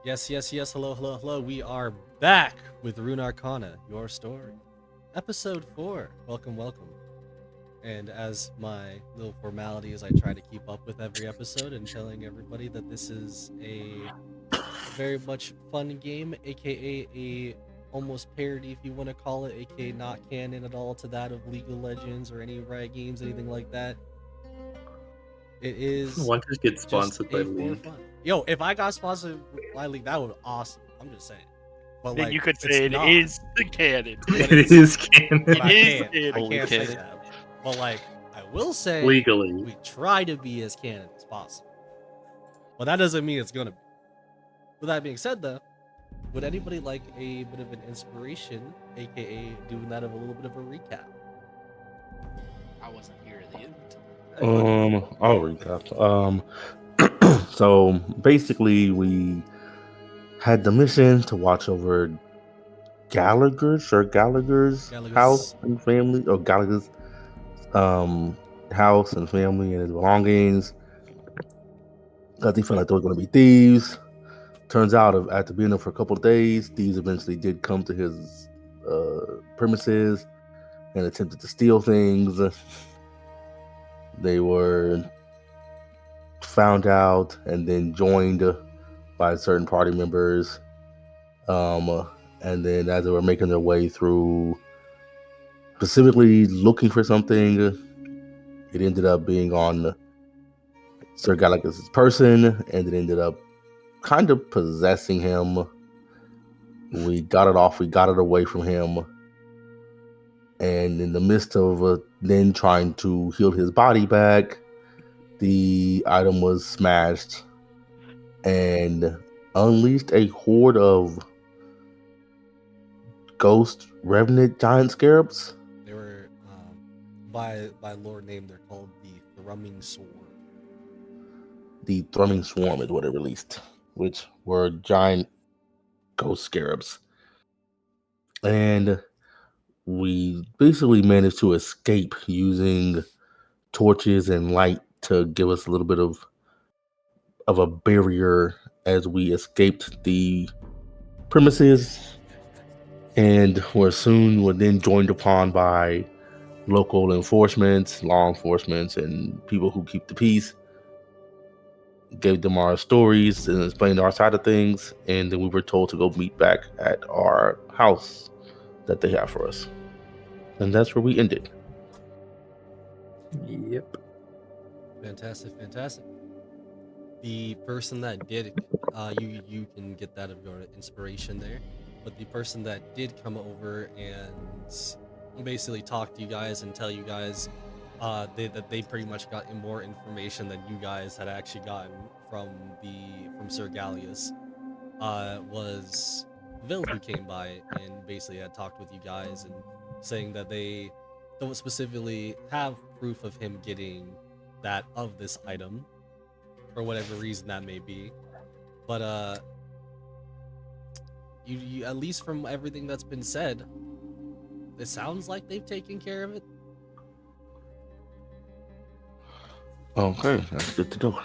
Yes, yes, yes. Hello, hello, hello. We are back with Runarcana, your story. Episode 4. Welcome, welcome. And as my little formality is I try to keep up with every episode and telling everybody that this is a very much fun game, aka a almost parody if you want to call it, aka not canon at all to that of League of Legends or any Riot games, anything like that. It is Why don't you get just sponsored by a for League? fun. Yo, if I got sponsored by League, that would be awesome. I'm just saying. But Then like, you could it's say it not. is the canon. But It it's. is canon. But It I is can't. I totally can't say canon. that. But like, I will say Legally. we try to be as canon as possible. But that doesn't mean it's gonna be. With that being said, though, would anybody like a bit of an inspiration, aka doing that of a little bit of a recap? I wasn't here at the end. I'll recap. So basically, we had the mission to watch over Gallagher's Gallagher's. house and family, or Gallagher's house and family and his belongings, because he felt like there were going to be thieves. Turns out, after being there for a couple of days, thieves eventually did come to his premises and attempted to steal things. They were found out and then joined by certain party members. And then as they were making their way through, specifically looking for something, it ended up being on Sir Galactus's person, and it ended up kind of possessing him. We got it off, we got it away from him, and in the midst of then trying to heal his body back, the item was smashed and unleashed a horde of ghost revenant giant scarabs. They were by lore name. They're called the Thrumming Sword. The Thrumming Swarm is what it released, which were giant ghost scarabs. And we basically managed to escape using torches and light to give us a little bit of a barrier as we escaped the premises, and were then joined upon by local enforcement, law enforcement, and people who keep the peace. Gave them our stories and explained our side of things, and then we were told to go meet back at our house that they have for us. And that's where we ended. Yep. Fantastic, fantastic. The person that did, you can get that of your inspiration there. But the person that did come over and basically talk to you guys and tell you guys, that they pretty much got more information than you guys had actually gotten from Sir Gallius, was Vil, who came by and basically had talked with you guys and saying that they don't specifically have proof of him getting that of this item for whatever reason that may be. But you at least from everything that's been said, it sounds like they've taken care of it. Okay, that's good to know.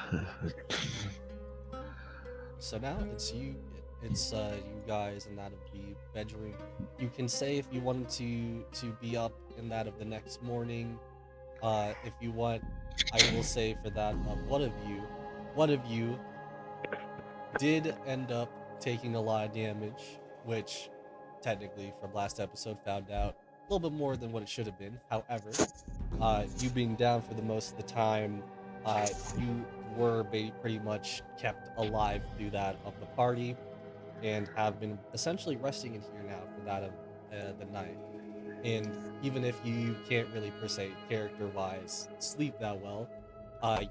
So now it's you guys in that of the bedroom. You can say if you wanted to be up in that of the next morning. If you want, I will say for that one of you did end up taking a lot of damage, which technically from last episode found out a little bit more than what it should have been. However, you being down for the most of the time, you were pretty much kept alive through that of the party, and have been essentially resting in here now for that of the night. And even if you can't really per se character-wise sleep that well,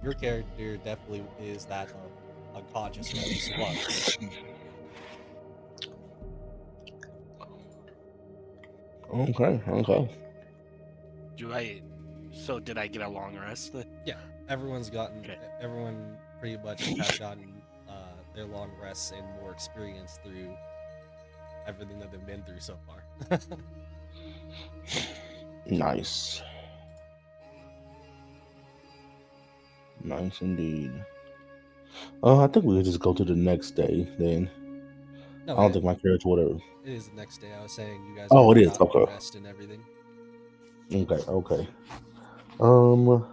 your character definitely is that of unconscious, or at least was. Okay. Did I get a long rest? Yeah, everyone's gotten. Okay. Everyone pretty much have gotten their long rests and more experience through everything that they've been through so far. Nice. Nice indeed. I think we'll just go to the next day then. No, I don't think my character would have. it is the next day. I was saying you guys Oh, it already is. got your Okay. rest and everything. Okay. Um,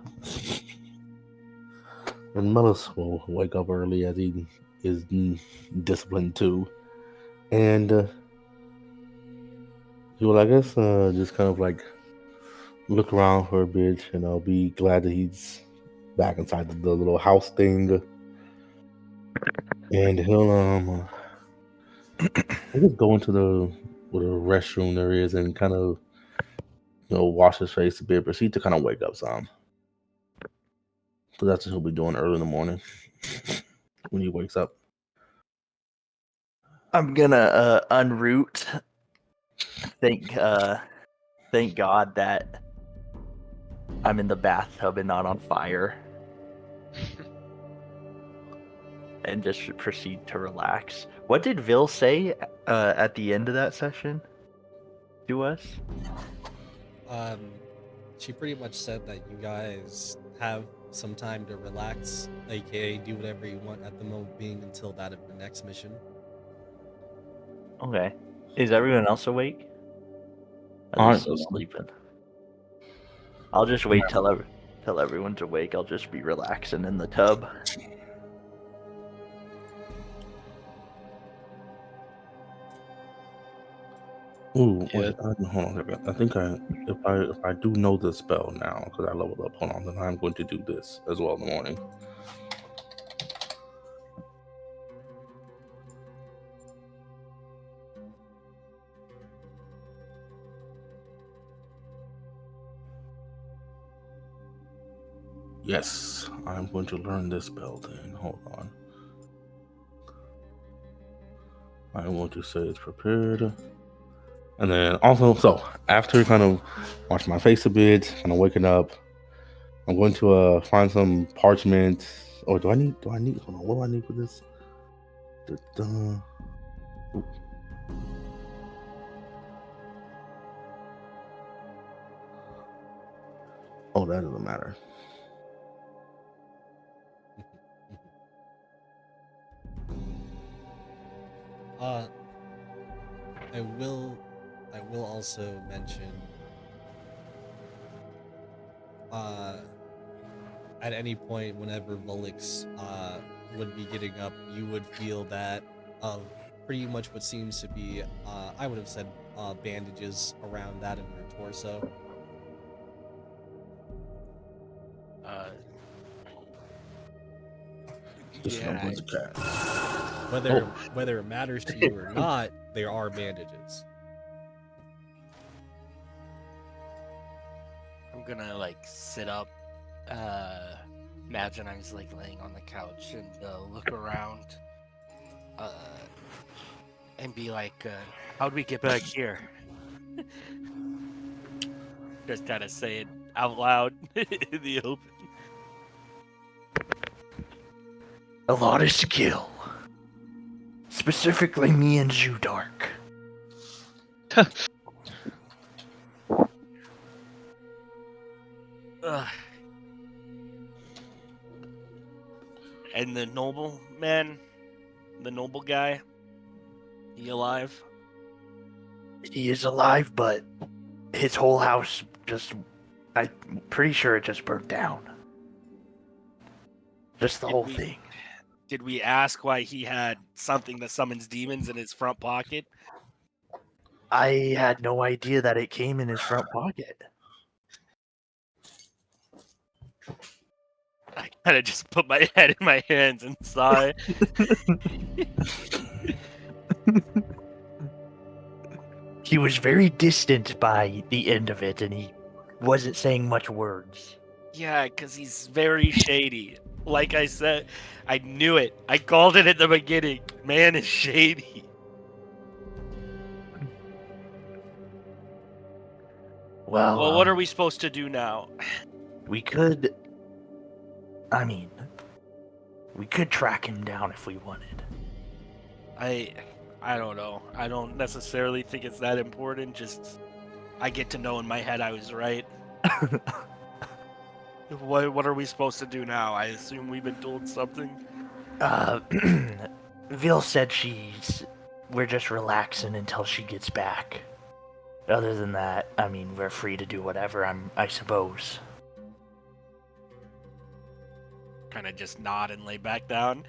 and Mellis will wake up early as he is disciplined too, and he will, I guess, just kind of like look around for a bit, and I'll be glad that he's back inside the little house thing, and he'll I guess go into the whatever restroom there is and kind of wash his face a bit, proceed to kind of wake up some. So that's what he'll be doing early in the morning when he wakes up. I'm gonna unroot. Thank God that I'm in the bathtub and not on fire. And just proceed to relax. What did Vil say at the end of that session to us? She pretty much said that you guys have some time to relax, aka do whatever you want at the moment being until that of the next mission. Okay. Is everyone else awake? Are they still sleeping? I'll just wait till everyone's awake. I'll just be relaxing in the tub. Ooh, wait, hold on a second. I think if I do know the spell now because I leveled up, hold on, then I'm going to do this as well in the morning. Yes, I'm going to learn this spell then. Hold on. I'm going to say it's prepared. And then also, so after kind of wash my face a bit, kind of waking up, I'm going to find some parchment. Or do I need? Hold on, what do I need for this? Oh, that doesn't matter. I will also mention at any point whenever Volix would be getting up, you would feel that of pretty much what seems to be I would have said bandages around that of your torso. This is what I'm going to cast. Whether it matters to you or not, there are bandages. I'm gonna like sit up. Imagine I was like laying on the couch and look around, and be like, "How'd we get back here?" Just gotta say it out loud in the open. A lot of skill. Specifically me and Zudark. And the noble man, the noble guy, he alive? He is alive, but his whole house I'm pretty sure it just burnt down. Just the whole thing. Did we ask why he had something that summons demons in his front pocket? I had no idea that it came in his front pocket. I kind of just put my head in my hands and sigh. He was very distant by the end of it, and he wasn't saying much words. Yeah, because he's very shady. Like I said, I knew it. I called it at the beginning. Man is shady. Well, what are we supposed to do now? We could track him down if we wanted. I don't know. I don't necessarily think it's that important. Just I get to know in my head I was right. What are we supposed to do now? I assume we've been told something. Vil said she's we're just relaxing until she gets back. Other than that, I mean, we're free to do whatever, I suppose. Kind of just nod and lay back down.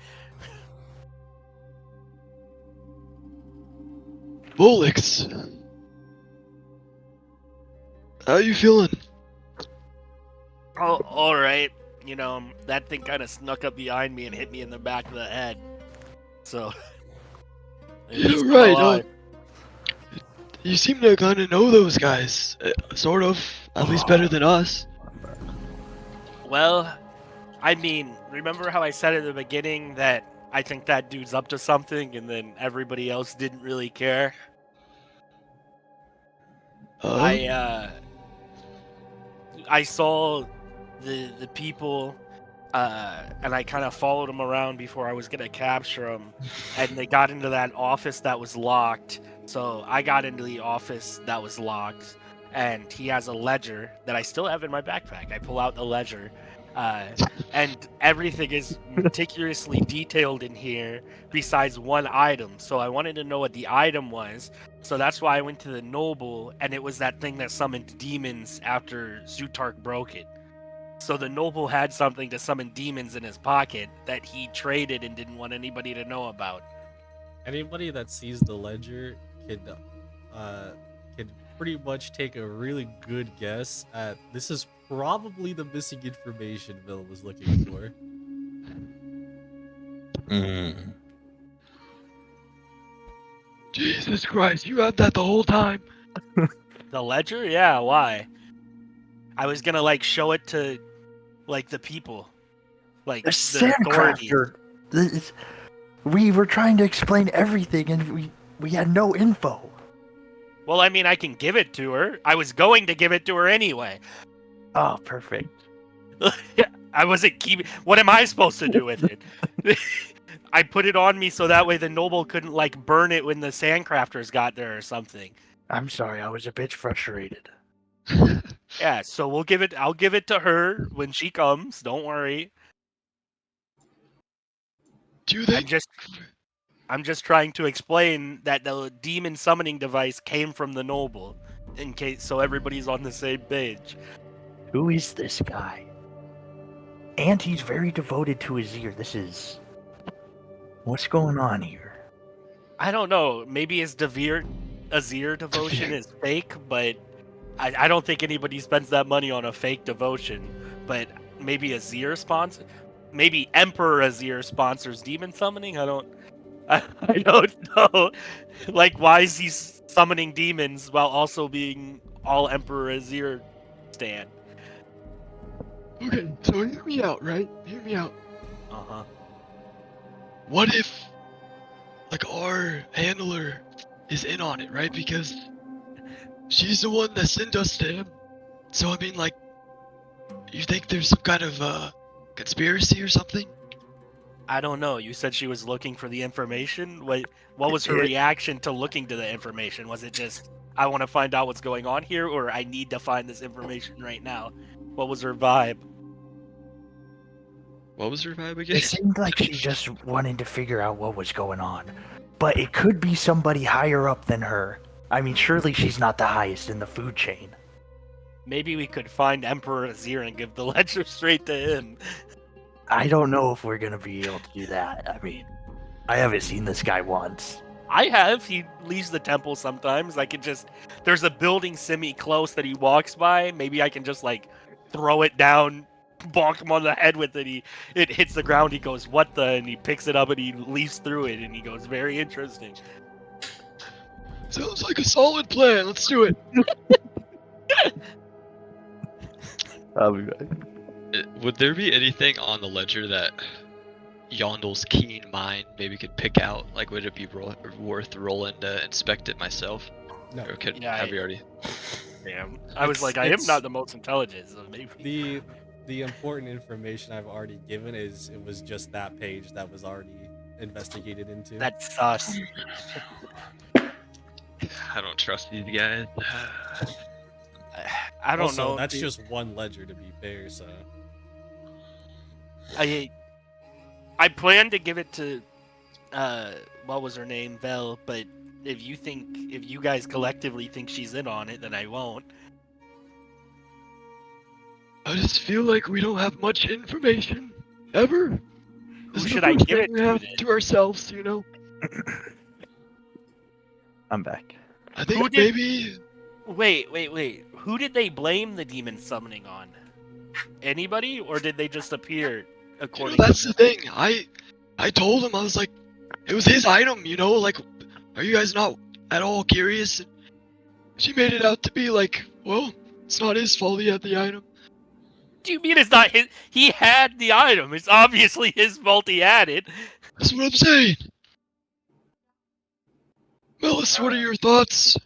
Volix, how you feeling? Oh, all right. You know, that thing kind of snuck up behind me and hit me in the back of the head. So, at Yeah, least I'm right. alive. You seem to kind of know those guys, sort of. At least better than us. Well, I mean, remember how I said at the beginning that I think that dude's up to something, and then everybody else didn't really care? I saw the people, and I kind of followed them around before I was gonna capture them, and they got into that office that was locked. So I got into the office that was locked, and he has a ledger that I still have in my backpack. I pull out the ledger, and everything is meticulously detailed in here besides one item. So I wanted to know what the item was. So that's why I went to the noble, and it was that thing that summoned demons after Zutark broke it. So the noble had something to summon demons in his pocket that he traded and didn't want anybody to know about. Anybody that sees the ledger could pretty much take a really good guess at this is probably the missing information Bill was looking for. Jesus Christ, you had that the whole time. The ledger? Yeah, why? I was gonna like show it to like the people. Like The the authorities. Sandcrafter! We were trying to explain everything and we had no info. Well, I mean, I can give it to her. I was going to give it to her anyway. Oh, perfect. I wasn't keeping. What am I supposed to do with it? I put it on me so that way the noble couldn't like burn it when the sandcrafters got there or something. I'm sorry, I was a bit frustrated. Yeah, so we'll give it. I'll give it to her when she comes. Don't worry. Do you think? I'm just trying to explain that the demon summoning device came from the noble, in case so everybody's on the same page. Who is this guy? And he's very devoted to Azir. What's going on here? I don't know. Maybe his Azir devotion is fake, but I don't think anybody spends that money on a fake devotion. But maybe Azir sponsor, maybe Emperor Azir sponsors demon summoning. I don't know. Like, why is he summoning demons while also being all Emperor Azir stan? Okay, so hear me out, right? Hear me out. Uh-huh. What if, like, our handler is in on it, right? Because she's the one that sent us to him. So, I mean, like, you think there's some kind of, conspiracy or something? I don't know. You said she was looking for the information. What was her reaction to looking to the information? Was it just, I want to find out what's going on here, or I need to find this information right now? What was her vibe? What was her vibe again? It seemed like she just wanted to figure out what was going on. But it could be somebody higher up than her. I mean, surely she's not the highest in the food chain. Maybe we could find Emperor Azir and give the ledger straight to him. I don't know if we're gonna be able to do that. I mean, I haven't seen this guy once. I have. He leaves the temple sometimes. I could just... There's a building semi-close that he walks by. Maybe I can just, like, throw it down, bonk him on the head with it. It hits the ground. He goes, what the? And he picks it up and he leaps through it. And he goes, very interesting. Sounds like a solid plan. Let's do it. I'll be back. Would there be anything on the ledger that Yondel's keen mind maybe could pick out? Like, would it be worth rolling to inspect it myself? No. Or could Yeah, have you already? Damn. I was like, I am not the most intelligent, so maybe. The important information I've already given is it was just that page that was already investigated into. That's sus. I don't trust these guys. I don't Also, know. that's just one ledger, to be fair. So I plan to give it to what was her name, Vel, but if you guys collectively think she's in on it, then I won't. I just feel like we don't have much information ever. Who This is should the I first give thing it we to have then? to ourselves, you know. I'm back. I think Who did- maybe Wait. Who did they blame the demon summoning on? Anybody, or did they just appear you according know, that's to the thing. I told him, I was like, it was his item, you know. Like, are you guys not at all curious? And she made it out to be like, well, it's not his fault he had the item. Do you mean it's not his? He had the item. It's obviously his fault he had it. That's what I'm saying. Melis, what are your thoughts?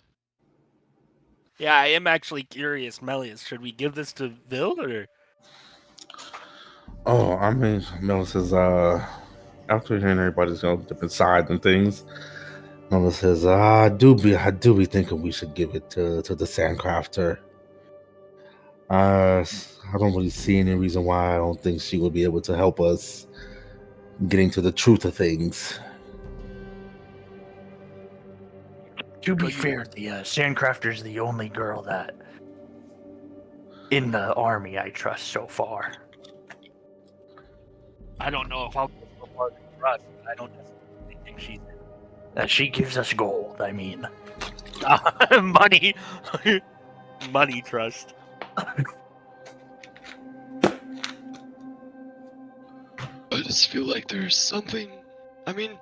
Yeah, I am actually curious, Melius. Should we give this to Vil or? Oh, I mean, Mel says, after hearing everybody's different sides and things, Mel says, I do be thinking we should give it to the Sandcrafter. I don't really see any reason why I don't think she would be able to help us getting to the truth of things. To be But you- fair, the Sandcrafter's the only girl that in the army I trust so far. I don't know if I'll go so far to trust. I don't necessarily think she's She gives us gold. I mean, money. Money trust. I just feel like there's something. I mean,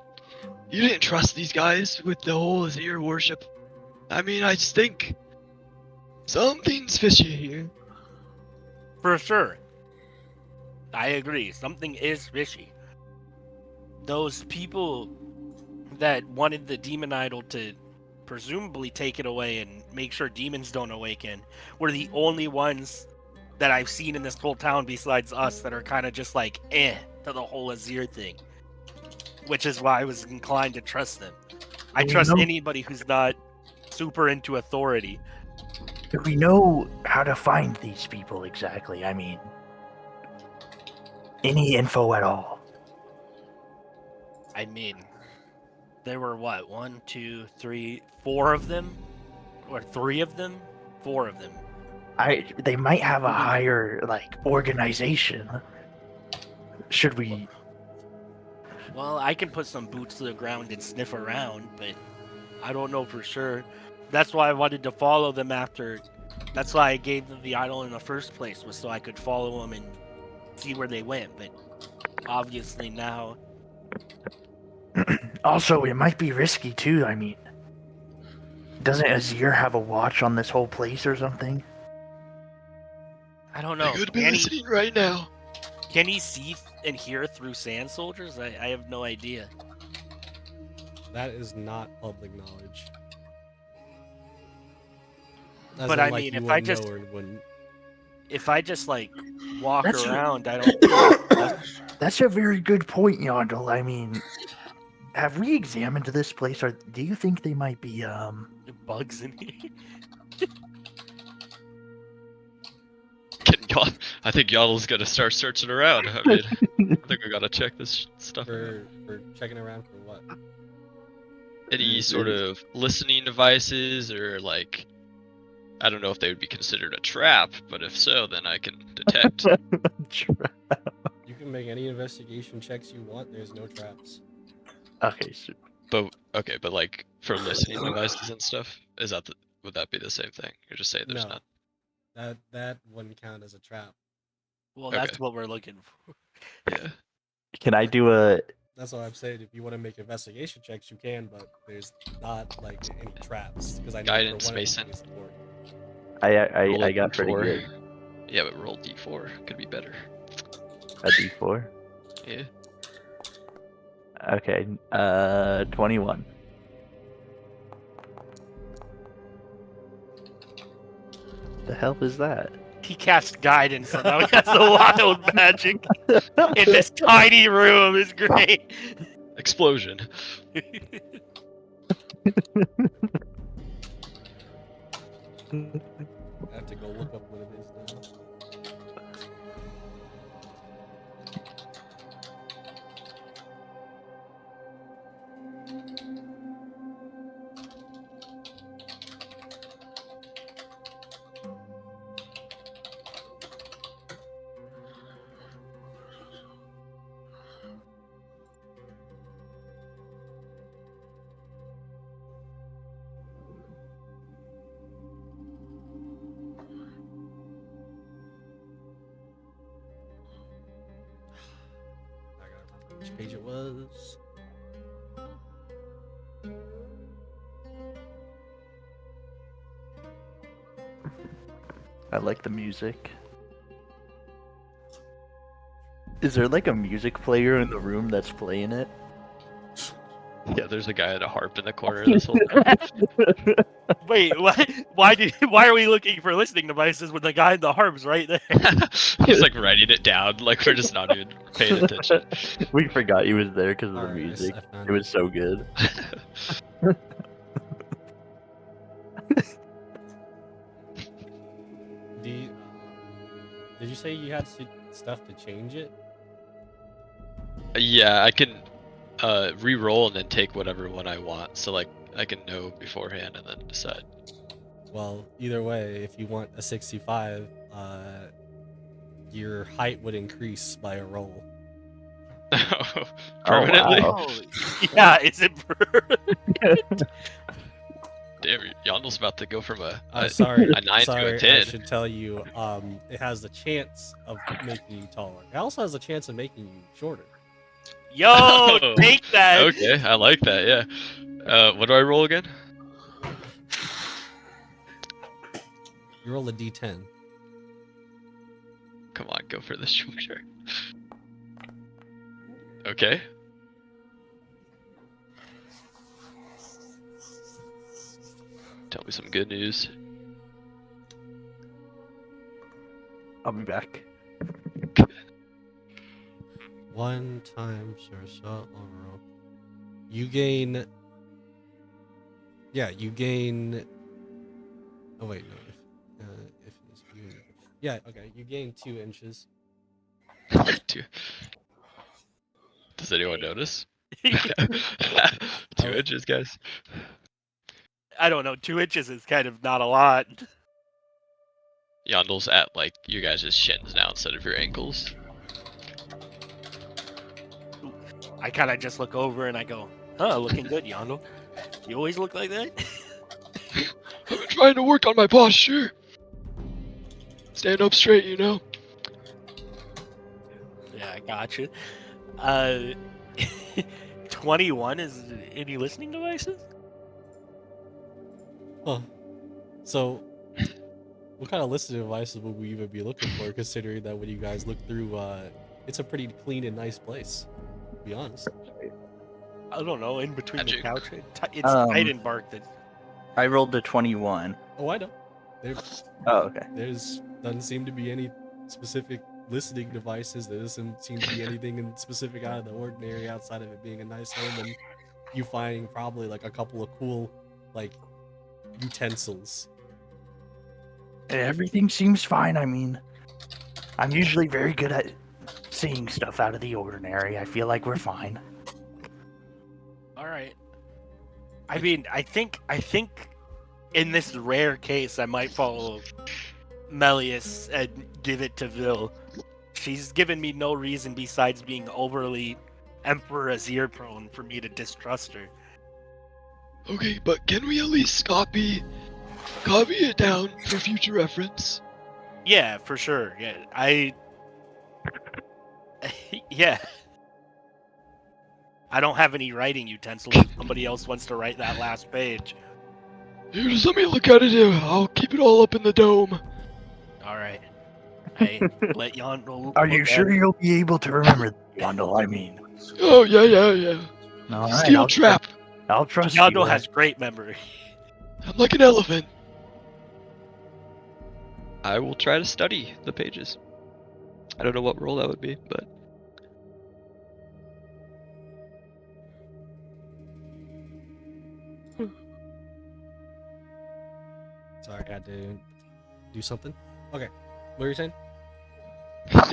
you didn't trust these guys with the whole Azir worship. I mean, I just think something's fishy here. For sure. I agree. Something is fishy. Those people that wanted the demon idol to presumably take it away and make sure demons don't awaken were the only ones that I've seen in this whole town besides us that are kind of just like to the whole Azir thing. Which is why I was inclined to trust them. I Do we trust know- anybody who's not super into authority. do we know how to find these people exactly? I mean, any info at all? I mean, there were what, 1, 2, 3, 4 of them? Or 3 of them? 4 of them. They might have a higher organization. Should we? Well, I can put some boots to the ground and sniff around, but I don't know for sure. That's why I wanted to follow them after. That's why I gave them the idol in the first place, was so I could follow them and see where they went. But obviously now, Also, it might be risky too. I mean, doesn't Azir have a watch on this whole place or something? I don't I know. could be listening right now. Can he see and hear through sand soldiers? I have no idea. That is not public knowledge. As But in, I like, mean, you if I wouldn't just know or wouldn't. if I just like walk That's- around, I don't. That's a very good point, Yondel. I mean, have we examined this place? Or do you think they might be bugs in here. I think Yoddle's gonna start searching around. I mean, I think we gotta check this stuff out. For checking around for what? Any sort of listening devices or like, I don't know if they would be considered a trap, but if so, then I can detect. You can make any investigation checks you want. There's no traps. Okay, so But like for listening devices and stuff, would that be the same thing? You're just saying there's No. none. That wouldn't count as a trap. Well, that's Okay. what we're looking for. Yeah. Can I do a? That's what I'm saying. If you want to make investigation checks, you can, but there's not like any traps because I know Guidance, for one of Mason. them is support. Roll I a got pretty D4. good. Yeah, but roll D4 could be better. A D4. Yeah. Okay. 21. The hell is that? He cast guidance, so now he has a wild magic in this tiny room. Is great. Explosion. I have to go look up what it is now. which page it was. I like the music. Is there like a music player in the room that's playing it? Yeah, there's a guy at a harp in the corner of this whole. Wait, why are we looking for listening devices when the guy in the harp's right there? He's like writing it down, like we're just not even paying attention. We forgot he was there because of the Alright, music. I found It was so good. Did you say you had stuff to change it? Yeah, I can re-roll and then take whatever one I want, so like I can know beforehand and then decide. Well, either way, if you want a 65, your height would increase by a roll. Permanently? wow. Oh, yeah, is it? Damn, Yondel's about to go from a Sorry, a 9 to sorry, a I 10. should tell you, it has the chance of making you taller. It also has a chance of making you shorter. Yo, Oh, take that. Okay, I like that, yeah. What do I roll again? You roll a d10. Come on, go for the shorter. Okay. Tell me some good news. I'll be back. 1 times your shot overall. You gain. Yeah, you gain. Oh wait, no. If it's you. Yeah, okay. You gain 2 inches. Two. Does anyone notice? 2 Oh. inches, guys. I don't know. 2 inches is kind of not a lot. Yondel's at like you guys' shins now instead of your ankles. I kind of just look over and I go, "Huh, looking good, Yondel. You always look like that." I've been trying to work on my posture. Stand up straight, you know. Yeah, I got you. 21 is any listening devices? Huh. So, what kind of listening devices would we even be looking for, considering that when you guys look through, it's a pretty clean and nice place, to be honest. I don't know. In between Magic. the couch, it's Um, bark that. I rolled a 21. Oh, I know. Oh, okay. There's doesn't seem to be any specific listening devices. There doesn't seem to be anything in specific out of the ordinary outside of it being a nice home and you finding probably like a couple of cool like utensils. Everything seems fine. I mean, I'm usually very good at seeing stuff out of the ordinary. I feel like we're fine. All right. I mean, I think in this rare case, I might follow Melius and give it to Vil. She's given me no reason besides being overly Emperor Azir prone for me to distrust her. Okay, but can we at least copy it down for future reference? Yeah, for sure. Yeah, yeah. I don't have any writing utensils if somebody else wants to write that last page. Here, just let me look at it. I'll keep it all up in the dome. All right. I let Yondel. Are you look sure at it. you'll be able to remember Yondel? I mean, Oh yeah. all right, Steel trap. I'll trust you. Yondel has great memory. I'm like an elephant. I will try to study the pages. I don't know what role that would be, but Sorry, I had to do something. Okay, what were you saying?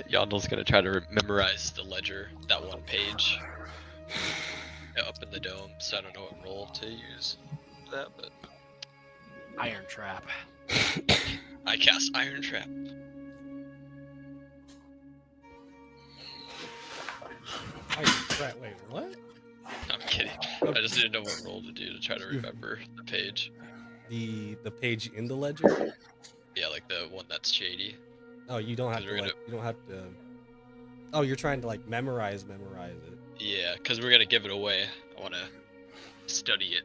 Yondel's gonna try to memorize the ledger, that one page up in the dome. So I don't know what role to use for that, but Iron Trap. I cast Iron Trap. Wait, what? I'm kidding. I just didn't know what role to do to try to remember the page. The page in the ledger? Yeah, like the one that's shady. Oh, you don't have 'Cause to we're like, you don't have to. Oh, you're trying to like memorize it. Yeah, because we're gonna give it away. I want to study it.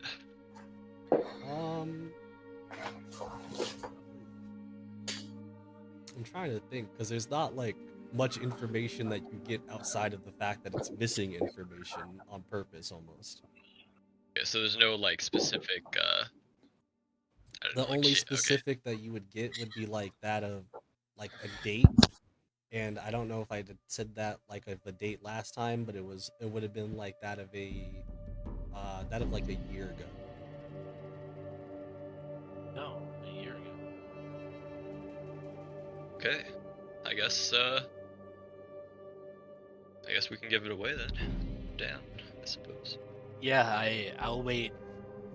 I'm trying to think because there's not like much information that you get outside of the fact that it's missing information on purpose almost. Okay, so there's no like specific. I don't The know, like only shit. Okay. specific that you would get would be like that of like a date, and I don't know if I said that like of a date last time, but it would have been like that of like a year ago. No, a year ago. Okay. I guess we can give it away then. Down, I suppose. Yeah, I'll wait.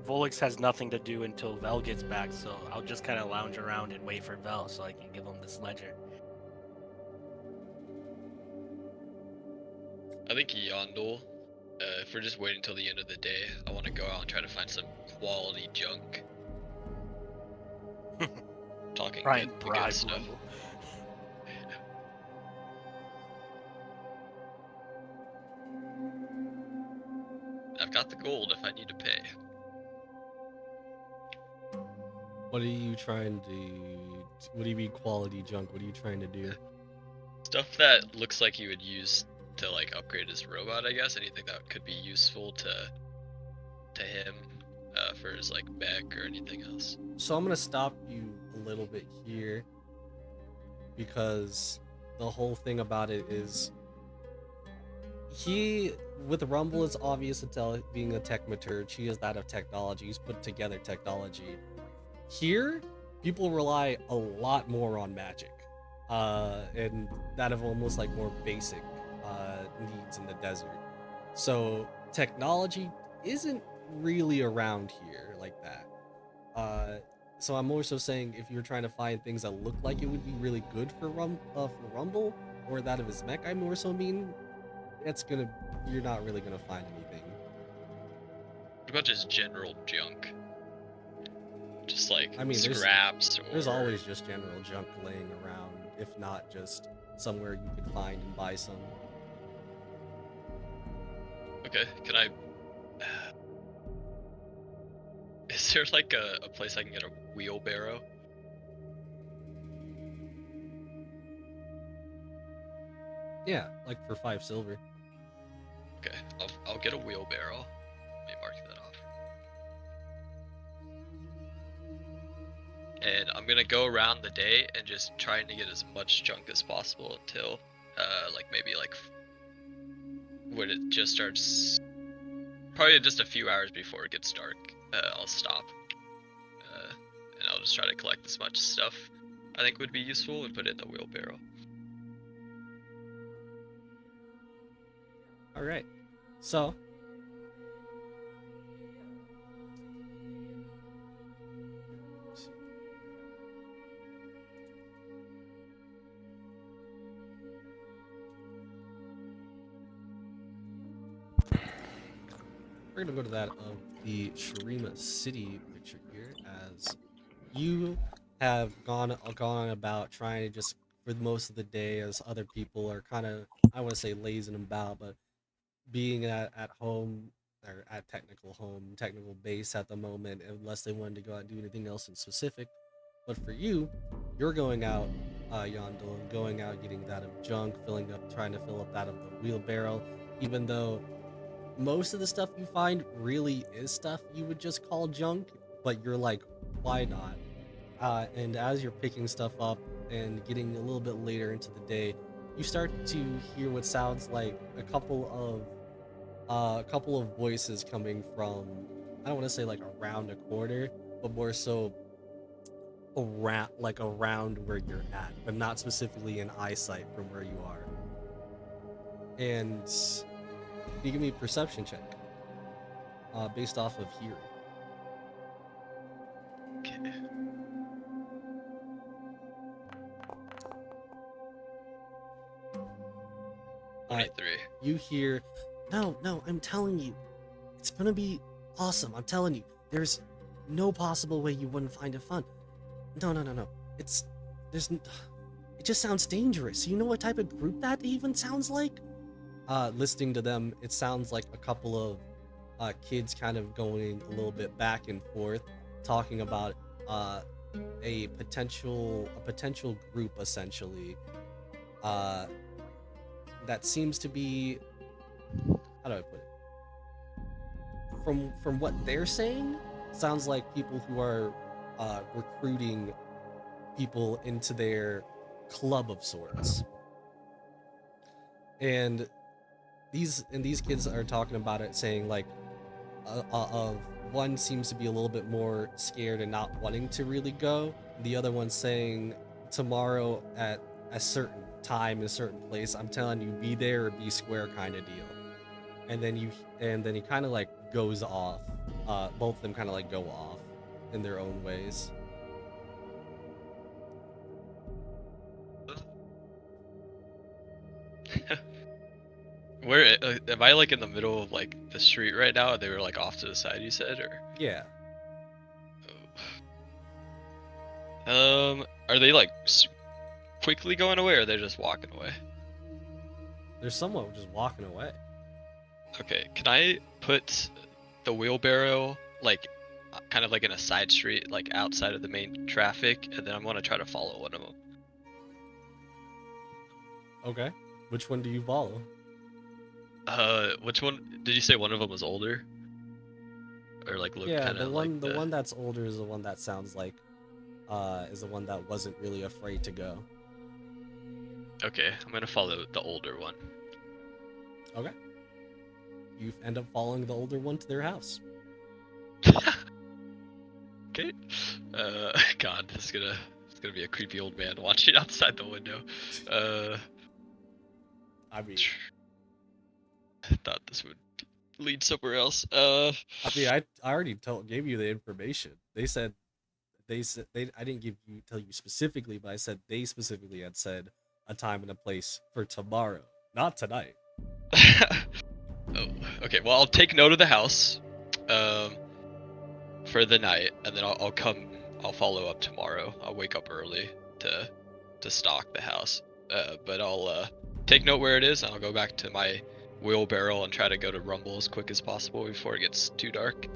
Volix has nothing to do until Vel gets back, so I'll just kind of lounge around and wait for Vel so I can give him this ledger. I think Yondel, if we're just waiting till the end of the day, I want to go out and try to find some quality junk. Talking Try and the good bribe stuff. Rumble. I've got the gold if I need to pay. What are you trying to? What do you mean quality junk? What are you trying to do? Stuff that looks like he would use to like upgrade his robot, I guess. Anything that could be useful to him for his like mech or anything else. So I'm gonna stop you a little bit here because the whole thing about it is with Rumble, it's obvious being a techmaturge. He is that of technology. He's put together technology. Here, people rely a lot more on magic, and that of almost like more basic needs in the desert. So technology isn't really around here like that. So I'm more so saying if you're trying to find things that look like it would be really good for Rumble or that of his mech, I more so mean you're not really gonna find anything. What about just general junk? Just like I mean, scraps there's always just general junk laying around, if not just somewhere you could find and buy some. Okay, can I... Is there like a place I can get a wheelbarrow? Yeah, like for 5 silver. Okay, I'll get a wheelbarrow. Let me mark that off. And I'm gonna go around the day and just trying to get as much junk as possible until, like maybe like when it just starts, probably just a few hours before it gets dark. I'll stop, and I'll just try to collect as much stuff I think would be useful and put it in the wheelbarrow. All right, so we're gonna go to that of the Shurima City picture here, as you have gone about trying to just for most of the day, as other people are kind of, I want to say lazing about, but being at home or at technical base at the moment, unless they wanted to go out and do anything else in specific. But for you, you're going out, Yondel, and going out getting that of junk, trying to fill up that of the wheelbarrow, even though most of the stuff you find really is stuff you would just call junk, but you're like, why not? And as you're picking stuff up and getting a little bit later into the day, you start to hear what sounds like a couple of voices coming from, I don't want to say like around a corner, but more so around where you're at, but not specifically in eyesight from where you are. And you give me a perception check based off of hearing. Okay. Uh, 23. you hear, no, I'm telling you, it's gonna be awesome. I'm telling you, there's no possible way you wouldn't find it fun. No. It just sounds dangerous. You know what type of group that even sounds like? listening to them, it sounds like a couple of kids kind of going a little bit back and forth, talking about uh, a potential group essentially uh, that seems to be, how do I put it? From what they're saying, sounds like people who are recruiting people into their club of sorts. And these kids are talking about it, saying like of one seems to be a little bit more scared and not wanting to really go. The other one saying tomorrow at a certain time, a certain place. I'm telling you, be there or be square kind of deal. And then he kind of like goes off. Both of them kind of like go off in their own ways. Where am I like in the middle of like the street right now? They were like off to the side, you said, or Yeah. are they like quickly going away, or are they just walking away? They're somewhat just walking away. Okay, can I put the wheelbarrow like kind of like in a side street, like outside of the main traffic, and then I'm gonna try to follow one of them. Okay. Which one do you follow? Which one did you say? One of them was older, or like looked Yeah, kind the of one like the one that's older is the one that sounds like is the one that wasn't really afraid to go. Okay, I'm gonna follow the older one. Okay. You end up following the older one to their house. Okay. God, it's gonna be a creepy old man watching outside the window. I mean, I thought this would lead somewhere else. I already gave you the information. They I didn't tell you specifically, but I said they specifically had said a time and a place for tomorrow, not tonight. Oh, okay. Well, I'll take note of the house, for the night, and then I'll come. I'll follow up tomorrow. I'll wake up early to stalk the house. But I'll take note where it is, and I'll go back to my wheelbarrow and try to go to Rumble as quick as possible before it gets too dark.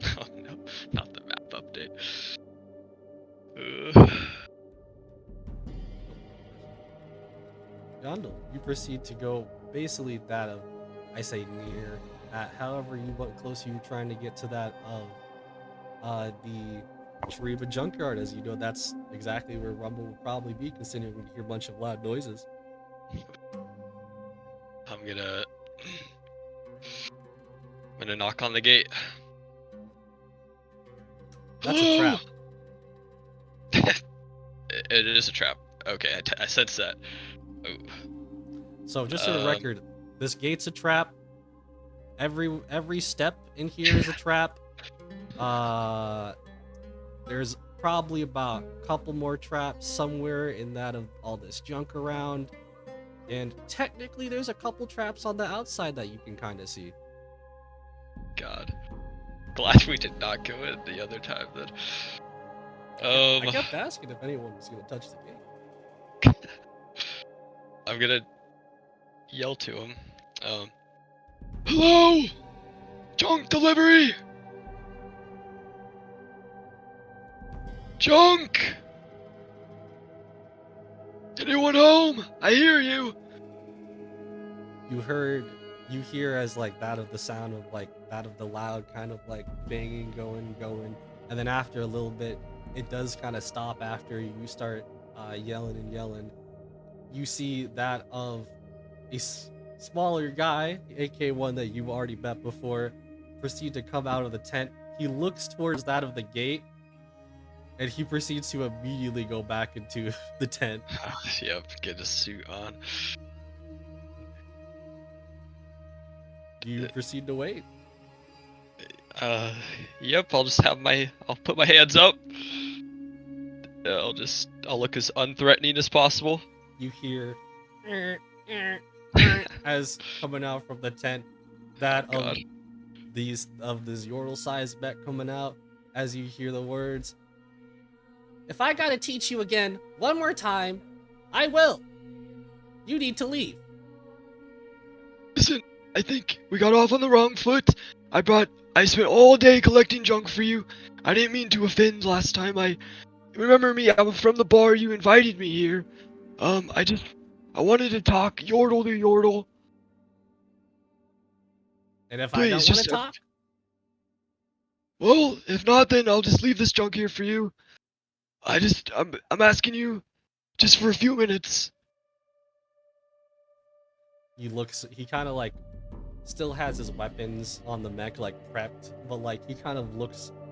Oh no, not the map update. Yondel, you proceed to go basically that of, I say near, at however you what closer you're trying to get to that of the Shariba junkyard. As you know, that's exactly where Rumble will probably be, considering you hear a bunch of loud noises. I'm gonna knock on the gate. That's a trap. It is a trap. Okay, I sense that. Ooh. So just for the record, this gate's a trap. Every step in here is a trap. There's probably about a couple more traps somewhere in that of all this junk around. And technically there's a couple traps on the outside that you can kind of see. God. Glad we did not go in the other time then. I kept asking if anyone was gonna touch the gate. I'm gonna yell to him. Hello! Junk delivery! Junk! Anyone home? I hear you! You hear as like that of the sound of like that of the loud kind of like banging going, and then after a little bit it does kind of stop after you start yelling and yelling. You see that of a smaller guy, aka one that you've already met before, proceed to come out of the tent. He looks towards that of the gate, and he proceeds to immediately go back into the tent. Yep, get a suit on. You proceed to wait. Yep, I'll put my hands up. I'll look as unthreatening as possible. You hear as coming out from the tent that of this Yordle sized mech coming out. As you hear the words, If I gotta teach you again one more time, I will. You need to leave. Listen, I think we got off on the wrong foot. I spent all day collecting junk for you. I didn't mean to offend last time. Remember me, I was from the bar, you invited me here. I wanted to talk yordle to yordle. And if I Please, don't want to just, talk, well, if not, then I'll just leave this junk here for you. I'm asking you, just for a few minutes. he kind of like still has his weapons on the mech like prepped, but like he kind of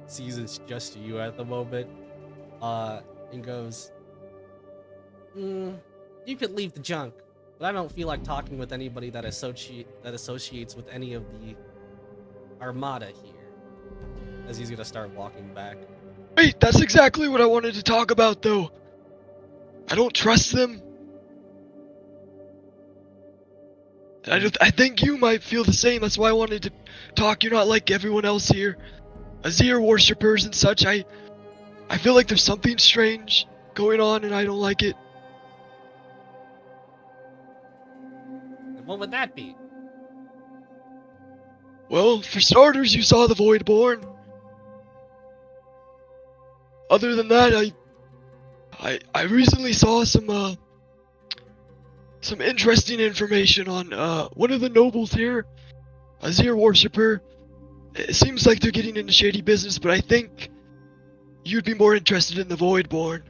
sees it's just you at the moment, and goes, you could leave the junk, but I don't feel like talking with anybody that associates with any of the armada here. As he's gonna start walking back. Wait, that's exactly what I wanted to talk about, though. I don't trust them. I think you might feel the same. That's why I wanted to talk. You're not like everyone else here. Azir worshippers and such. I feel like there's something strange going on, and I don't like it. And what would that be? Well, for starters, you saw the Voidborn. Other than that, I recently saw some interesting information on one of the nobles here, Azir worshipper. It seems like they're getting into shady business, but I think you'd be more interested in the Voidborn.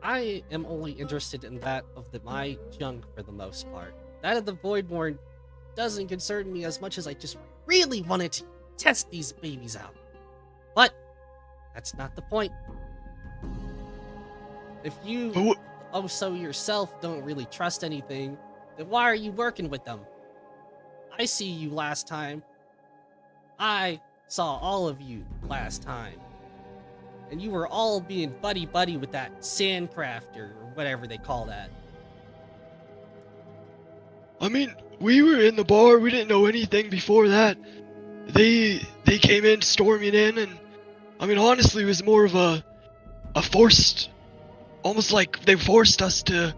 I am only interested in that of my junk for the most part. That of the Voidborn doesn't concern me as much as I just really wanted to test these babies out. But that's not the point. If you so yourself don't really trust anything, then why are you working with them? I see you last time. I saw all of you last time. And you were all being buddy-buddy with that sandcrafter, or whatever they call that. I mean, we were in the bar, we didn't know anything before that. They came in, storming in, and I mean, honestly, it was more of a forced, almost like they forced us to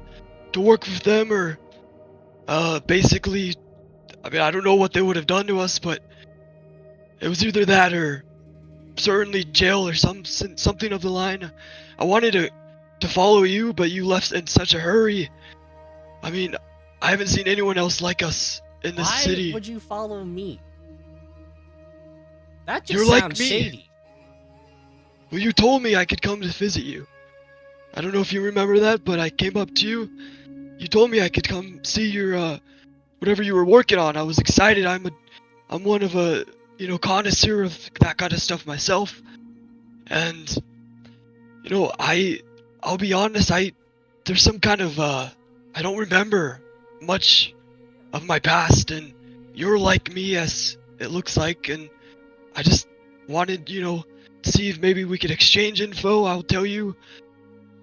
work with them, or basically, I mean, I don't know what they would have done to us, but it was either that or certainly jail or something of the line. I wanted to follow you, but you left in such a hurry. I mean, I haven't seen anyone else like us in this city. Why would you follow me? That just You're sounds like me. shady. Well, you told me I could come to visit you. I don't know if you remember that, but I came up to you. You told me I could come see your whatever you were working on. I was excited. I'm one of a connoisseur of that kind of stuff myself, and I'll be honest. There's some kind of I don't remember much of my past, and you're like me, as it looks like, and I just wanted to see if maybe we could exchange info. I'll tell you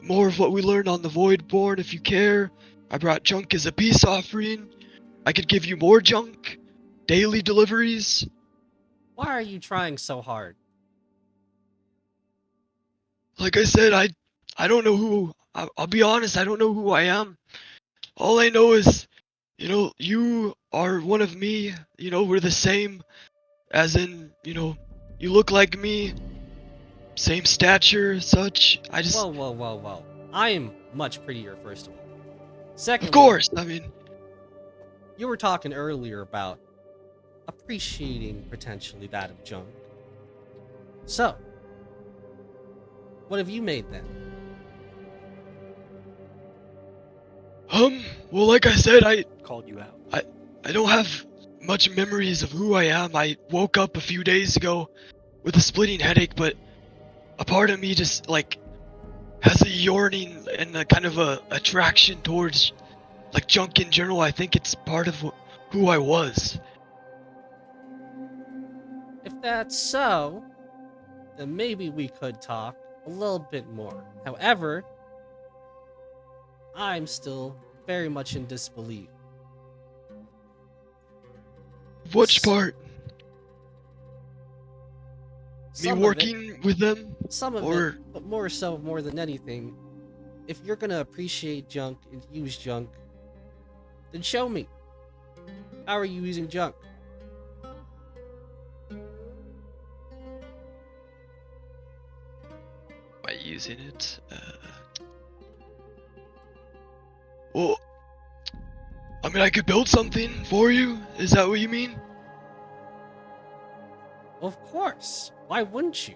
more of what we learned on the Voidborn if you care. I brought junk as a peace offering. I could give you more junk, daily deliveries. Why are you trying so hard? Like I said, I don't know who. I'll be honest, I don't know who I am. All I know is, you are one of me. We're the same, as in, you look like me, same stature, such. I just. Whoa. I am much prettier, first of all. Secondly, Of course, I mean. you were talking earlier about appreciating potentially that of junk. So, what have you made then? Well, like I said, I Called you out. I don't have much memories of who I am. I woke up a few days ago with a splitting headache, but a part of me just has a yearning and a kind of a attraction towards junk in general. I think it's part of who I was. If that's so, then maybe we could talk a little bit more. However, I'm still very much in disbelief. Which part? Some of it. working with them? Some of Or- it, but more than anything, if you're gonna appreciate junk and use junk, then show me. How are you using junk? By using it, Well, I mean, I could build something for you. Is that what you mean? Of course. Why wouldn't you?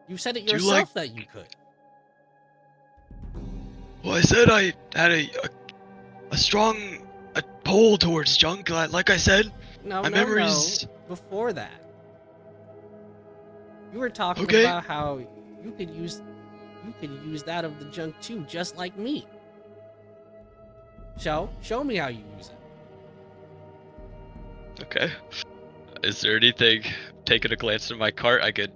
You said it Do you yourself that you could. Well, I said I had a strong pull towards junk. Like I said, No, my no, memories. no. Before that, you were talking Okay. about how you could use that of the junk too, just like me. Show me how you use it. okay. Is there anything, taking a glance at my cart, I could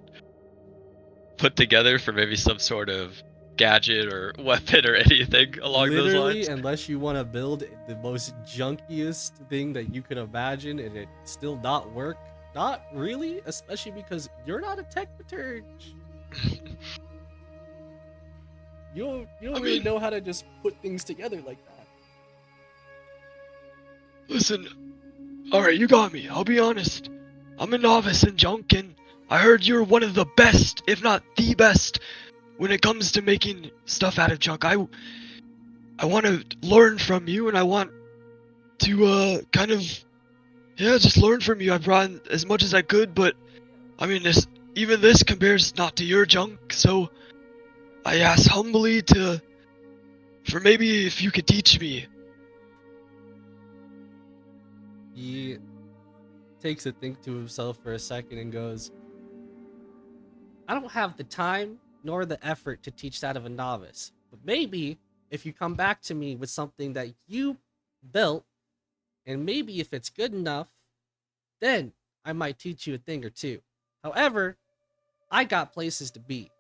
put together for maybe some sort of gadget or weapon or anything along those Literally, lines? unless you want to build the most junkiest thing that you could imagine and it still not work. Not really, especially because you're not a technoturge. You don't I really mean- know how to just put things together like that. Listen, alright, you got me. I'll be honest. I'm a novice in junk, and I heard you're one of the best, if not the best, when it comes to making stuff out of junk. I want to learn from you, and I want to kind of, yeah, just learn from you. I brought in as much as I could, but I mean, even this compares not to your junk. So I ask humbly for maybe if you could teach me. He takes a think to himself for a second and goes, I don't have the time nor the effort to teach that of a novice. But maybe if you come back to me with something that you built, and maybe if it's good enough, then I might teach you a thing or two. However, I got places to be.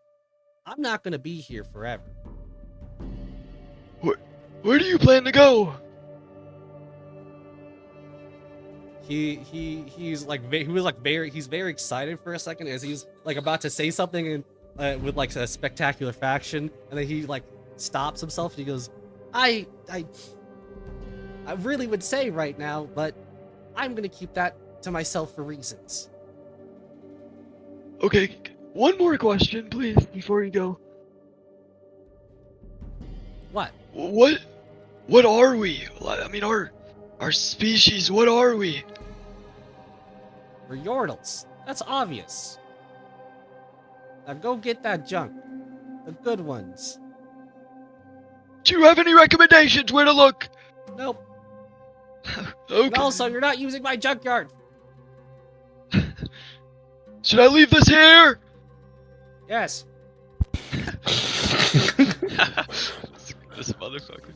I'm not going to be here forever. Where do you plan to go? He's like he's very excited for a second as he's like about to say something and with like a spectacular faction, and then he like stops himself and he goes, I really would say right now, but I'm gonna keep that to myself for reasons. Okay, one more question, please, before you go. What? What are we? I mean, our species. What are we? We're Yordles. That's obvious. Now go get that junk. The good ones. Do you have any recommendations where to look? Nope. Okay. And also, you're not using my junkyard. Should I leave this here? Yes. This motherfucker.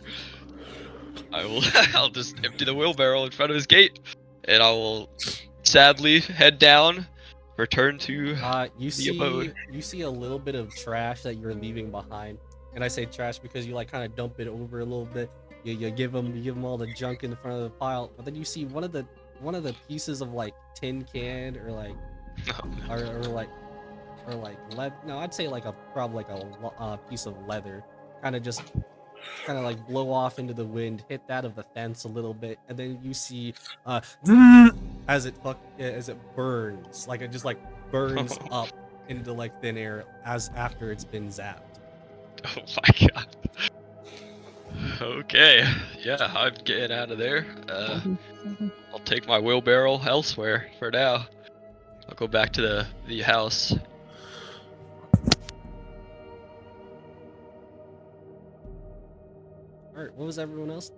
I'll just empty the wheelbarrow in front of his gate, and I will sadly head down, return to You abode. see a little bit of trash that you're leaving behind, and I say trash because you like kind of dump it over a little bit. You give them all the junk in the front of the pile, but then you see one of the pieces of like tin can or like or like lead. No, I'd say like probably like a piece of leather, kind of like blow off into the wind, hit that of the fence a little bit, and then you see as it burns, like it just like burns up into like thin air as after it's been zapped. Oh my god. Okay, yeah, I'm getting out of there. I'll take my wheelbarrow elsewhere for now. I'll go back to the house. All right, what was everyone else?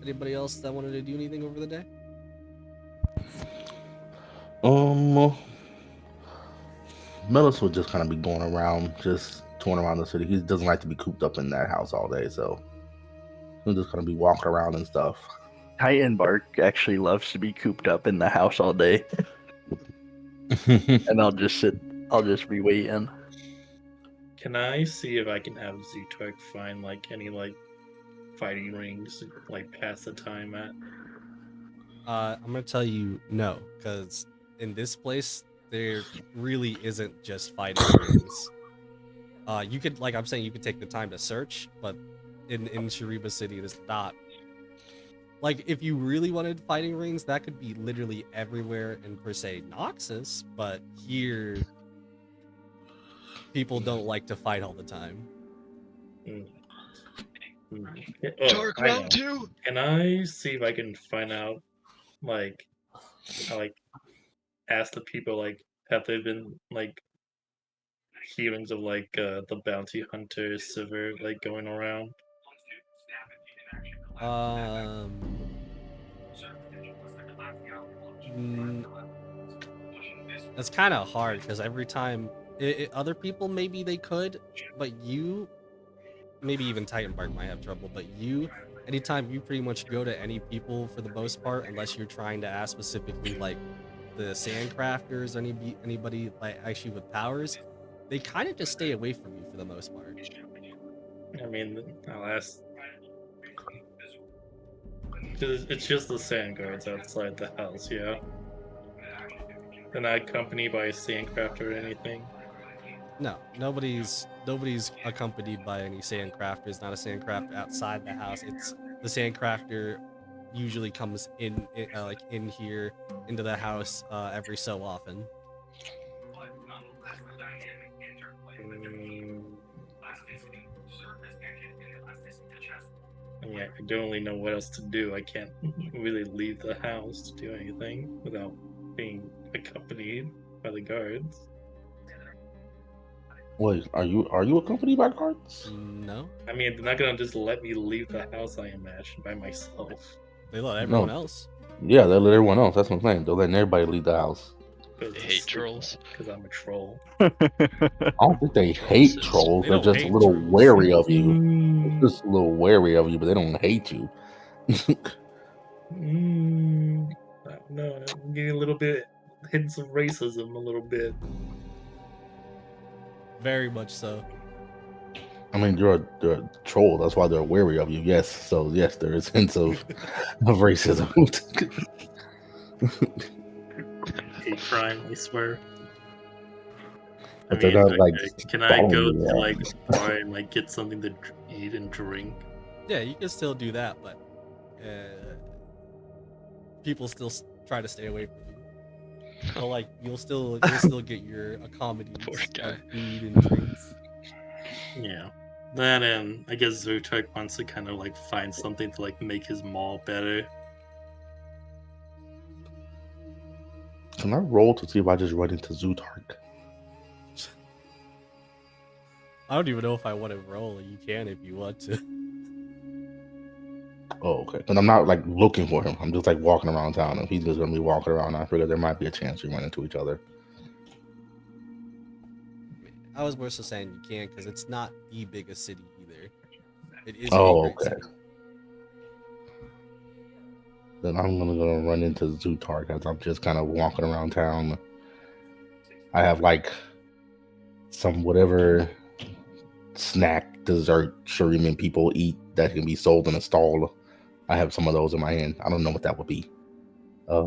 Anybody else that wanted to do anything over the day? Melis would just kind of be going around, just touring around the city. He doesn't like to be cooped up in that house all day, so he'll just kind of be walking around and stuff. Titan Bark actually loves to be cooped up in the house all day, and I'll just be waiting. Can I see if I can have Zutwek find like any like fighting rings to like pass the time at? I'm gonna tell you no, because in this place there really isn't just fighting rings. You could, like I'm saying, you could take the time to search, but in Shariba City, there's not. Like, if you really wanted fighting rings, that could be literally everywhere in, per se, Noxus, but here, people don't like to fight all the time. Oh, Dark I know. round 2. Can I see if I can find out, like, ask the people, like, have there been, like, hearings of, like, the bounty hunter silver, like, going around? Mm, That's kind of hard because every time other people maybe they could, but you, maybe even Titanbark might have trouble. But you, anytime you pretty much go to any people for the most part, unless you're trying to ask specifically like the Sandcrafters or anybody like actually with powers, they kind of just stay away from you for the most part. I mean, I'll ask. It's just the sand guards outside the house, yeah? They're not accompanied by a sandcraft or anything? No, nobody's accompanied by any Sandcrafters. Not a Sandcrafter outside the house. It's the Sandcrafter usually comes like in here into the house every so often. I mean, I don't really know what else to do. I can't really leave the house to do anything without being accompanied by the guards. Wait, are you accompanied by guards? No, I mean, they're not gonna just let me leave the house, I imagine, by myself. they let everyone No. else. Yeah, they let everyone else. That's what I'm saying. They're letting everybody leave the house. They hate trolls. Because I'm a troll. I don't think they hate Trollses. trolls. They They're don't just a hate little trolls. wary of you. They're just a little wary of you, but they don't hate you. I don't know. I'm getting a little bit hints of racism, a little bit. Very much so. I mean, you're a troll. That's why they're wary of you. Yes. So yes, there is hints of racism. Hate crime, I swear. But they're not like. Can I go following to you. like the bar and like get something to eat and drink? Yeah, you can still do that, but people still try to stay away from you. But like you'll still get your accommodations Poor guy. of food and drinks. Yeah. Then I guess Zurtek wants to kind of like find something to like make his mall better. Can I roll to see if I just run into Zootark? I don't even know if I want to roll. You can if you want to. Oh, okay. But I'm not like looking for him. I'm just like walking around town. If he's just gonna be walking around, I figure there might be a chance we run into each other. I was more so saying you can because it's not the biggest city either. It is Oh, a great okay. city. Then I'm gonna go run into Zootark as I'm just kind of walking around town. I have like some whatever snack, dessert, Shuriman people eat that can be sold in a stall. I have some of those in my hand. I don't know what that would be. I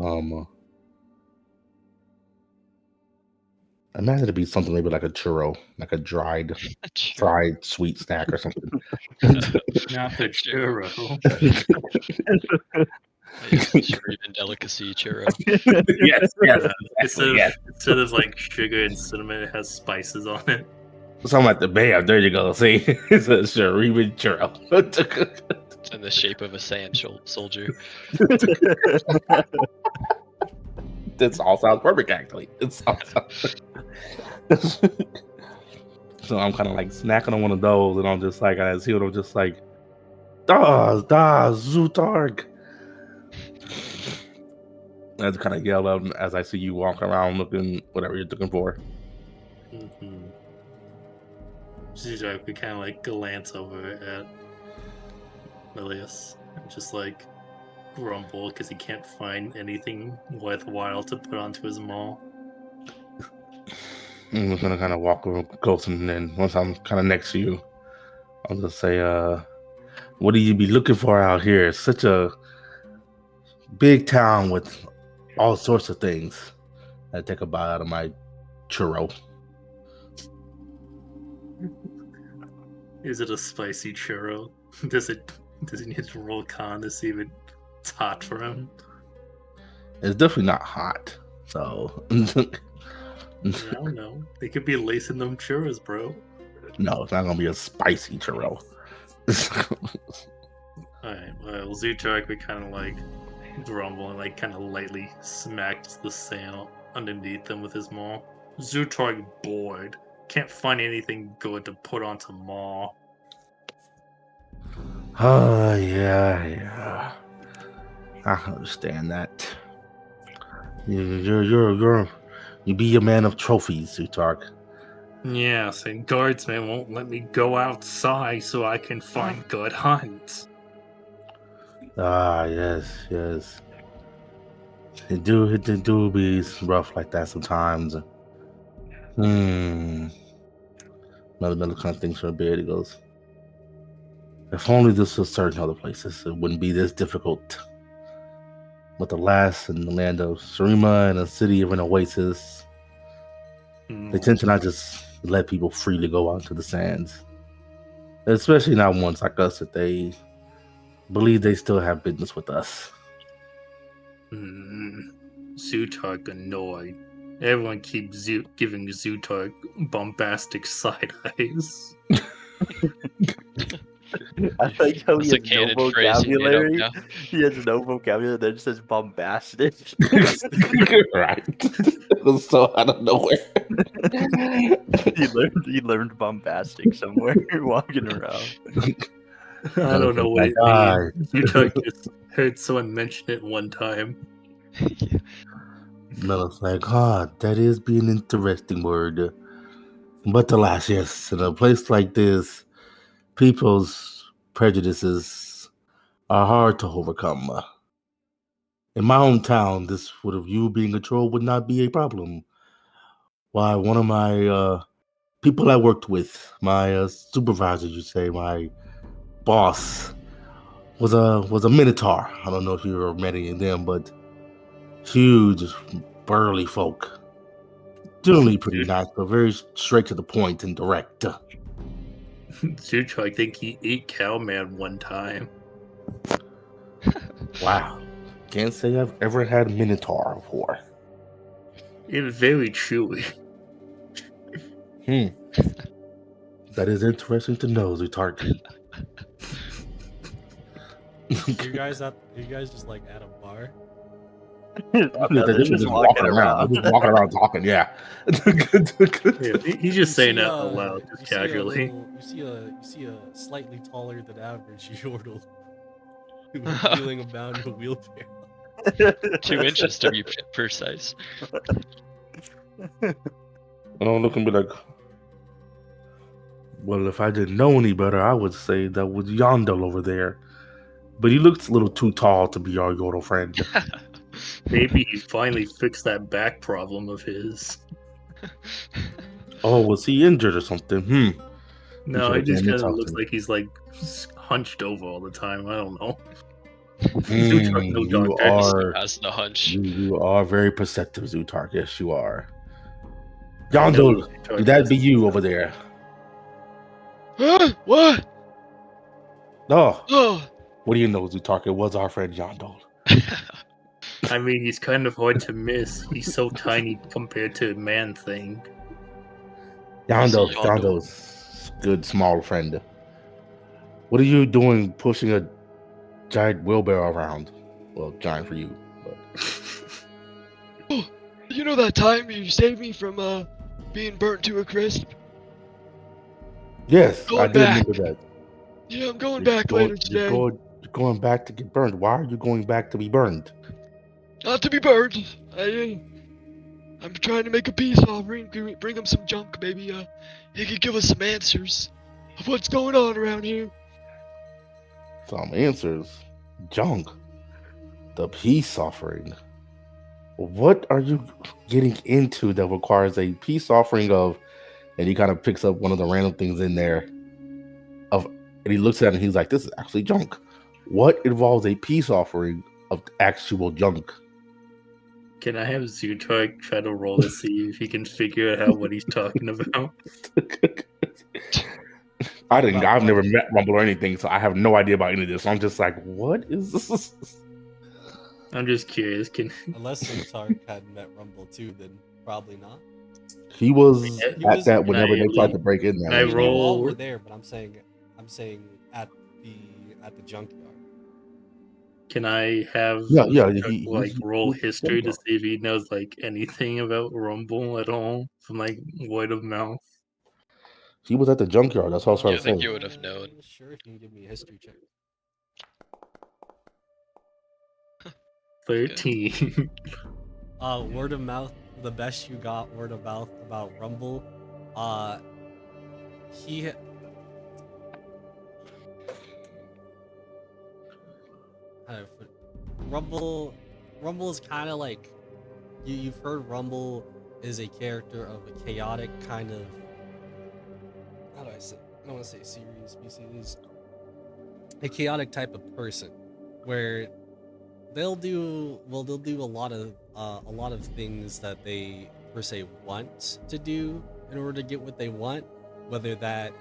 imagine it'd be something maybe like a churro, like a dried, fried sweet snack or something. Not the churro. Yes, the Shuriken delicacy churro. Yes. Instead of like sugar and cinnamon, it has spices on it. Something like the bam. There you go. See, it's a Shuriman churro. It's in the shape of a sand soldier. This all sounds perfect, actually. So I'm kind of like snacking on one of those, and I'm just like, I see what I'm just like, da Zootark. I have to kind of yell out as I see you walk around looking whatever you're looking for. Mm-hmm. We kind of like glance over at Milius and just like grumble because he can't find anything worthwhile to put onto his mall. I'm just gonna kind of walk over close, and then once I'm kind of next to you, I'll just say, "What do you be looking for out here? Such a big town with all sorts of things. I take a bite out of my churro. Is it a spicy churro? Does he need to roll con to see if it's hot for him? It's definitely not hot. So I don't know. They could be lacing them churros, bro. no, it's not gonna be a spicy churro. Alright, well, Zutark would kind of like grumble and like kind of lightly smacked the sand underneath them with his maw. Zutark bored. Can't find anything good to put onto maw. Oh yeah. I understand that. You be a man of trophies, Zutark. Yes, and guardsmen won't let me go outside so I can find good hunts. Ah, yes. It do be rough like that sometimes. Another kind of thinks for a bit. He goes, if only this was certain other places, it wouldn't be this difficult. But the last in the land of Shurima and a city of an oasis, they tend to not just let people freely go out to the sands. Especially not ones like us that they believe they still have business with us. Zutark annoyed. Everyone keeps giving Zutark bombastic side eyes. I like how he That's a has no canon phrase he made up vocabulary. now. He has no vocabulary that just says bombastic. Right. It was so out of nowhere. he learned bombastic somewhere walking around. I don't know what it God. means. Zutark just heard someone mention it one time. Melo's like, that is be an interesting word. But alas, yes, in a place like this, people's prejudices are hard to overcome. In my hometown, this would have you being a troll would not be a problem. Why, one of my people I worked with, my supervisor, you say, my boss, was a minotaur. I don't know if you ever met any of them, but huge, burly folk. Generally pretty nice, but very straight to the point and direct. Zutark, I think he ate Cowman one time. Wow. Can't say I've ever had minotaur before. It was very chewy. That is interesting to know, Zutark. You guys just like at a bar? No, they're just walking around. They're just walking around talking, yeah. Yeah, he's just saying that out loud, just casually. You see a slightly taller than average Yordle wheeling about in a wheelbarrow. 2 inches to be precise. And I'll look and be like, well, if I didn't know any better, I would say that was Yondel over there. But he looks a little too tall to be our Yordle friend. Maybe he finally fixed that back problem of his. Oh, was he injured or something? No, Okay, it just let me kind of talk looks to like he's like hunched over all the time. I don't know. Zutark, no you doctor. are Has the hunch. you are very perceptive, Zutark. Yes, you are. I know Yondel, Zutark did that has- be you over there? What? No. Oh. What do you know, Zutark? It was our friend Yondel. I mean, he's kind of hard to miss. He's so tiny compared to Man Thing. Yondel's Yondel. good small friend. What are you doing pushing a giant wheelbarrow around? Well, giant for you, but Oh, you know that time you saved me from being burnt to a crisp? yes, I Going did back. remember that. Yeah, I'm going back later today. You're going back to get burned. Why are you going back to be burned? Not to be burned. I'm trying to make a peace offering. Bring him some junk. Maybe he could give us some answers of what's going on around here. Some answers. Junk. The peace offering. What are you getting into that requires a peace offering of? And he kind of picks up one of the random things in there. And he looks at it and he's like, "This is actually junk. What involves a peace offering of actual junk. Can I have Zootark try to roll to see if he can figure out what he's talking about? I've never met Rumble or anything, so I have no idea about any of this. So I'm just like, what is this? I'm just curious. Unless Zootark had met Rumble too, then probably not. He was He at was- that whenever Can I they tried to break in there. can I I mean, you all roll- were there, but I'm saying at the junkyard. Can I have Yeah, Zootark, roll he's history to junkyard. see if he knows anything about Rumble at all from word of mouth? He was at the junkyard. That's all I was trying Yeah, I to think say. you would have known. Sure, if you can give me a history check. 13. Word of mouth. The best you got word of mouth about Rumble. He. Rumble is kind of like you've heard Rumble is a character of a chaotic kind of, how do I say, I don't want to say serious species, a chaotic type of person where they'll do a lot of things that they per se want to do in order to get what they want, whether that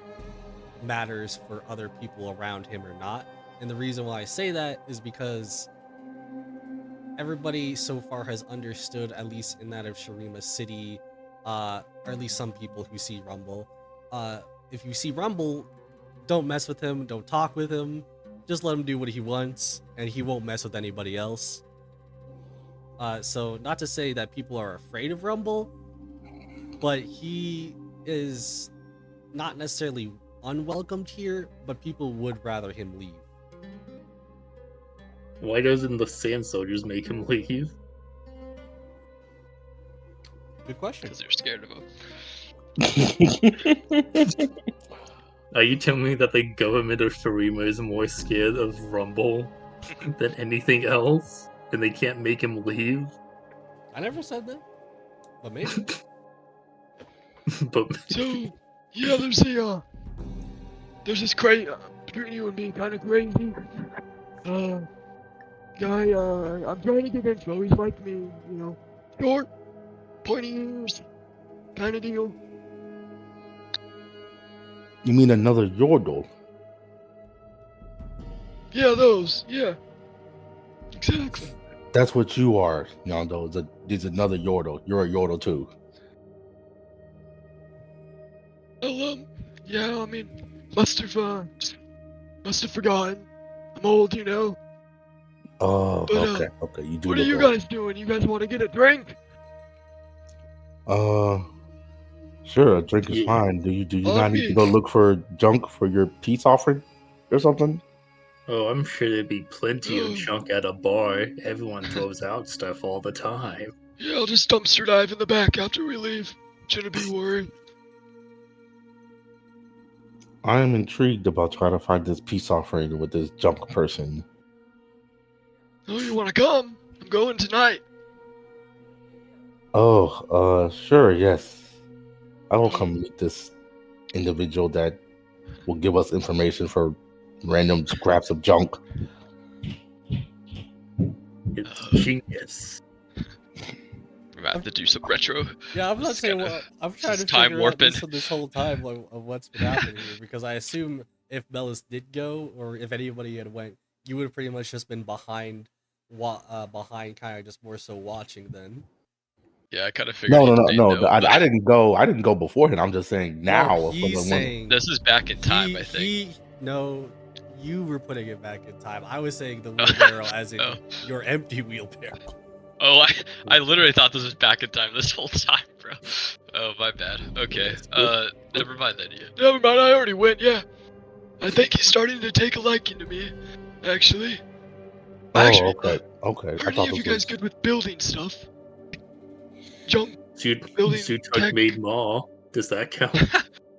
matters for other people around him or not. And the reason why I say that is because everybody so far has understood, at least in that of Shurima City, or at least some people who see Rumble. If you see Rumble, don't mess with him, don't talk with him, just let him do what he wants, and he won't mess with anybody else. So not to say that people are afraid of Rumble, but he is not necessarily unwelcomed here, but people would rather him leave. Why doesn't the Sand Soldiers make him leave? Good question. Because they're scared of him. Are you telling me that the government of Shurima is more scared of Rumble than anything else? And they can't make him leave? I never said that, but maybe. But So, yeah, there's this crazy, between you and me, kind of crazy, guy, I'm trying to get info, he's like me, short, pointy ears, kind of deal. You mean another Yordle? Yeah, those, yeah. Exactly. That's what you are, Yondo. There's another Yordle. You're a Yordle too. Well, yeah, I mean, must have forgotten. I'm old, Oh, But, okay. You do. What are look you old. guys doing? You guys want to get a drink? Sure, a drink is Yeah. fine. Do you On not need me. to go look for junk for your peace offering or something? oh, I'm sure there'd be plenty of Oh. junk at a bar. Everyone throws out stuff all the time. Yeah, I'll just dumpster dive in the back after we leave. Shouldn't be worried. I am intrigued about trying to find this peace offering with this junk person. Oh, you want to come? I'm going tonight. Oh, sure, yes. I will come meet this individual that will give us information for random scraps of junk. It's genius. We're about to have to do some retro. Yeah, I'm not Just saying kinda- what I'm trying to just time figure out warping. this whole time of what's been happening here, because I assume if Melis did go, or if anybody had went, you would have pretty much just been behind kind of just more so watching then. Yeah, I kind of figured. No. they'd know, I but didn't go. I didn't go beforehand. I'm just saying now. No, if he's someone- saying this is back in time, I think. No, you were putting it back in time. I was saying the wheelbarrow as in Oh. your empty wheelbarrow. Oh, I literally thought this was back in time this whole time, bro. Oh, my bad. Okay. Never mind then. Yeah. Never mind, I already went, yeah. I think he's starting to take a liking to me, actually. Actually, okay. Are I any thought of you this guys was. good with building stuff? Junk? Building Zootark tech. made Maw. Does that count?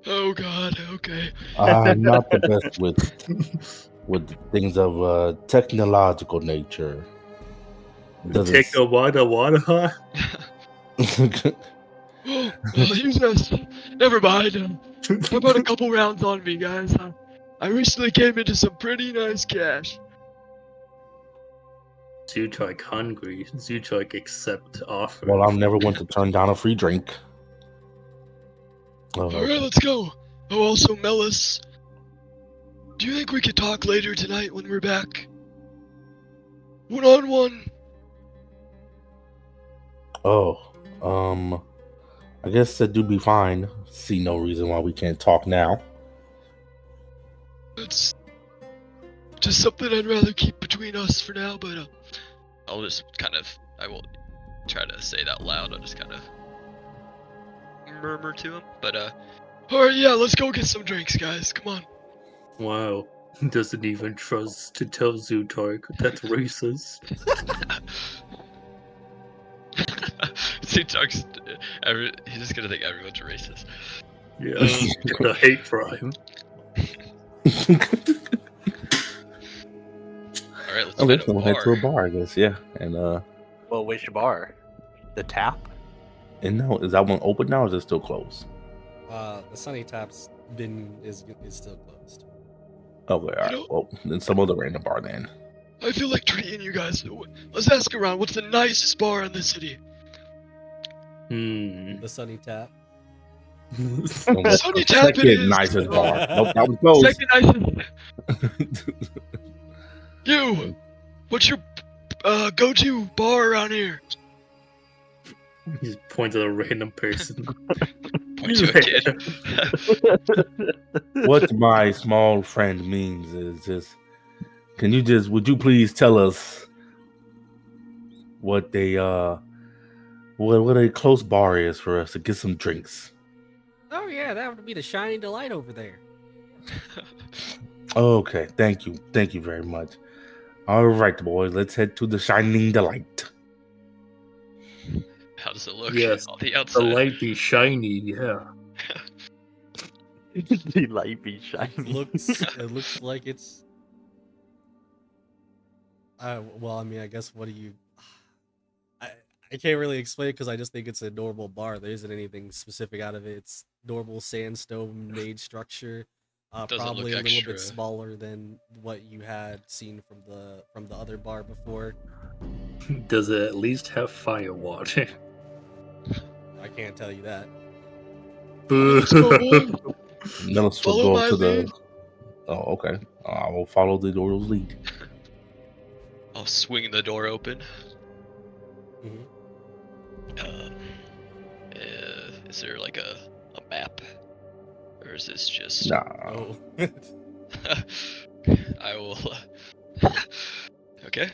Oh god, okay. I'm not the best with things of technological nature. Doesn't. Take a water. Oh, you guys, never mind. How about a couple rounds on me, guys? I recently came into some pretty nice cash. Zutark hungry. Zutark accept offer. Well, I'm never one to turn down a free drink. Alright, let's go. Oh, also, Melis, do you think we could talk later tonight when we're back? One-on-one. I guess that do be fine. See no reason why we can't talk now. It's just something I'd rather keep between us for now, but I'll just kind of, I won't try to say that loud. I'll just kind of murmur to him. But alright, yeah, let's go get some drinks, guys. Come on. Wow. Doesn't even trust to tell Zutark. That's racist. Zutark's, he's just gonna think everyone's racist. Yeah, it's a hate crime. Alright, let's Okay, find so a we'll head to a bar. bar, I guess. Yeah, and Well, which bar? The tap? and now is that one open now, or is it still closed? The Sunny Tap's is still closed. Okay, all right. Well, then some other random bar then. I feel like treating you guys. Let's ask around. What's the nicest bar in the city? The Sunny Tap. Sunny Tap it Second is. nicest bar. Nope, that was closed. Second nicest. You, what's your go-to bar around here? He points at a random person. Point to a kid. What my small friend means is just, would you please tell us what what a close bar is for us to get some drinks? Oh yeah, that would be the Shining Delight over there. Okay, thank you very much. All right, boys, let's head to the Shining Delight. How does it look Yes, on the the outside? light be shiny, yeah. The light be shiny. It looks like it's. Well, I mean, I guess what do you? I can't really explain it because I just think it's a normal bar. There isn't anything specific out of it. It's normal sandstone made structure. Doesn't Probably look a little extra. bit smaller than what you had seen from the other bar before. Does it at least have fire water? I can't tell you that. Let's go, boy. Nellis will Follow go my to lead. the. Oh, okay. I will follow the Doodle's lead. I'll swing the door open. Mhm. Is there like a map? Or is this just... Nah. Oh. I will... Okay.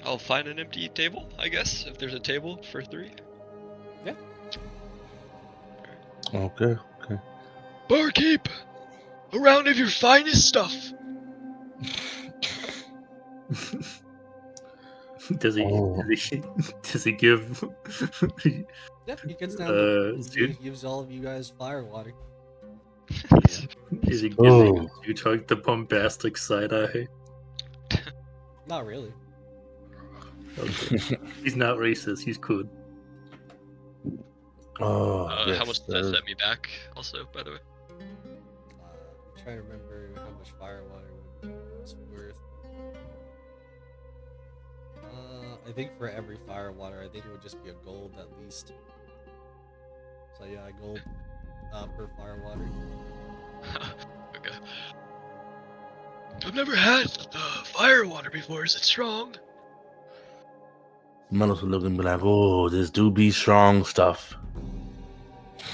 I'll find an empty table, I guess, if there's a table for 3. Yeah. Okay. Barkeep, a round of your finest stuff. Does he give Yep, he gets down to he Zutark gives all of you guys fire water. is he Oh. giving Zutark the bombastic side eye? Not really. Okay. He's not racist, he's cool. Oh, yes, how much does that sir. set me back, also, by the way? I'm trying to remember how much fire water was worth. I think for every fire water, I think it would just be a gold at least. So yeah, a gold per fire water. Okay. I've never had fire water before. Is it strong? Mellis will look and be like, "Oh, this do be strong stuff."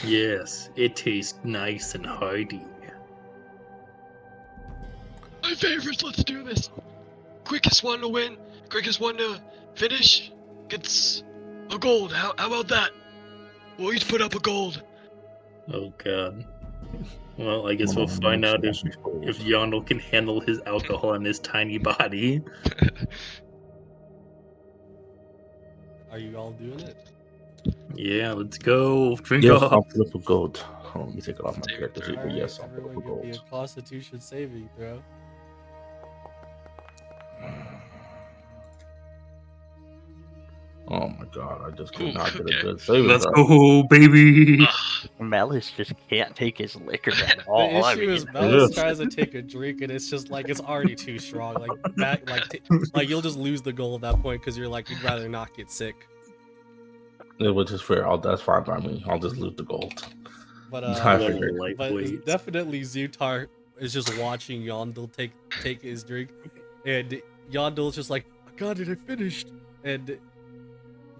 Yes, it tastes nice and hearty. My favorites. Let's do this. Quickest one to win. Quickest one to finish gets a gold. How about that? We'll each put up a gold. Oh god. Well, I guess we'll find out if Yonel can handle his alcohol in his tiny body. Are you all doing it? Yeah, let's go. Drink Yes, up. I'll put up a gold. Oh, let me take it off my Saving character sheet. throw. But yes, I'll put Everyone up a give me a gold. Constitution saving throw. Oh my god, I just could Ooh, not get a okay. good saving Let's throw. go, baby. Malice just can't take his liquor at The all. I issue is mean, Melis is. tries to take a drink and it's just like it's already too strong. Like like you'll just lose the goal at that point because you're like you'd rather not get sick. Yeah, which is fair. That's fine by me. I'll just lose the gold. But I Little figured. lightweight. definitely Zutar is just watching Yondel take his drink, and Yondel's just like, I got it, I finished, and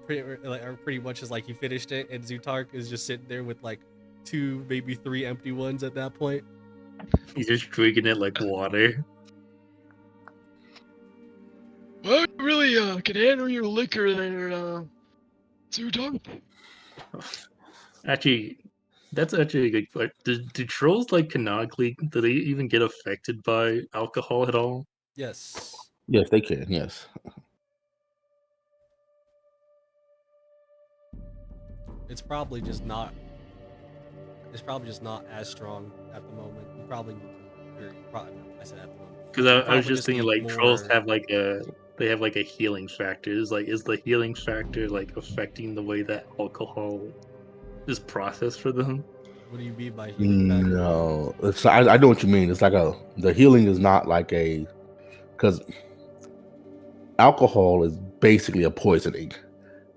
pretty much is like he finished it, and Zutark is just sitting there with like 2, maybe 3 empty ones at that point. He's just drinking it like water. Well, you really can handle your liquor there, Zudon. Actually, that's actually a good question. Do trolls like canonically? Do they even get affected by alcohol at all? Yes, Yes, they can. Yes. it's probably just not. It's probably just not as strong at the moment. You probably need to. Or probably, I said at the moment. Because You I was probably just thinking need like trolls more. have like a healing factor. Is the healing factor like affecting the way that alcohol is processed for them? What do you mean by healing factor? No, I know what you mean. It's like the healing is not like because alcohol is basically a poisoning,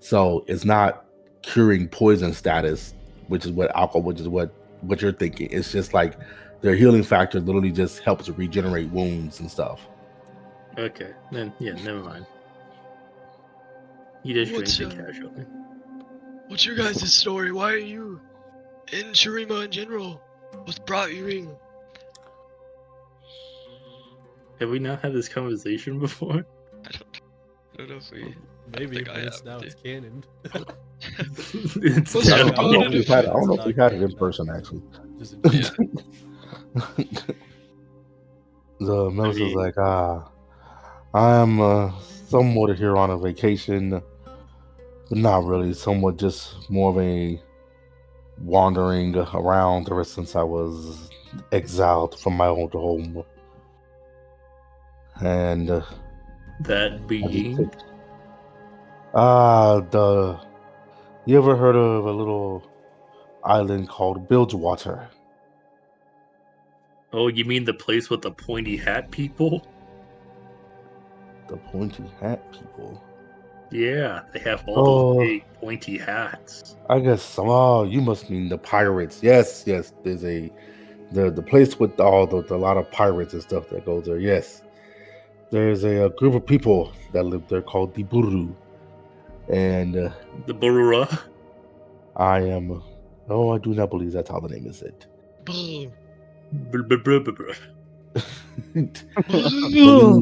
so it's not curing poison status, which is what you're thinking. It's just like their healing factor literally just helps regenerate wounds and stuff. Okay, then yeah, never mind. He just What's drinks it casually. what's your guys' story? Why are you in Shurima in general? What's brought you in? Have we not had this conversation before? I don't know if we. Maybe, think but I it's have, now dude. it's canon. It's Let's I talk don't, I don't know about if it. we've had. I Yeah, don't know it's if we've not had it in canon, person no. actually. Just Yeah. The Melis was mean- like, I'm somewhat here on a vacation, but not really. Somewhat just more of a wandering around ever since I was exiled from my old home. And that I just being picked. You ever heard of a little island called Bilgewater? oh, you mean the place with the pointy hat people? The pointy hat people. Yeah, they have all those Oh, big pointy hats. I guess. Oh, you must mean the pirates. Yes, yes. There's the place with all the lot of pirates and stuff that goes there. Yes, there's a group of people that live there called the Buru, and The Borura. I am. Oh, I do not believe that's how the name is said. Boom. I believe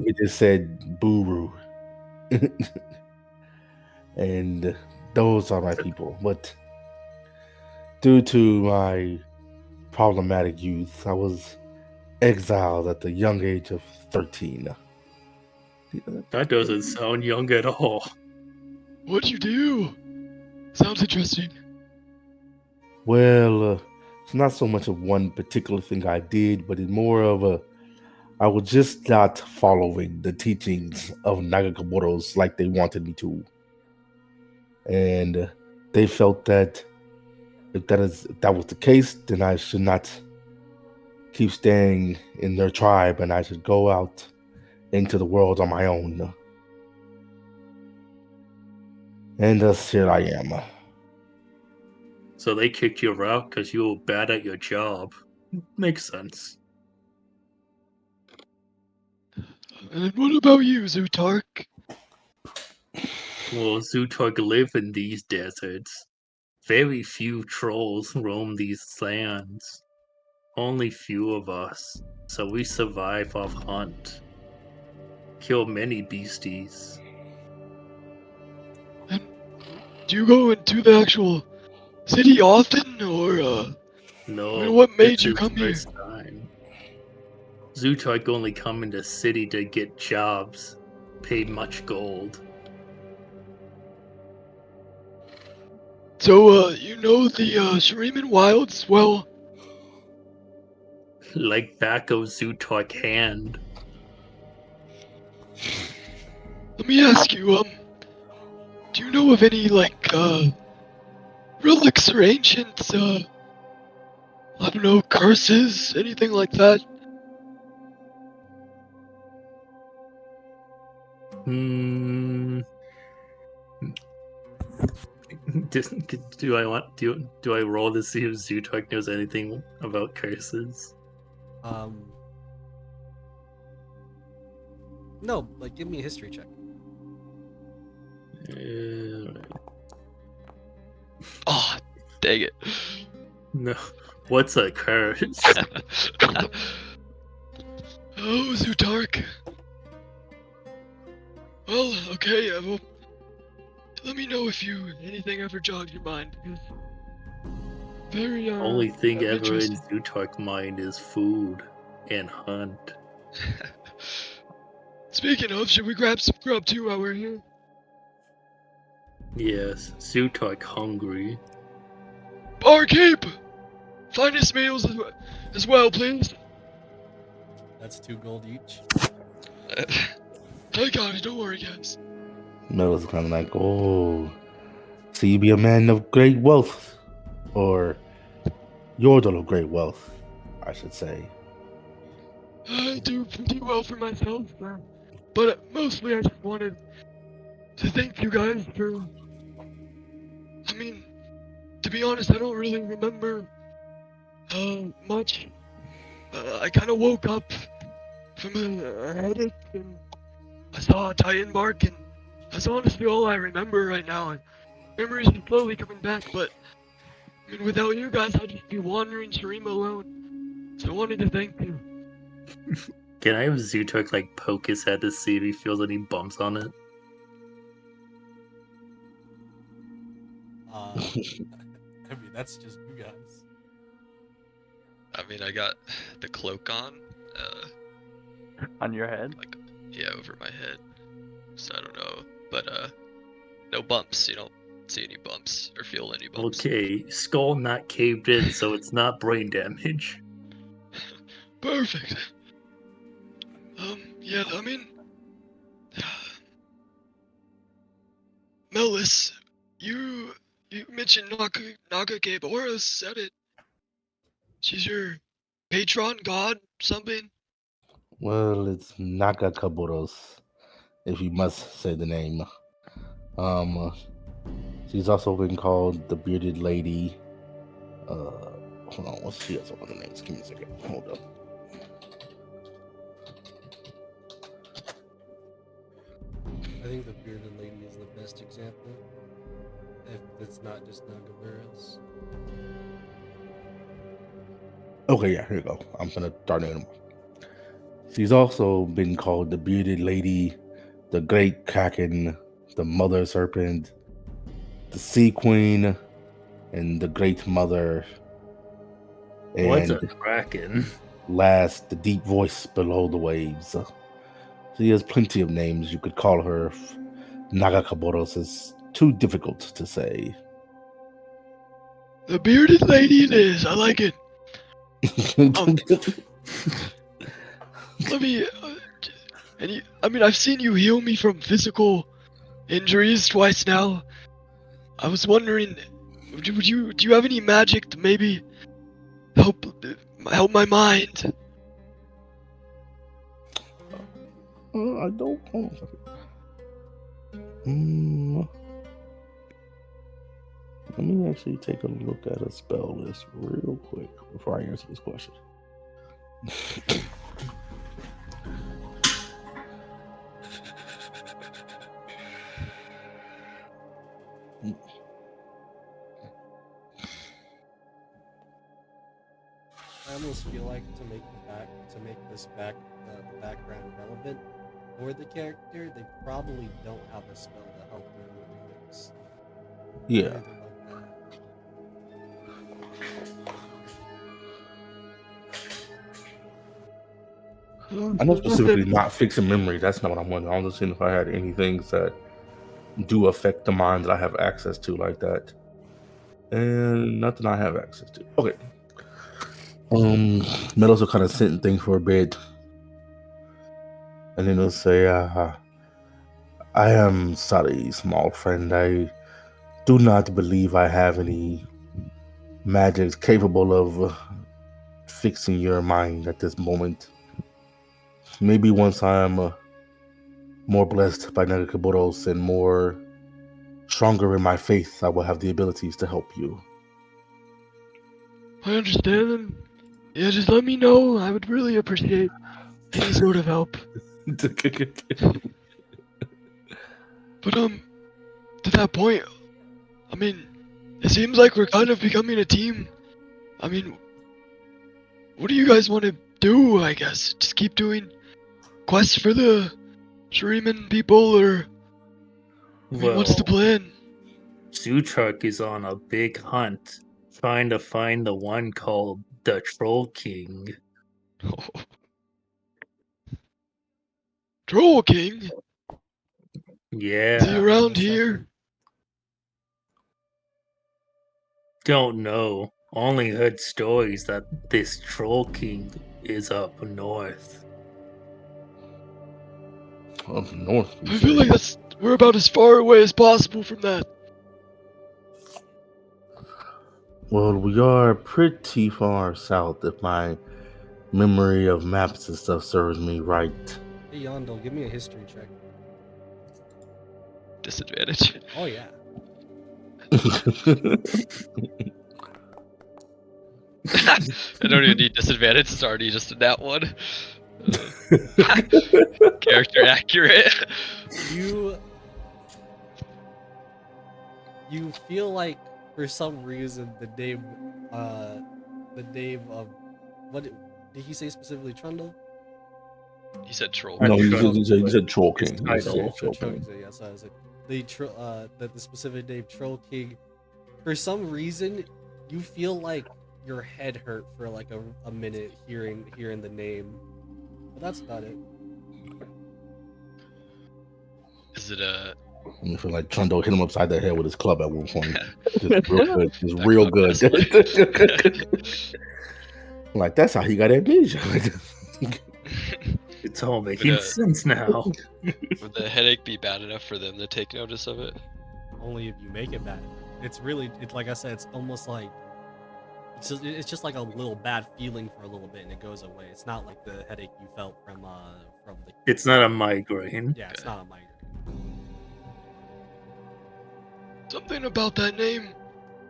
it just said Buru, and those are my people. But due to my problematic youth, I was exiled at the young age of 13. That doesn't sound young at all. What'd you do? Sounds interesting. Well, it's not so much of one particular thing I did, but it's more of I was just not following the teachings of Nagakamoto's like they wanted me to. And they felt that if that was the case, then I should not keep staying in their tribe and I should go out into the world on my own. And thus here I am. So they kicked you out because you were bad at your job. Makes sense. And what about you, Zutark? Well, Zutog live in these deserts. Very few trolls roam these lands. Only few of us. So we survive off hunt. Kill many beasties. And do you go into the actual city often, or No, what made it's you his come here? first time. Zutog only come into city to get jobs. Pay much gold. So, you know the Shuriman Wilds well? Like back of Zutog hand. Let me ask you, do you know of any like relics or ancient I don't know, curses, anything like that? Hmm. Do I want do I roll to see if Zutok knows anything about curses? No, like give me a history check. Oh, dang it. No. What's a curse? Oh, Zutark. Well, okay, well, let me know if anything ever jogs your mind, because very, Only thing ever in interesting. Zutok mind is food and hunt. Speaking of, should we grab some grub too while we're here? Yes, Zutok hungry. Barkeep! Finest meals as well, please. That's 2 gold each. I got it, don't worry, guys. Metal's kind of like, oh, so you be a man of great wealth, or yordle of great wealth, I should say. I do pretty well for myself, but mostly I just wanted to thank you guys for. I mean, to be honest, I don't really remember much. I kind of woke up from a headache and I saw a Titan bark, and that's honestly all I remember right now. And memories are slowly coming back, but I mean, without you guys, I'd just be wandering Shurima alone. So I wanted to thank you. Can I have Zutok like poke his head to see if he feels any bumps on it? I mean, that's just you guys. I mean, I got the cloak on, On your head? like, yeah, over my head. So I don't know, but no bumps. You don't see any bumps or feel any bumps. Okay, skull not caved in, so it's not brain damage. Perfect. Yeah, I mean, Melis, you mentioned Naga Boris said it. She's your patron god, something. Well, it's Nakakaburos, if you must say the name. She's also been called the Bearded Lady. Hold on, what's she has one of the names? Give me a second. Hold up. I think the bearded lady is the best example. If it's not just Nagaveras. Okay, yeah, here you go. I'm gonna start naming them. She's also been called the Bearded Lady, the Great Kraken, the Mother Serpent, the Sea Queen, and the Great Mother. What's a And kraken? last, the Deep Voice below the waves. She has plenty of names you could call her. Nagakaboros is too difficult to say. The bearded lady it is. I like it. Let me. I mean, I've seen you heal me from physical injuries twice now. I was wondering, do you have any magic to maybe help my mind? I don't. Let me actually take a look at a spell list real quick before I answer this question. I almost feel like to make the background relevant for the character, they probably don't have a spell to help them with this. Yeah. Anything like that. I know specifically not fixing memory. That's not what I'm wondering. I was just seeing if I had any things that do affect the mind that I have access to like that. And nothing I have access to. Okay. Metals will kind of sit and think for a bit. And then they'll say, I am sorry, small friend. I do not believe I have any magics capable of fixing your mind at this moment. Maybe once I am more blessed by Nagakaboros and more stronger in my faith, I will have the abilities to help you. I understand. And yeah, just let me know. I would really appreciate any sort of help. But to that point, I mean, it seems like we're kind of becoming a team. I mean, what do you guys want to do? I guess just keep doing quests for the Shuriman people, or I mean, what's the Well, plan? Zutruck is on a big hunt, trying to find the one called the Troll King. Troll King? Yeah. Is he around Second. here? Don't know. Only heard stories that this Troll King is up north. Up north, you I feel say? like we're about as far away as possible from that. Well, we are pretty far south if my memory of maps and stuff serves me right. Hey Yondel, give me a history check. Disadvantage. Oh yeah. I don't even need disadvantage. It's already just in that one. Character accurate. You feel like for some reason the name of what did he say specifically? Trundle? He said troll. No, I'm you sure said, you said Troll his King. You said title. Troll King. Yes, I was like that the specific name Troll King. For some reason, you feel like your head hurt for like a minute hearing the name, but that's about it. Is it a? I feel like Trundle hit him upside the head with his club at one point. Just real good. Just That real club good. wrestling. Like, that's how he got amnesia. It's all making sense now. Would the headache be bad enough for them to take notice of it? Only if you make it bad. It's like I said. It's almost like it's just like a little bad feeling for a little bit and it goes away. It's not like the headache you felt from the. It's not a migraine. Yeah, it's not a migraine. Something about that name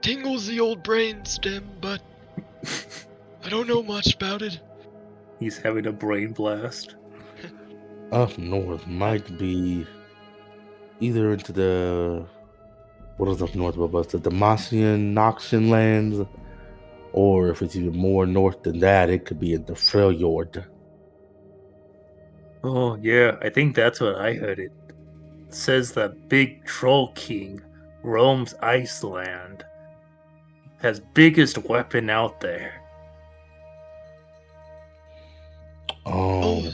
tingles the old brain stem, but I don't know much about it. He's having a brain blast. Up north might be either into the what is up north of us, the Demacian Noxian lands, or if it's even more north than that, it could be in the Freljord. Oh yeah, I think that's what I heard. It says that big Troll King roams Iceland. Has biggest weapon out there. Oh,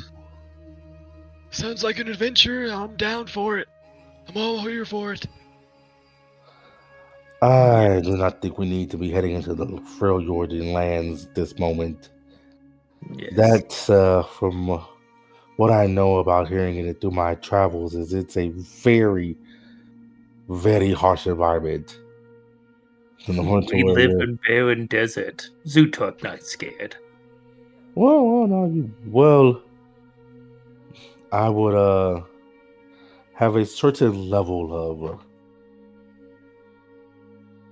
Sounds like an adventure. I'm down for it. I'm all here for it. I do not think we need to be heading into the Freljordian lands this moment. Yes. That's from what I know about hearing it through my travels is it's a very, very harsh environment. In the We live where in barren desert. Zootok not scared. well, I would have a certain level of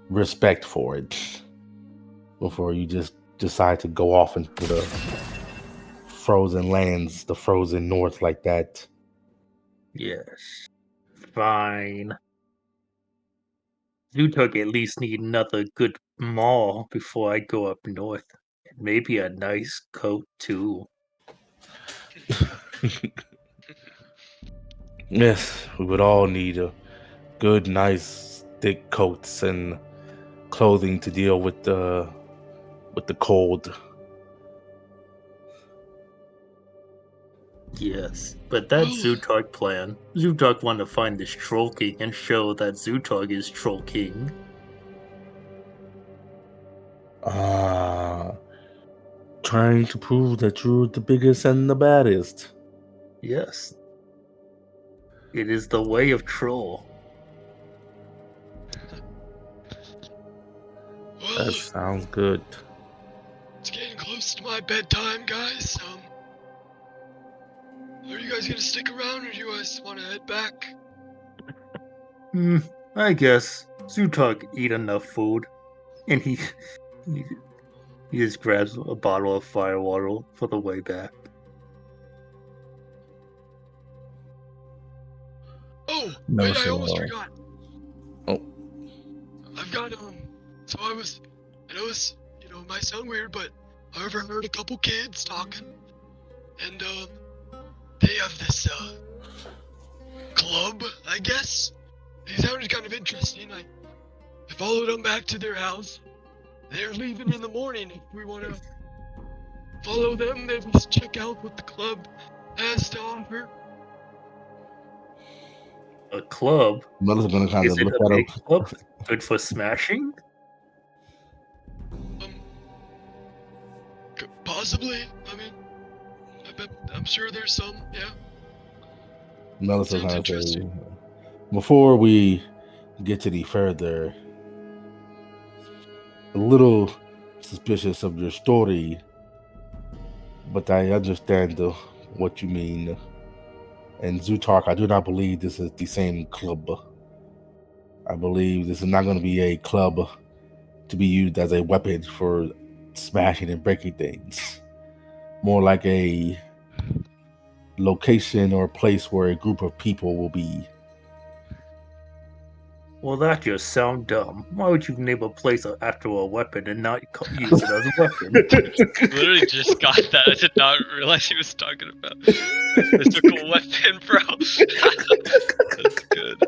respect for it before you just decide to go off into the frozen lands, the frozen north like that. Yes. Fine. Zootok at least need another good mall before I go up north. And maybe a nice coat too. Yes, we would all need a good, nice, thick coats and clothing to deal with the cold. Yes, but that's Well, Zootok plan. Zootok want to find this Troll King and show that Zootok is Troll King. Trying to prove that you're the biggest and the baddest. Yes. It is the way of troll. Well, That sounds good. it's getting close to my bedtime, guys. Are you guys gonna stick around, or do you guys want to head back? I guess Zutog eat enough food, and he he just grabs a bottle of firewater for the way back. Oh, No, wait, I so, almost forgot. oh. I've got, so I know this, might sound weird, but I overheard a couple kids talking, and, they have this, club, I guess? It sounded kind of interesting. I followed them back to their house. They're leaving in the morning. If we want to follow them, maybe just check out what the club has to offer. A club? Melo's gonna kind Is of it look a at him. big club? Good for smashing? Possibly. I mean, I'm sure there's some, yeah. Melo's Sounds kind of say, interesting. before we get any further, a little suspicious of your story, but I understand what you mean. And Zutark, I do not believe this is the same club. I believe this is not going to be a club to be used as a weapon for smashing and breaking things. More like a location or place where a group of people will be. Well, that just sounds dumb. Why would you name a place after a weapon and not use it as a weapon? Literally just got that. I did not realize he was talking about a physical weapon, bro. That's good.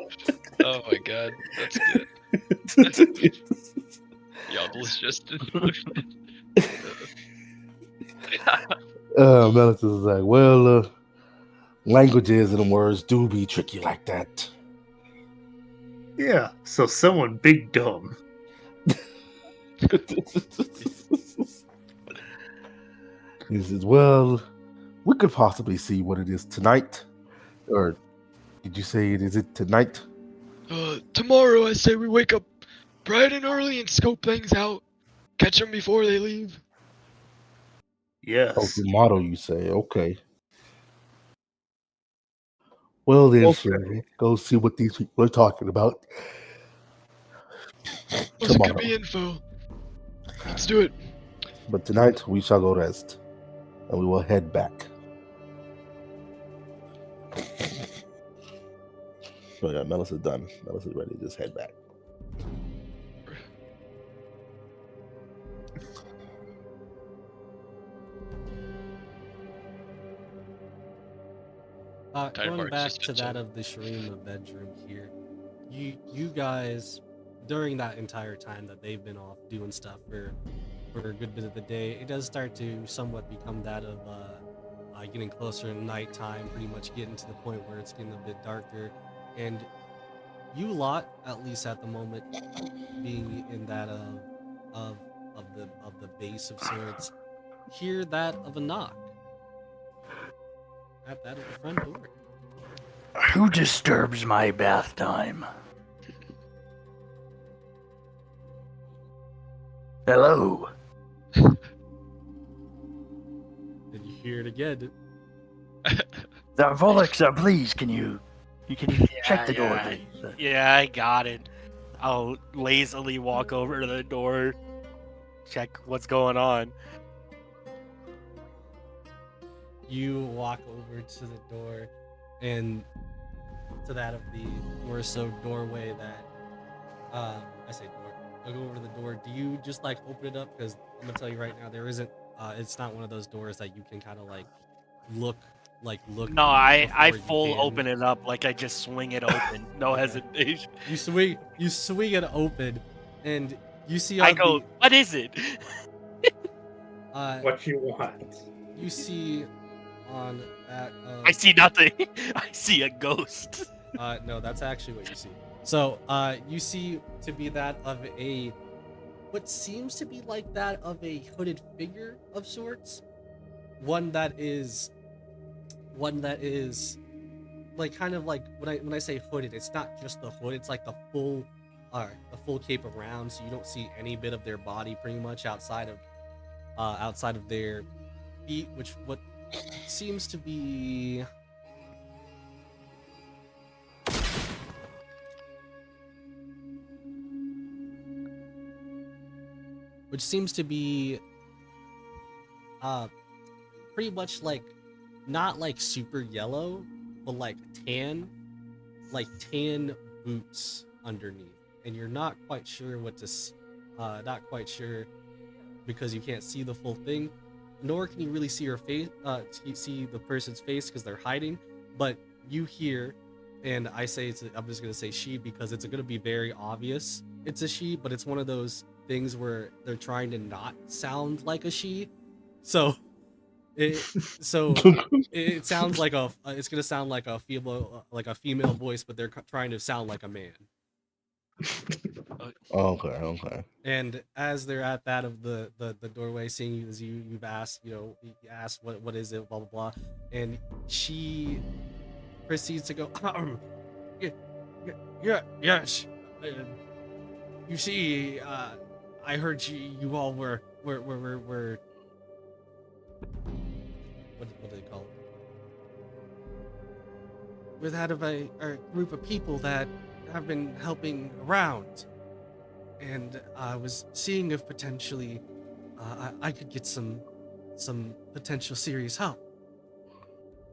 Oh my god, that's good. Yodel's just Melis is like, well, languages and words do be tricky like that. Yeah, so someone big dumb. He says, well, we could possibly see what it is tonight. Or did you say is it tonight? Tomorrow I say we wake up bright and early and scope things out. Catch them before they leave. Oh, Yes. tomorrow you say, okay. Well then, Okay. sure. Go see what these people are talking about. Also Tomorrow. could be info. Let's do it. But tonight we shall go rest. And we will head back. So yeah, Melis is done. Melis is ready to just head back. Going Mark's back just to been that chilling. of the Shurima bedroom here, you guys, during that entire time that they've been off doing stuff for a good bit of the day, it does start to somewhat become that of getting closer in nighttime, pretty much getting to the point where it's getting a bit darker, and you lot, at least at the moment, being in that of the base of sorts, hear that of a knock at that of the front door. Who disturbs my bath time? Hello. And you hear it again. Volix, please, can you check the door, Yeah, please? yeah, I got it. I'll lazily walk over to the door, check what's going on. You walk over to the door and to that of the more so doorway that I say door. I'll go over to the door. Do you just like open it up? Because I'm gonna tell you right now, there isn't it's not one of those doors that you can kind of like look No, I before you full can. open it up, like I just swing it open, no hesitation. You swing it open and you see I on go, what is it? What you want? you see on that I see nothing. I see a ghost. no, that's actually what you see. So, you see to be that of a what seems to be like that of a hooded figure of sorts. One that is like kind of like when I say hooded, it's not just the hood, it's like the full cape around, so you don't see any bit of their body pretty much outside of their feet, what seems to be which seems to be uh pretty much like not like super yellow, but like tan boots underneath, and you're not quite sure not quite sure because you can't see the full thing, nor can you really see her face, see the person's face because they're hiding. But you hear, and I'm just gonna say she because it's gonna be very obvious it's a she, but it's one of those things where they're trying to not sound like a she, so it so it sounds like it's gonna sound like a female voice, but they're trying to sound like a man. Okay. And as they're at that of the doorway, seeing you as you've asked, you asked what is it, blah blah blah, and she proceeds to go, yeah, yes, you see, I heard you all were what do they call it? We're that of a group of people that have been helping around, and I was seeing if potentially I could get some potential serious help.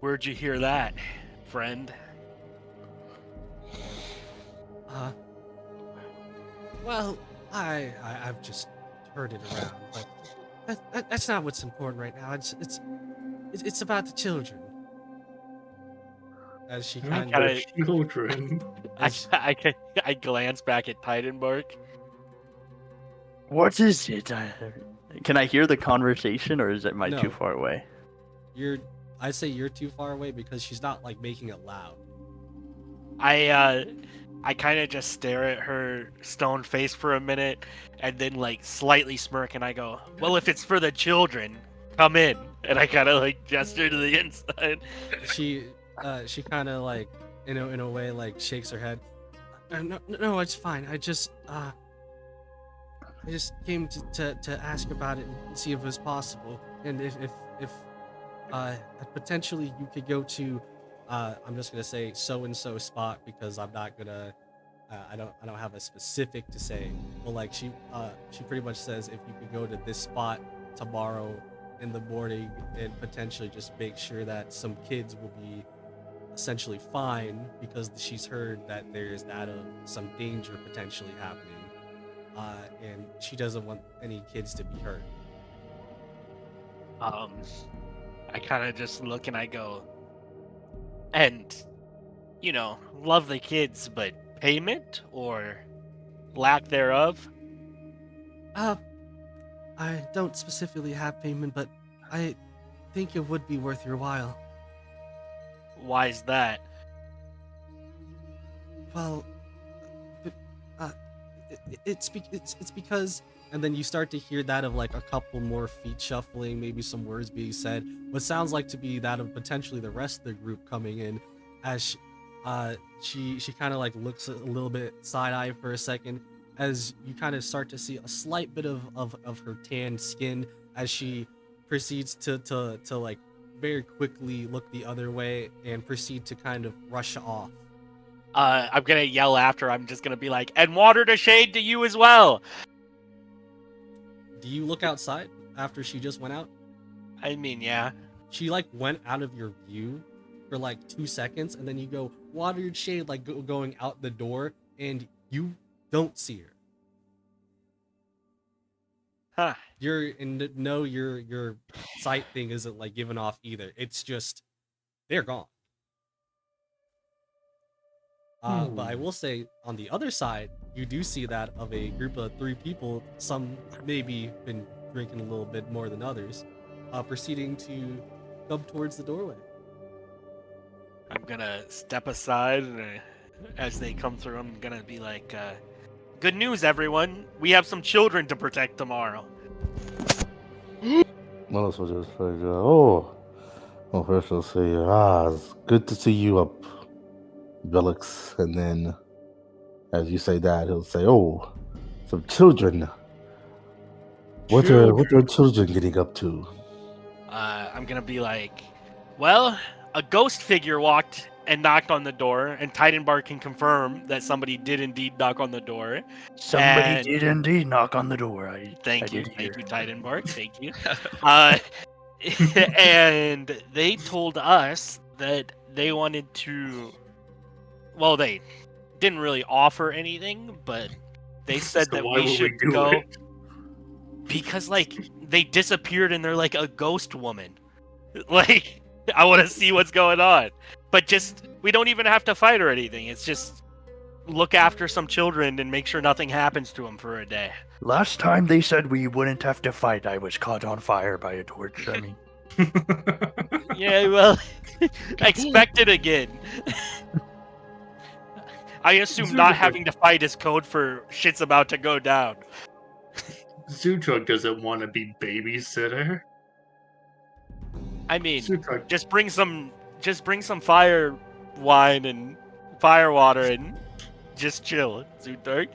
Where'd you hear that, friend? Well, I've just heard it around, but that's not what's important right now. It's about the children. As she kind of kinda- children. I glance back at Titanbark. What is it? Can I hear the conversation, or is it No. too far away? I say you're too far away because she's not like making it loud. I kind of just stare at her stone face for a minute, and then like slightly smirk, and I go, "Well, if it's for the children, come in." And I kind of like gesture to the inside. She kind of like in a way like shakes her head. No, it's fine. I just came to ask about it and see if it was possible, and if potentially you could go to I'm just gonna say so and so spot because I'm not gonna I don't have a specific to say, but like she pretty much says if you could go to this spot tomorrow in the morning and potentially just make sure that some kids will be essentially fine because she's heard that there's that of some danger potentially happening, and she doesn't want any kids to be hurt. I kind of just look and I go, and love the kids, but payment or lack thereof? I don't specifically have payment, but I think it would be worth your while. Why is that? Well, uh, it's because, and then you start to hear that of like a couple more feet shuffling, maybe some words being said, what sounds like to be that of potentially the rest of the group coming in, as she kind of like looks a little bit side eye for a second, as you kind of start to see a slight bit of her tan skin as she proceeds to like very quickly look the other way and proceed to kind of rush off. I'm gonna yell after. I'm just gonna be like, and water to shade to you as well. Do you look outside after she just went out? I mean, yeah. She like went out of your view for like 2 seconds, and then you go water and shade like going out the door, and you don't see her. Huh. Your sight thing isn't like giving off either. It's just they're gone. But I will say on the other side, you do see that of a group of 3 people, some maybe been drinking a little bit more than others, proceeding to come towards the doorway. I'm gonna step aside, and as they come through, I'm gonna be like, good news, everyone. We have some children to protect tomorrow. Melissa will just like, well, first I'll say, it's good to see you up Vilix, and then as you say that, he'll say, "Oh, some children. What are children getting up to?" I'm gonna be like, well, a ghost figure walked and knocked on the door, and Titanbark can confirm that somebody did indeed knock on the door. Somebody And- did indeed knock on the door. I Thank you, did hear. Titanbark. Thank you. And they told us that they wanted to. Well, they didn't really offer anything, but they said So that why we would should we do go it? because, like, they disappeared and they're like a ghost woman. Like, I want to see what's going on, but just we don't even have to fight or anything. It's just look after some children and make sure nothing happens to them for a day. Last time they said we wouldn't have to fight, I was caught on fire by a torch. I mean, Yeah, well, expect it again. I assume not having to fight is code for shit's about to go down. Zootrope doesn't want to be babysitter. I mean, Zootrope, just bring some fire wine and fire water and just chill, Zootark.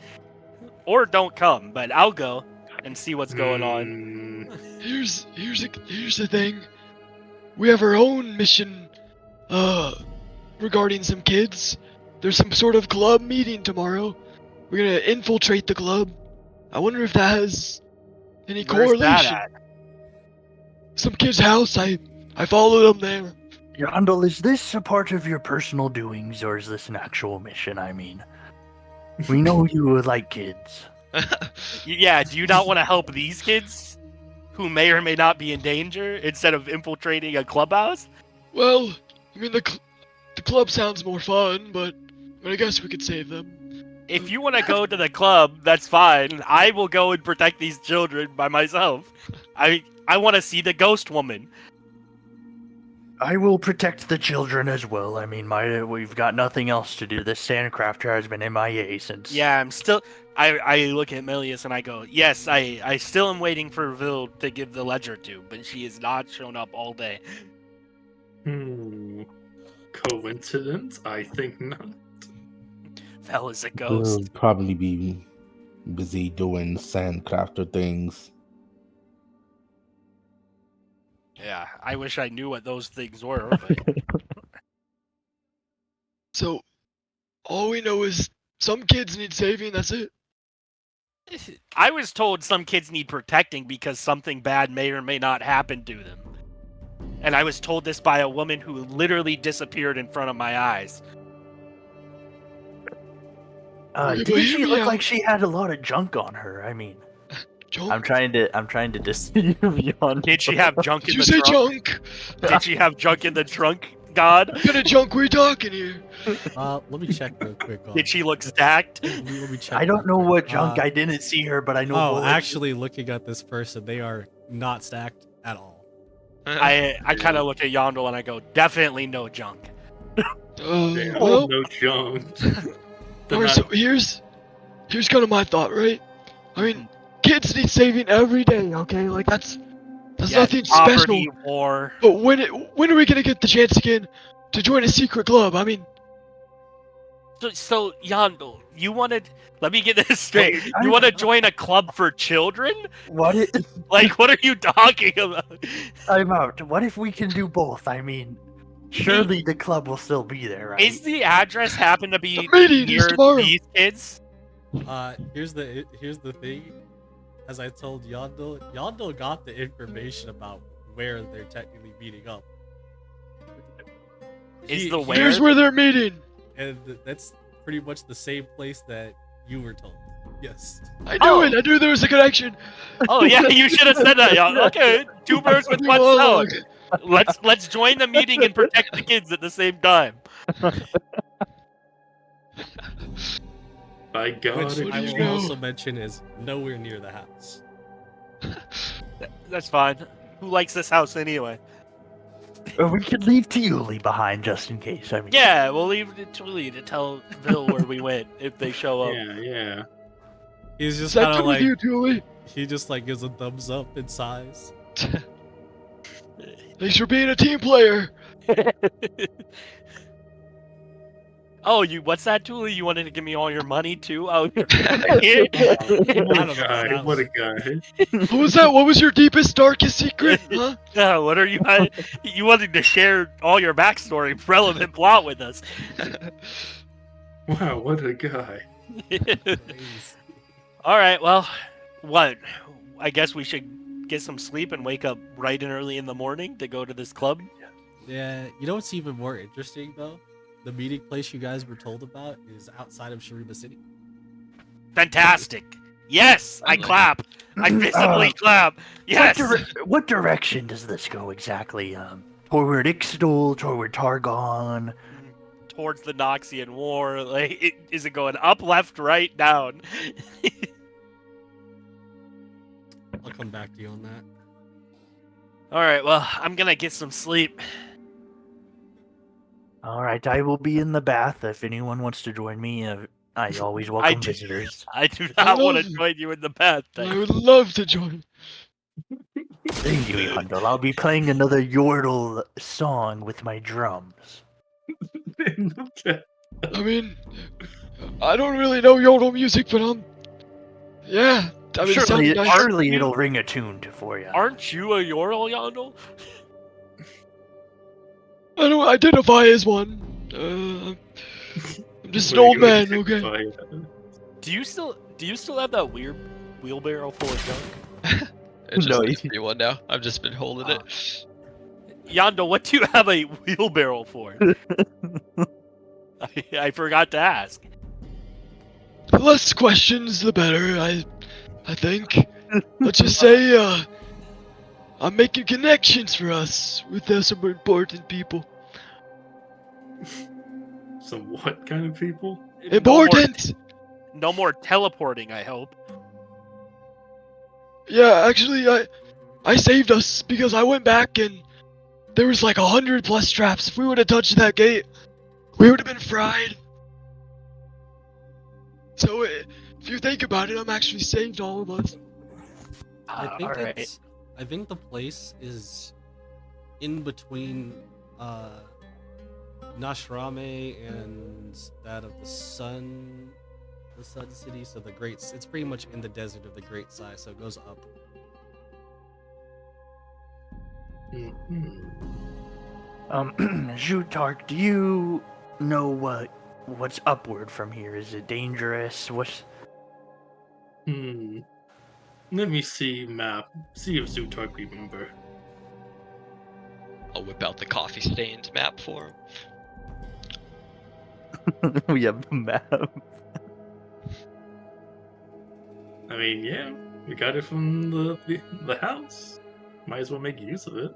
Or don't come, but I'll go and see what's going on. Here's the thing. We have our own mission regarding some kids. There's some sort of club meeting tomorrow. We're gonna infiltrate the club. I wonder if that has any Where's correlation. that at? Some kid's house. I followed them there. Yandel, is this a part of your personal doings, or is this an actual mission? I mean, we know you like kids. Yeah, do you not want to help these kids who may or may not be in danger instead of infiltrating a clubhouse? Well, I mean the club sounds more fun, but I guess we could save them. If you want to go to the club, that's fine. I will go and protect these children by myself. I want to see the ghost woman. I will protect the children as well. I mean, we've got nothing else to do. This sandcrafter has been MIA since. Yeah, I'm still. I look at Melius and I go, yes, I still am waiting for Vil to give the ledger to, but she has not shown up all day. Coincidence? I think not. Vel is a We'll ghost. probably be busy doing sandcrafter things. Yeah, I wish I knew what those things were, but So, all we know is some kids need saving. That's it. I was told some kids need protecting because something bad may or may not happen to them. And I was told this by a woman who literally disappeared in front of my eyes. Okay, but Didn't hear she me look out. like she had a lot of junk on her? I mean, Junk? I'm trying to deceive Yandel. Did she have junk Did in you the say trunk? junk? Did she have junk in the trunk, God? What kind of junk we talking here? Let me check real quick. Did she look stacked? Let me check I don't real know quick. what junk. I didn't see her, but I know. Oh, bullets. actually, looking at this person, they are not stacked at all. I kind of look at Yondel and I go, definitely no junk. Damn, Well, no junk. alright, so here's kind of my thought, right? I mean, kids need saving every day, okay? Like that's Yeah, nothing special. poverty, war. But when are we gonna get the chance again to join a secret club? I mean, So Yondel, you wanted? Let me get this straight. Wait, You want to join a club for children? What? Like, what are you talking about? I'm out. What if we can do both? I mean, surely the club will still be there, right? Is the address happen to be the meeting is near tomorrow. these kids? Here's the thing. As I told Yondel got the information about where they're technically meeting up. Is the where? Here's where they're meeting. And that's pretty much the same place that you were told. Yes. I knew it. I knew there was a connection. Oh yeah, you should have said that. Yondel. Okay, two birds with one Log. stone. Let's join the meeting and protect the kids at the same time. By God, Which if I you will go. also mention is nowhere near the house. That's fine. Who likes this house anyway? We could leave Tiuli behind just in case. I mean, Yeah, we'll leave it to Lee to tell Bill where we went if they show up. Yeah. He's Is just that kind good of with like you, Julie? he just like gives a thumbs up in size. Thanks for being a team player. Oh, what's that, Tuli? You wanted to give me all your money too? Oh, What I don't know a about guy! that What a one. guy! What was that? What was your deepest, darkest secret? Huh? Yeah, what are you? You wanted to share all your backstory, relevant plot with us. Wow, what a guy! Crazy. All right, well, what? I guess we should get some sleep and wake up bright and early in the morning to go to this club. Yeah, you know what's even more interesting though? The meeting place you guys were told about is outside of Shariba City. Fantastic. Yes, I like clap. I visibly clap. Yes. What direction does this go exactly? Toward Ixtal, toward Targon? Towards the Noxian War. Like, is it going up, left, right, down? I'll come back to you on that. All right, well, I'm gonna get some sleep. All right, I will be in the bath if anyone wants to join me. I always welcome visitors. I do I not want to love it. join you in the bath. I would love to join. Thank you, Yondel. I'll be playing another Yordle song with my drums. I mean, I don't really know Yodel music, but yeah. I mean, it sounds nice. Surely it'll ring a tune for you. Aren't you a Yordle, Yondel? I don't identify as one. I'm just an old man, okay? Do you still have that weird wheelbarrow full of junk? It's just No, an you- empty one now. I've just been holding it. Yondel, what do you have a wheelbarrow for? I forgot to ask. The less questions, the better. I think. Let's just say, I'm making connections for us with some important people. Some what kind of people? Important. No more teleporting, I hope. Yeah, actually, I saved us because I went back and there was like 100+ traps. If we would have touched that gate, we would have been fried. So if you think about it, I'm actually saved all of us. I think Alright. I think the place is in between Nashrame and that of the Sun City. So it's pretty much in the desert of the Great Sai, so it goes up. Zhutark, do you know what's upward from here? Is it dangerous? Let me see map. See if Zootark remember. I'll whip out the coffee stained map for him. We have the map. I mean, yeah, we got it from the house. Might as well make use of it.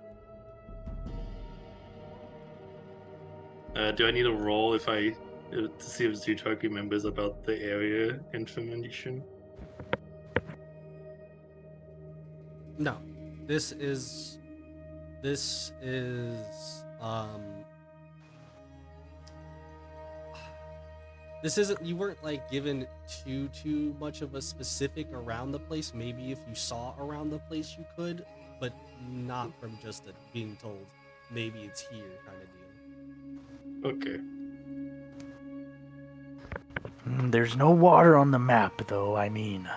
Do I need a roll to see if Zootark remembers about the area information? No, this is this isn't, you weren't like given too much of a specific around the place. Maybe if you saw around the place you could, but not from just being told maybe it's here kind of deal. Okay. There's no water on the map, though. I mean,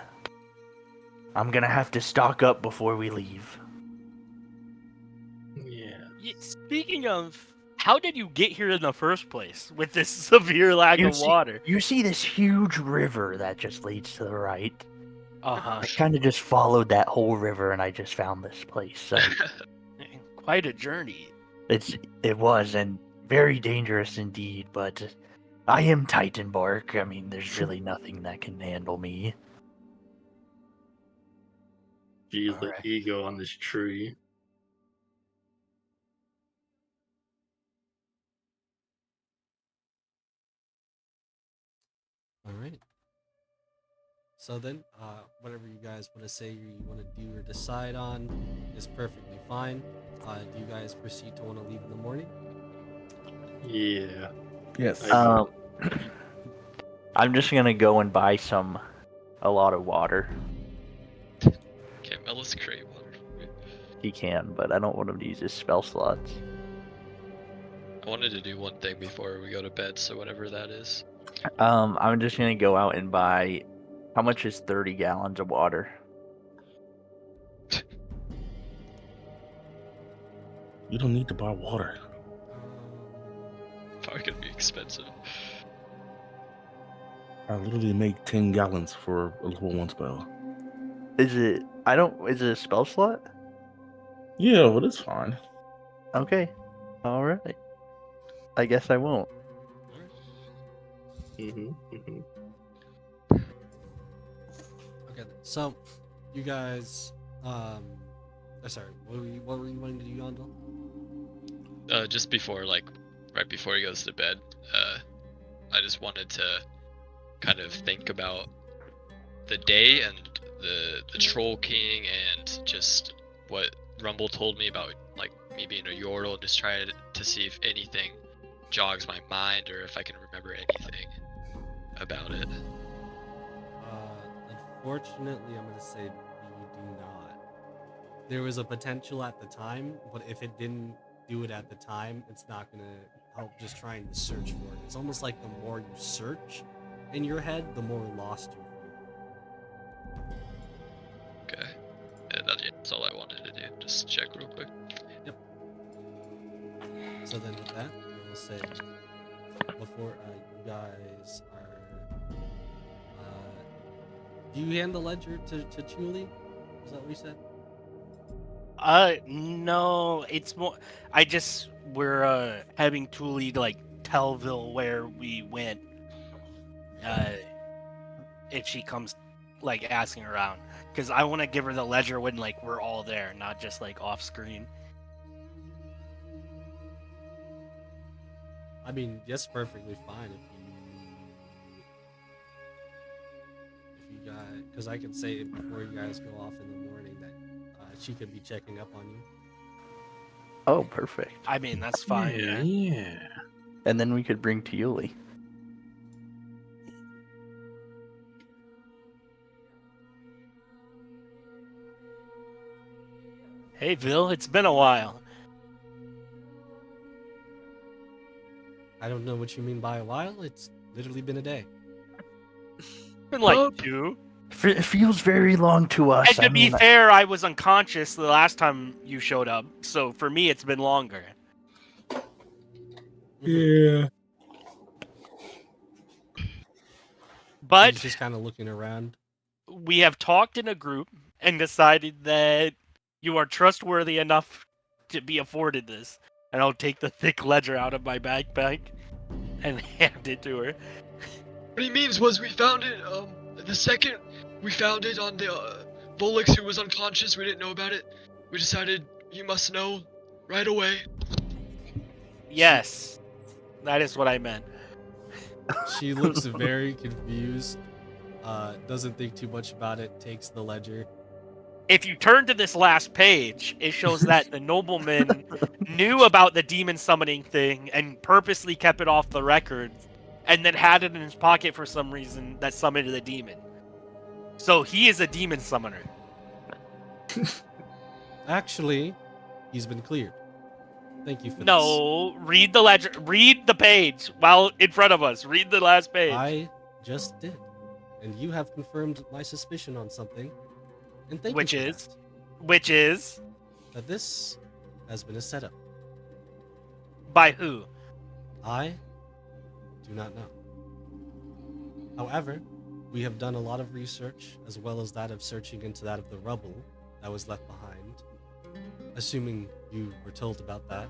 I'm gonna have to stock up before we leave. Yeah. Speaking of, how did you get here in the first place with this severe lack of water? You see this huge river that just leads to the right? Uh-huh. I kind of just followed that whole river and I just found this place. So Quite a journey. it was, and very dangerous indeed, but I am Titan Bark. I mean, there's really nothing that can handle me. Geez, the Alright. ego on this tree. All right. So then, whatever you guys want to say, you want to do or decide on, is perfectly fine. Do you guys proceed to want to leave in the morning? Yeah. Yes. I'm just gonna go and buy a lot of water. Okay, Melis, create water for me. He can, but I don't want him to use his spell slots. I wanted to do one thing before we go to bed, so whatever that is. I'm just gonna go out and buy. How much is 30 gallons of water? You don't need to buy water. Probably gonna be expensive. I literally make 10 gallons for a level 1 spell. Is it? I don't. Is it a spell slot? Yeah, but it's fine. Okay. All right. I guess I won't. Okay, so you guys, sorry, what were you wanting to do, Yondel? Just before, like, right before he goes to bed, I just wanted to kind of think about the day and the Troll King and just what Rumble told me about, like, me being a Yordle, and just try to see if anything jogs my mind or if I can remember anything about it. Unfortunately, I'm gonna say you do not. There was a potential at the time, but if it didn't do it at the time, it's not gonna help just trying to search for it. It's almost like the more you search in your head, the more lost you feel. Okay. And that's all I wanted to do. Just check real quick. Yep. So then with that, I will say, before you guys are... do you hand the ledger to Chuli? Is that what you said? No, it's more. We're having Thule like tell Vil where we went. If she comes, like asking around, because I want to give her the ledger when like we're all there, not just like off screen. I mean, that's perfectly fine if you guys, because I can say it before you guys go off in the morning that she could be checking up on you. Oh, perfect. I mean, that's fine. Yeah. And then we could bring Tiuli. Hey, Vil, it's been a while. I don't know what you mean by a while. It's literally been a day. Been like 2. It feels very long to us. And to be fair, I was unconscious the last time you showed up, so for me, it's been longer. Yeah. But He's just kind of looking around. we have talked in a group and decided that you are trustworthy enough to be afforded this. And I'll take the thick ledger out of my backpack and hand it to her. What he means was we found it, the second we found it on the, Volix, who was unconscious, we didn't know about it. We decided you must know right away. Yes, that is what I meant. She looks very confused. Doesn't think too much about it. Takes the ledger. If you turn to this last page, it shows that the nobleman knew about the demon summoning thing and purposely kept it off the record, and then had it in his pocket for some reason that summoned the demon. So he is a demon summoner. Actually, he's been cleared. Thank you for this. No, read the ledger. Read the page while in front of us. Read the last page. I just did. And you have confirmed my suspicion on something. And thank you for that. Which is? That this has been a setup. By who? I do not know. However, we have done a lot of research, as well as that of searching into that of the rubble that was left behind. Assuming you were told about that.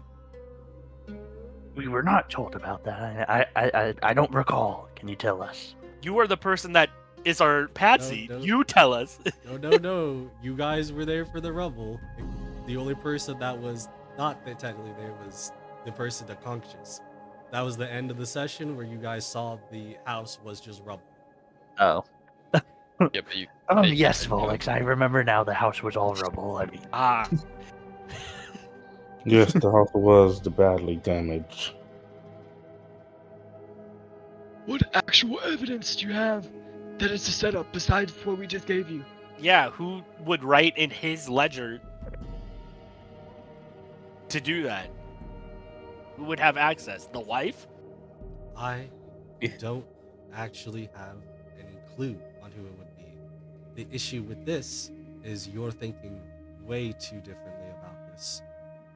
We were not told about that. I don't recall. Can you tell us? You are the person that is our patsy. No. You tell us. No. You guys were there for the rubble. The only person that was not technically there was the person unconscious. That was the end of the session where you guys saw the house was just rubble. Oh. Yeah, but you. Yes, Volix. I remember now. The house was all rubble. I mean, Yes, the house was badly damaged. What actual evidence do you have that it's a setup besides what we just gave you? Yeah, who would write in his ledger to do that? Who would have access? The wife? I Yeah. don't actually have any clue on who it would be. The issue with this is you're thinking way too differently about this.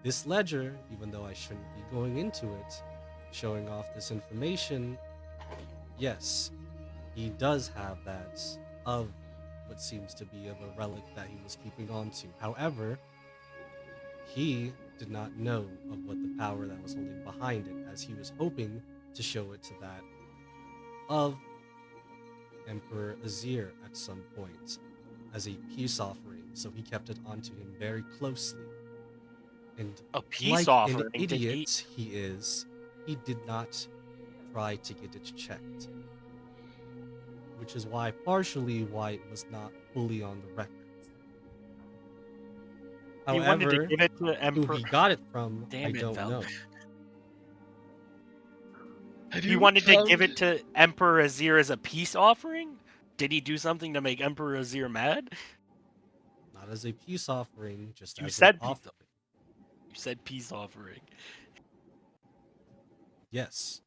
This ledger, even though I shouldn't be going into it, showing off this information, yes, he does have that of what seems to be of a relic that he was keeping on to. However, he did not know of what the power that was holding behind it, as he was hoping to show it to that of Emperor Azir at some point as a peace offering, so he kept it onto him very closely. And A peace like offering? an Did he- idiot he is, he did not try to get it checked. Which is why, partially, why it was not fully on the record. He wanted to However, give it to who Emperor. he got it from, Damn I it, don't Vel. know. Have He you wanted to give found- it to Emperor Azir as a peace offering? Did he do something to make Emperor Azir mad? Not as a peace offering, just You as said an peace offering. You said peace offering. Yes.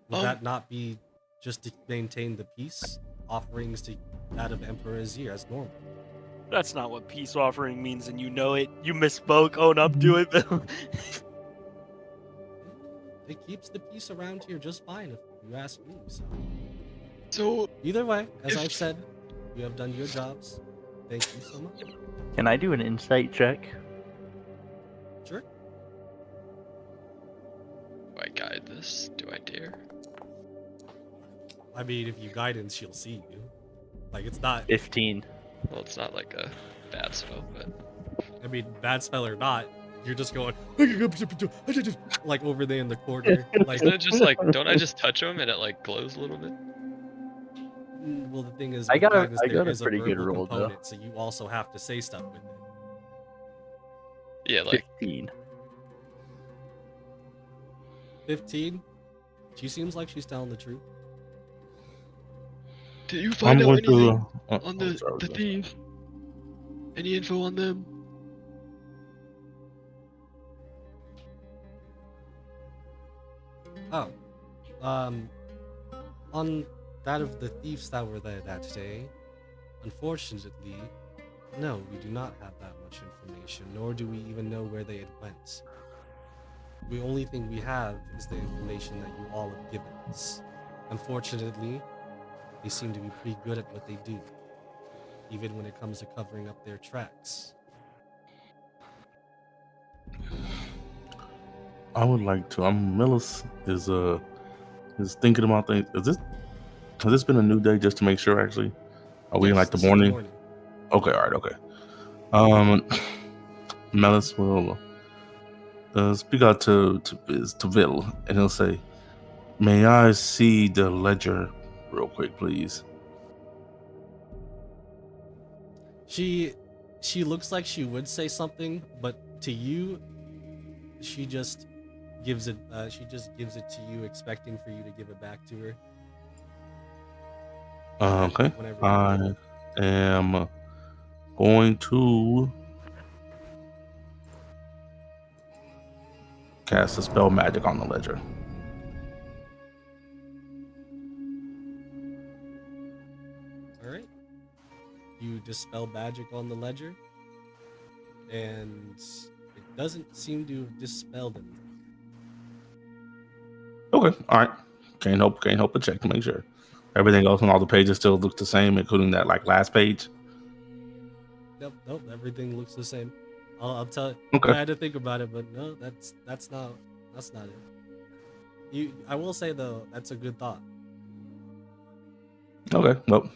Would Um, that not be just to maintain the peace? Offerings to that of Emperor Azir as normal. That's not what peace offering means, and you know it. You misspoke. Own up to it, Bill. It keeps the peace around here just fine, if you ask me. So So either way, as If- I've said, you have done your jobs. Thank you so much. Can I do an insight check? Sure. Do I guide this? Do I dare? I mean, if you guidance, she'll see you. Like, it's not. 15. Well, it's not like a bad spell, but I mean, bad spell or not, you're just going like over there in the corner. Like, isn't it just like, don't I just touch him and it like glows a little bit? well, the thing is, I with got a- guidance, I there got a is a pretty good verbal roll, though. component, so you also have to say stuff with it. Yeah, like 15. 15. She seems like she's telling the truth. did you I'm find out going anything to. on the thief? Any info on them? Oh, on that of the thieves that were there that day, unfortunately, no, we do not have that much information, nor do we even know where they had went. The only thing we have is the information that you all have given us. Unfortunately, they seem to be pretty good at what they do, even when it comes to covering up their tracks. I would like to. Millis is thinking about things. Has this been a new day just to make sure? Actually, are we in Yes, like the this is morning? Okay, all right, okay. Melis will speak out to Vil, and he'll say, "May I see the ledger, real quick, please?" She looks like she would say something, but to you, she just gives it. She just gives it to you, expecting for you to give it back to her. Okay, Whenever you're I ready. am going to cast a spell magic on the ledger. All right. You dispel magic on the ledger, and it doesn't seem to have dispelled anything. Okay, all right. Can't help but check to make sure everything else on all the pages still looks the same, including that like last page. Nope. Everything looks the same. I'll tell you. Okay. I had to think about it, but no, that's not it. I will say though, that's a good thought. Okay, well,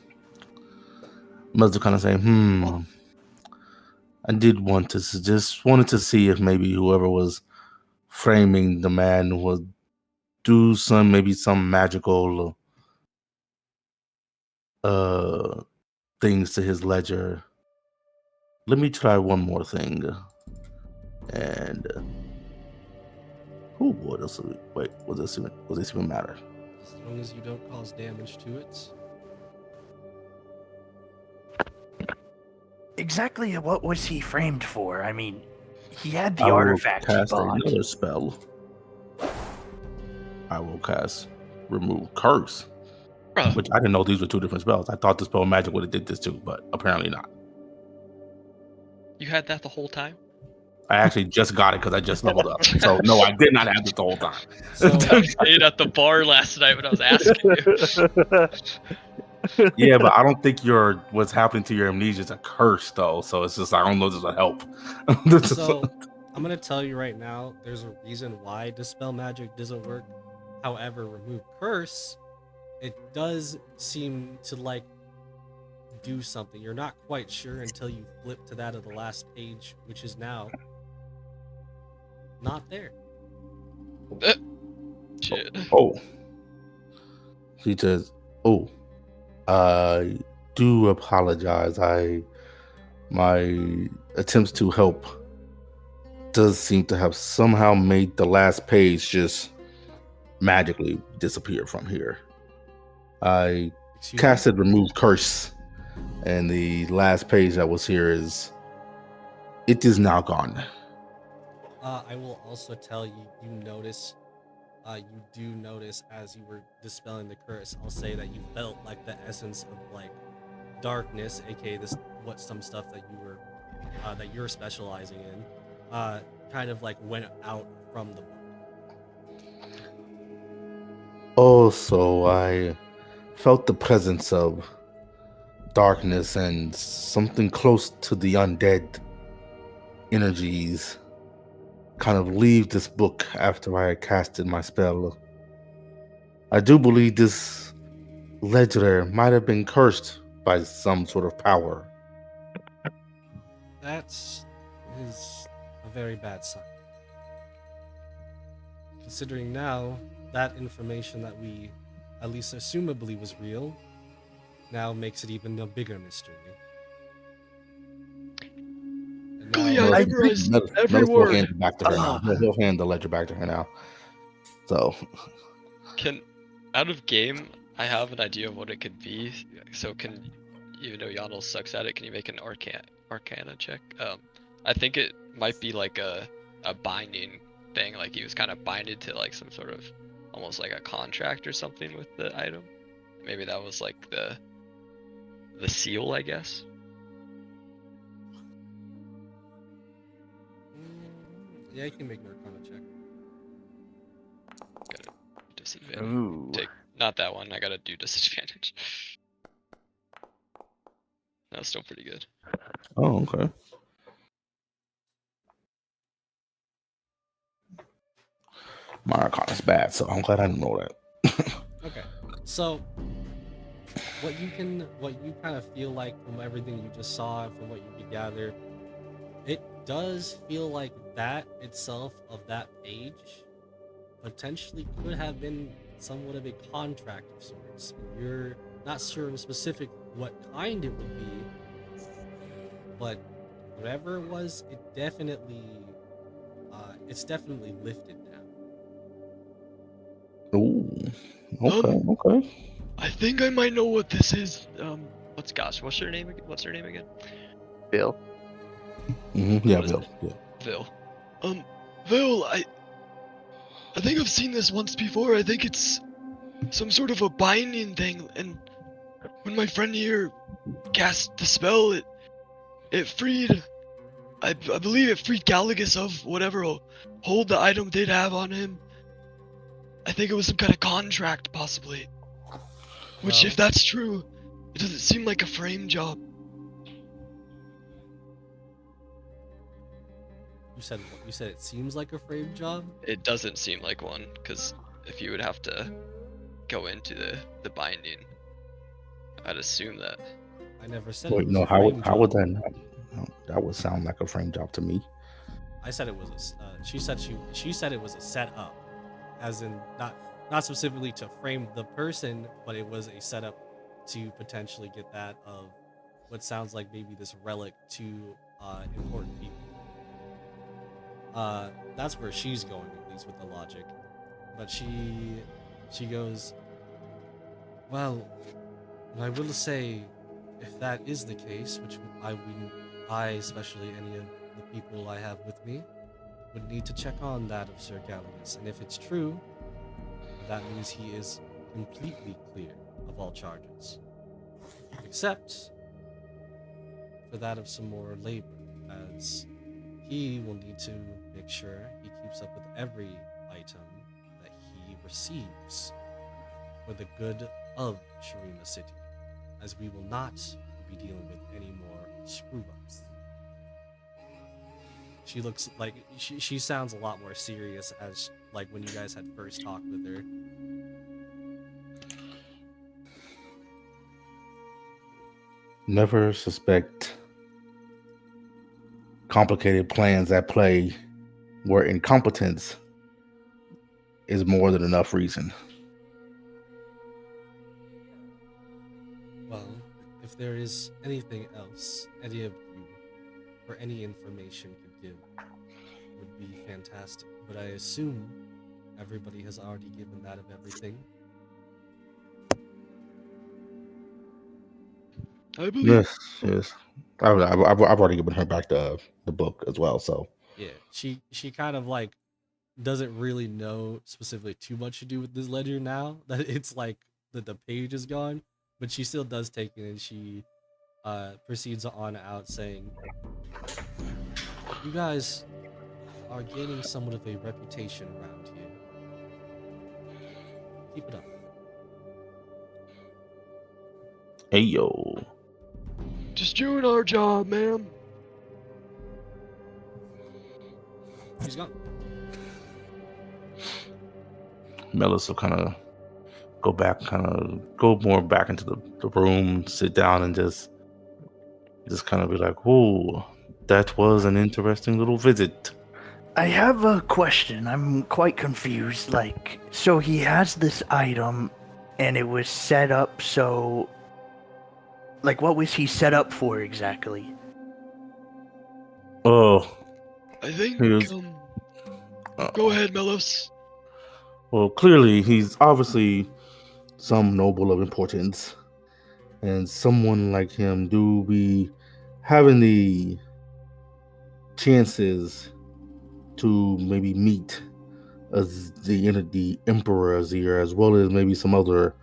Must kind of say, I did want to just wanted to see if maybe whoever was framing the man would do some magical things to his ledger. Let me try one more thing. And what else? Wait, was this even matter? As long as you don't cause damage to it. Exactly what was he framed for? I mean, He had the I will artifact he cast bought. another spell. I will cast Remove Curse, Bruh, which I didn't know these were two different spells. I thought the spell magic would have did this too, but apparently not. You had that the whole time? I actually just got it because I just leveled up. So no, I did not have this the whole time. So I stayed at the bar last night when I was asking you. Yeah, but I don't think what's happening to your amnesia is a curse though. So it's just I don't know if this will help. So I'm gonna tell you right now, there's a reason why Dispel Magic doesn't work. However, Remove Curse, it does seem to like do something. You're not quite sure until you flip to that of the last page, which is now not there. Shit. Oh. She says, "Oh, I do apologize. My attempts to help does seem to have somehow made the last page just magically disappear from here. I Excuse me? casted Remove Curse, and the last page that was here is now gone. I will also tell you, you do notice as you were dispelling the curse, I'll say that you felt like the essence of like darkness, aka some stuff that you're specializing in, kind of like went out from the book. Also, I felt the presence of darkness and something close to the undead energies kind of leave this book after I had casted my spell. I do believe this ledger might have been cursed by some sort of power. That is a very bad sign. Considering now that information that we at least assumably was real now makes it even a bigger mystery. And oh yeah, I memorized every Melis will word. hand it back to her now. He'll hand the ledger back to her now. So, Out of game, I have an idea of what it could be. So even though Yonel sucks at it, can you make an Arcana check? I think it might be like a binding thing. Like he was kind of binded to like some sort of almost like a contract or something with the item. Maybe that was like the seal, I guess. Yeah, you can make an Arcana check. Got a disadvantage. Ooh. Not that one. I gotta do disadvantage. That was still pretty good. oh, okay. My Arcana's bad, so I'm glad I didn't know that. Okay, so what you kind of feel like from everything you just saw and from what you could gather, it does feel like that itself of that page potentially could have been somewhat of a contract of sorts. You're not sure in specific what kind it would be, but whatever it was, it's definitely lifted now. Ooh, okay, okay. I think I might know what this is. What's her name again? Bill. Mm-hmm. Yeah, What is Bill. it? Yeah. Vil. Vil, I think I've seen this once before. I think it's some sort of a binding thing, and when my friend here cast the spell, it freed. I believe it freed Galagus of whatever hold the item they'd have on him. I think it was some kind of contract, possibly. Which, if that's true, it doesn't seem like a frame job. You said it seems like a frame job? It doesn't seem like one, because if you would have to go into the binding, I'd assume that. I never said Wait, it was no. a How frame job. would that not? No, that would sound like a frame job to me. I said it was she said it was a setup, as in not specifically to frame the person, but it was a setup to potentially get that of what sounds like maybe this relic to important people. That's where she's going, at least with the logic. But she goes, well, I will say, if that is the case, which I, especially any of the people I have with me would need to check on that of Sir Gallius, and if it's true, that means he is completely clear of all charges, except for that of some more labor, as he will need to make sure he keeps up with every item that he receives for the good of Shurima City, as we will not be dealing with any more screw-ups. She looks like she sounds a lot more serious as like when you guys had first talked with her. Never suspect complicated plans at play where incompetence is more than enough reason. Well, if there is anything else any of you or any information could give, would be fantastic. But I assume everybody has already given that of everything. I believe. Yes. I've already given her back the book as well. So Yeah, she kind of like doesn't really know specifically too much to do with this ledger now that it's like that the page is gone, but she still does take it and she proceeds on out saying, "You guys are gaining somewhat of a reputation around here. Keep it up." hey yo, Just doing our job, ma'am. She's gone. Melissa kind of go more back into the room, sit down, and just kind of be like, "Whoa, that was an interesting little visit." I have a question. I'm quite confused. Like, so he has this item, and it was set up so. Like, what was he set up for exactly? Oh, I think. he was. Go ahead, Melos. Well, clearly he's obviously some noble of importance, and someone like him do be having the chances to maybe meet as the Emperor Azir, as well as maybe some other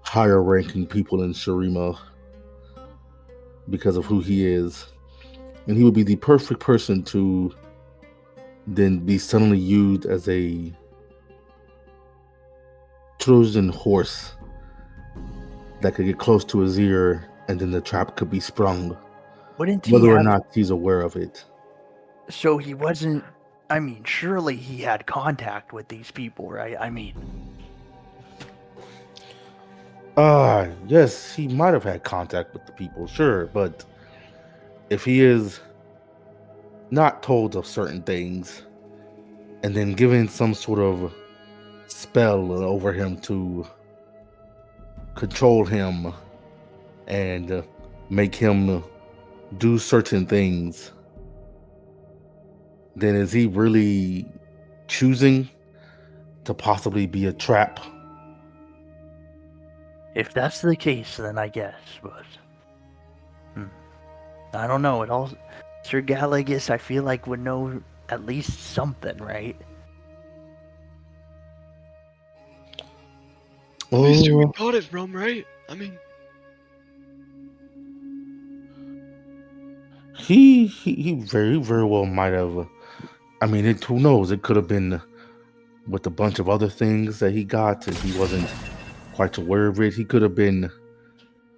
higher ranking people in Shurima because of who he is. And he would be the perfect person to then be suddenly used as a Trojan horse that could get close to Azir, and then the trap could be sprung, Wouldn't he whether or have? not he's aware of it. So he wasn't. I mean, surely he had contact with these people, right? I mean, Yes, he might have had contact with the people, sure, but if he is not told of certain things and then given some sort of spell over him to control him and make him do certain things, then is he really choosing to possibly be a trap? if that's the case, then I guess. But I don't know. It all. Sir Galligus, I feel like would know at least something, right? At least who we Oh, got it from, right? I mean, he very well might have. I mean, who knows? It could have been with a bunch of other things that he got, and he wasn't quite aware of it. He could have been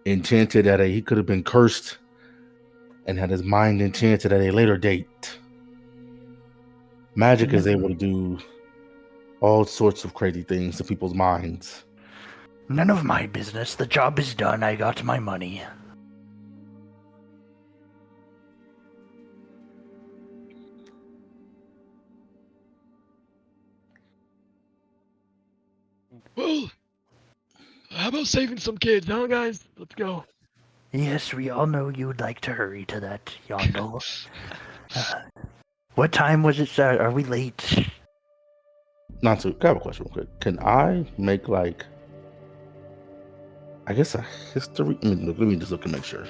enchanted he could have been cursed and had his mind enchanted at a later date. Magic is able to do all sorts of crazy things to people's minds. None of my business. The job is done. I got my money. well, how about saving some kids, huh, guys? Let's go. Yes, we all know you would like to hurry to that, Yondel. What time was it start? Are we late? Not to, I have a question real quick. Can I make like, I guess a history? Let me just look and make sure.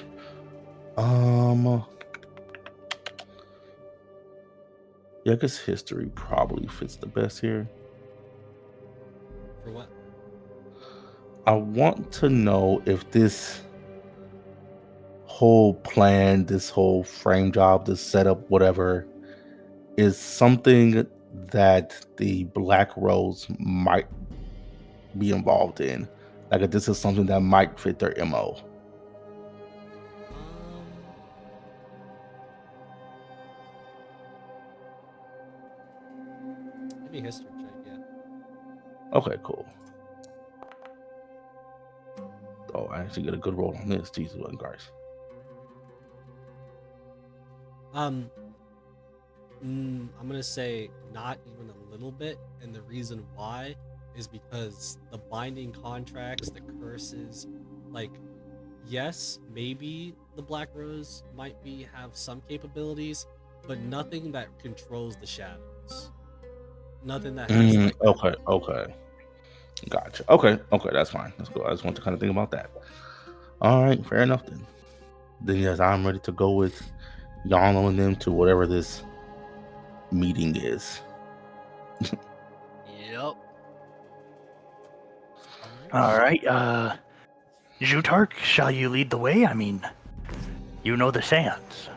Yeah, I guess history probably fits the best here. For what? I want to know if this whole plan, this whole frame job, this setup, whatever, is something that the Black Rose might be involved in. Like if this is something that might fit their MO. Give me a history check, yeah. Okay, cool. Oh, I actually get a good roll on this. Jesus, what guys. I'm gonna say not even a little bit, and the reason why is because the binding contracts, the curses, like, yes, maybe the Black Rose might have some capabilities, but nothing that controls the shadows. Nothing that has like Okay, okay. Gotcha. Okay, that's fine. That's cool. I just want to kind of think about that. All right, fair enough then. Then yes, I'm ready to go with Yano and them to whatever this meeting is. Yep. All right, Jutark, shall you lead the way? I mean, you know the sands.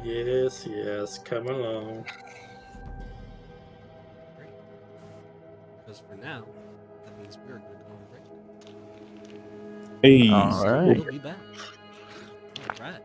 Yes, come along. Great. Because for now, that means we're gonna go on break. Hey, All So right. we'll be back. All right.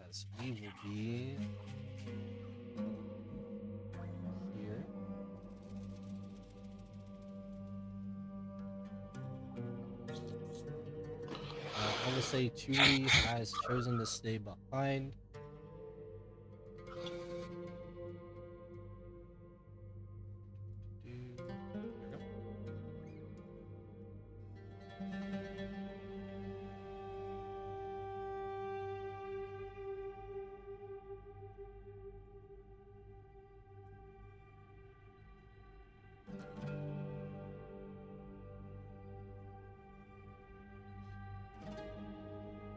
as we will be here. I will say Chuli has chosen to stay behind. There we go.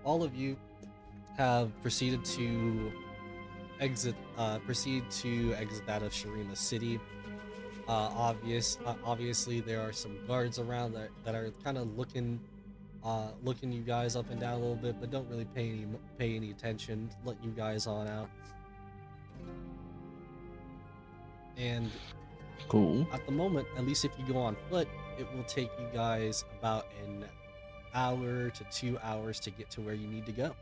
All of you have proceeded to exit out of Shirima City. Obviously there are some guards around that are kind of looking you guys up and down a little bit, but don't really pay any attention. Let you guys on out. And Cool. at the moment, at least if you go on foot, it will take you guys about an hour to 2 hours to get to where you need to go.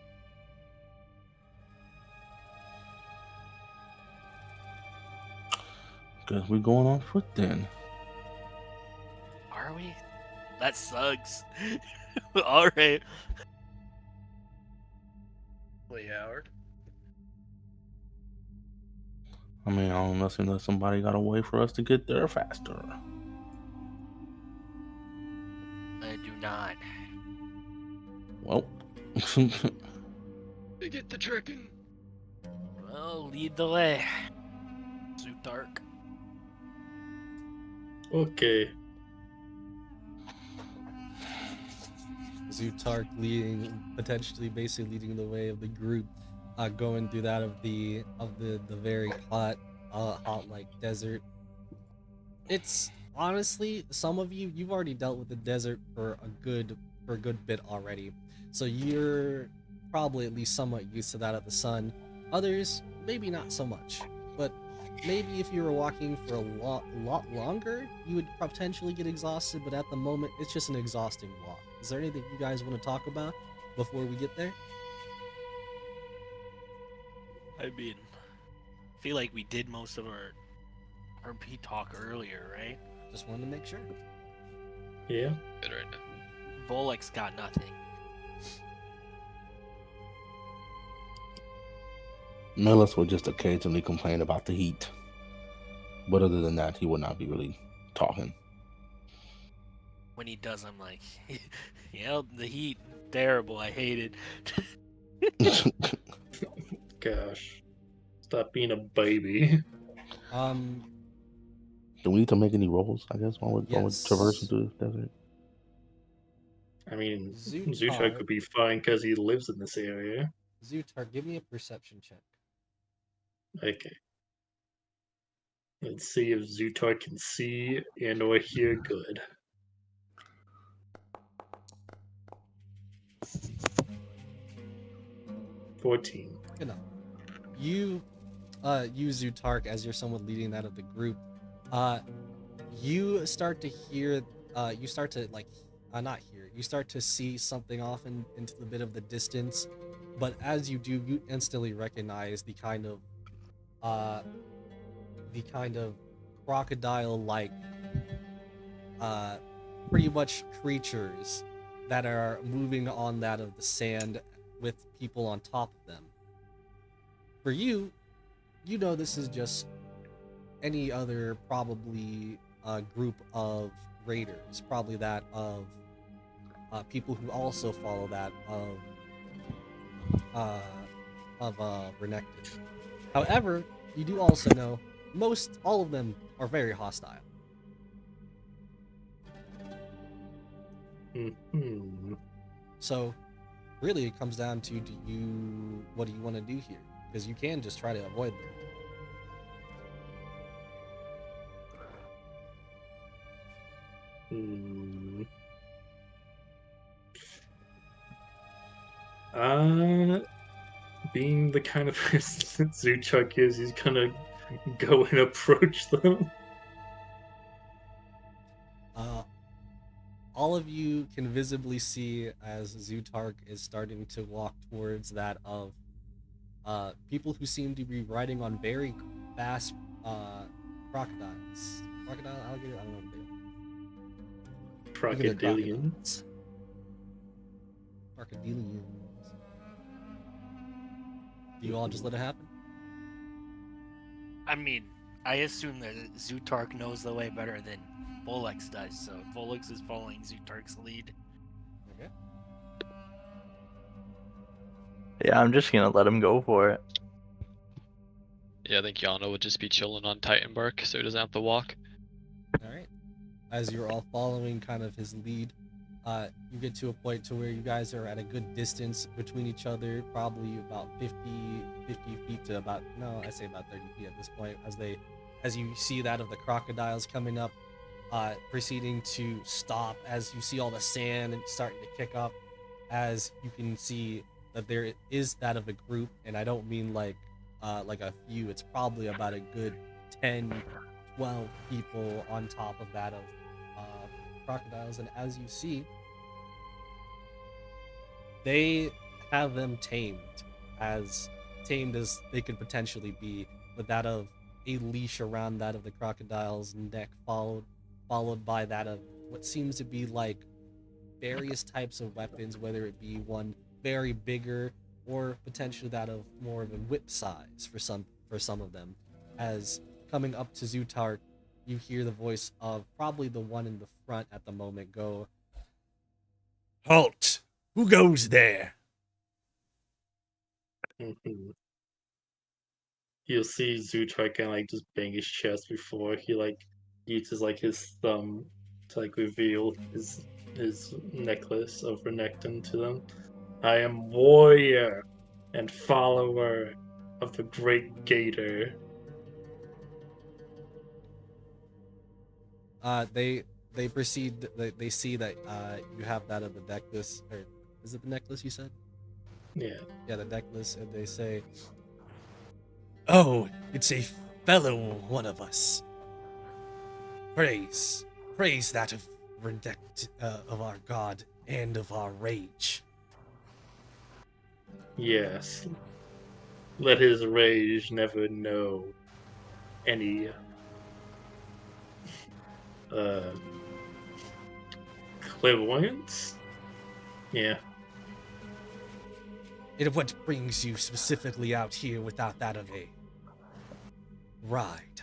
Guess we're going on foot then. Are we? That sucks. All right. Howard. I mean, I don't know unless somebody got a way for us to get there faster. I do not. Well, They get the trekking. Well, lead the way. Zutark. Okay. Zutark potentially basically leading the way of the group, going through that of the very hot like desert. It's honestly, some of you've already dealt with the desert for a good bit already, so you're probably at least somewhat used to that of the sun. Others maybe not so much, but maybe if you were walking for a lot longer, you would potentially get exhausted. But at the moment, it's just an exhausting walk. Is there anything you guys want to talk about before we get there? I mean, I feel like we did most of our RP talk earlier, right? Just wanted to make sure. Yeah. Good right now. Volek's got nothing. Melis would just occasionally complain about the heat. But other than that, he would not be really talking. When he does, I'm like, yeah, the heat, terrible. I hate it. Gosh. Stop being a baby. Do we need to make any rolls, I guess, while we're Yes. traversing through the desert? I mean, Zutar. Zutar could be fine because he lives in this area. Zutar, give me a perception check. Okay. Let's see if Zutar can see and or hear good. $14. Good enough. You Zutark, as you're someone leading that of the group, you start to hear, you start to not hear, you start to see something off into the bit of the distance, but as you do, you instantly recognize the kind of crocodile-like, pretty much creatures that are moving on that of the sand with people on top of them. For you, you know this is just any other probably group of raiders, probably that of people who also follow that of Renekton. However, you do also know all of them are very hostile. Mm-hmm. So, really, it comes down to what do you want to do here? Because you can just try to avoid them. Being the kind of person Zuchuk is, he's gonna go and approach them. All of you can visibly see as Zutark is starting to walk towards that of people who seem to be riding on very fast crocodiles. Crocodile, alligator, I don't know what they are. I think they're Crocodilian. crocodiles. Crocodilians. Do you all just let it happen? I mean, I assume that Zutark knows the way better than Volix does, so Volix is following Zutark's lead. Okay. Yeah, I'm just gonna let him go for it. Yeah, I think Yana would just be chilling on Titan Bark, so he doesn't have to walk. All right. As you're all following kind of his lead, you get to a point to where you guys are at a good distance between each other, probably about 50 feet to about, no, I say about 30 feet at this point, as you see that of the crocodiles coming up, proceeding to stop as you see all the sand and starting to kick up, as you can see that there is that of a group, and I don't mean like a few, it's probably about a good 10, 12 people on top of that of crocodiles, and as you see, they have them as tamed as they could potentially be, with that of a leash around that of the crocodile's neck, followed by that of what seems to be like various types of weapons, whether it be one very bigger or potentially that of more of a whip size for some of them. As coming up to Zutark, you hear the voice of probably the one in the front at the moment go, "Halt! Who goes there?" Mhm. You'll see Zutar kind of like just bang his chest before he like uses like his thumb to like reveal his necklace of Renekton to them. I am warrior and follower of the Great Gator. They proceed. They see that you have that of the necklace, or is it the necklace you said? Yeah. Yeah, the necklace, and they say, "Oh, it's a fellow one of us. Praise that of our God and of our rage." Yes. Let his rage never know any uh clairvoyance? Yeah. And what brings you specifically out here without that of a ride?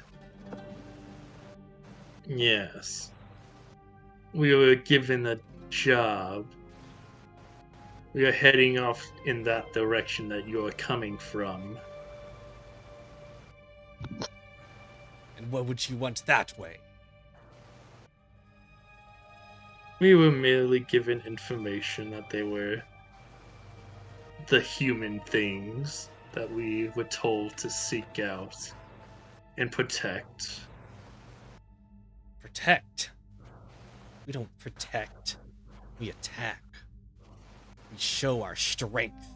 Yes. We were given a job. We are heading off in that direction that you're coming from. And what would you want that way? We were merely given information that they were the human things that we were told to seek out and protect. Protect. We don't protect. We attack. We show our strength.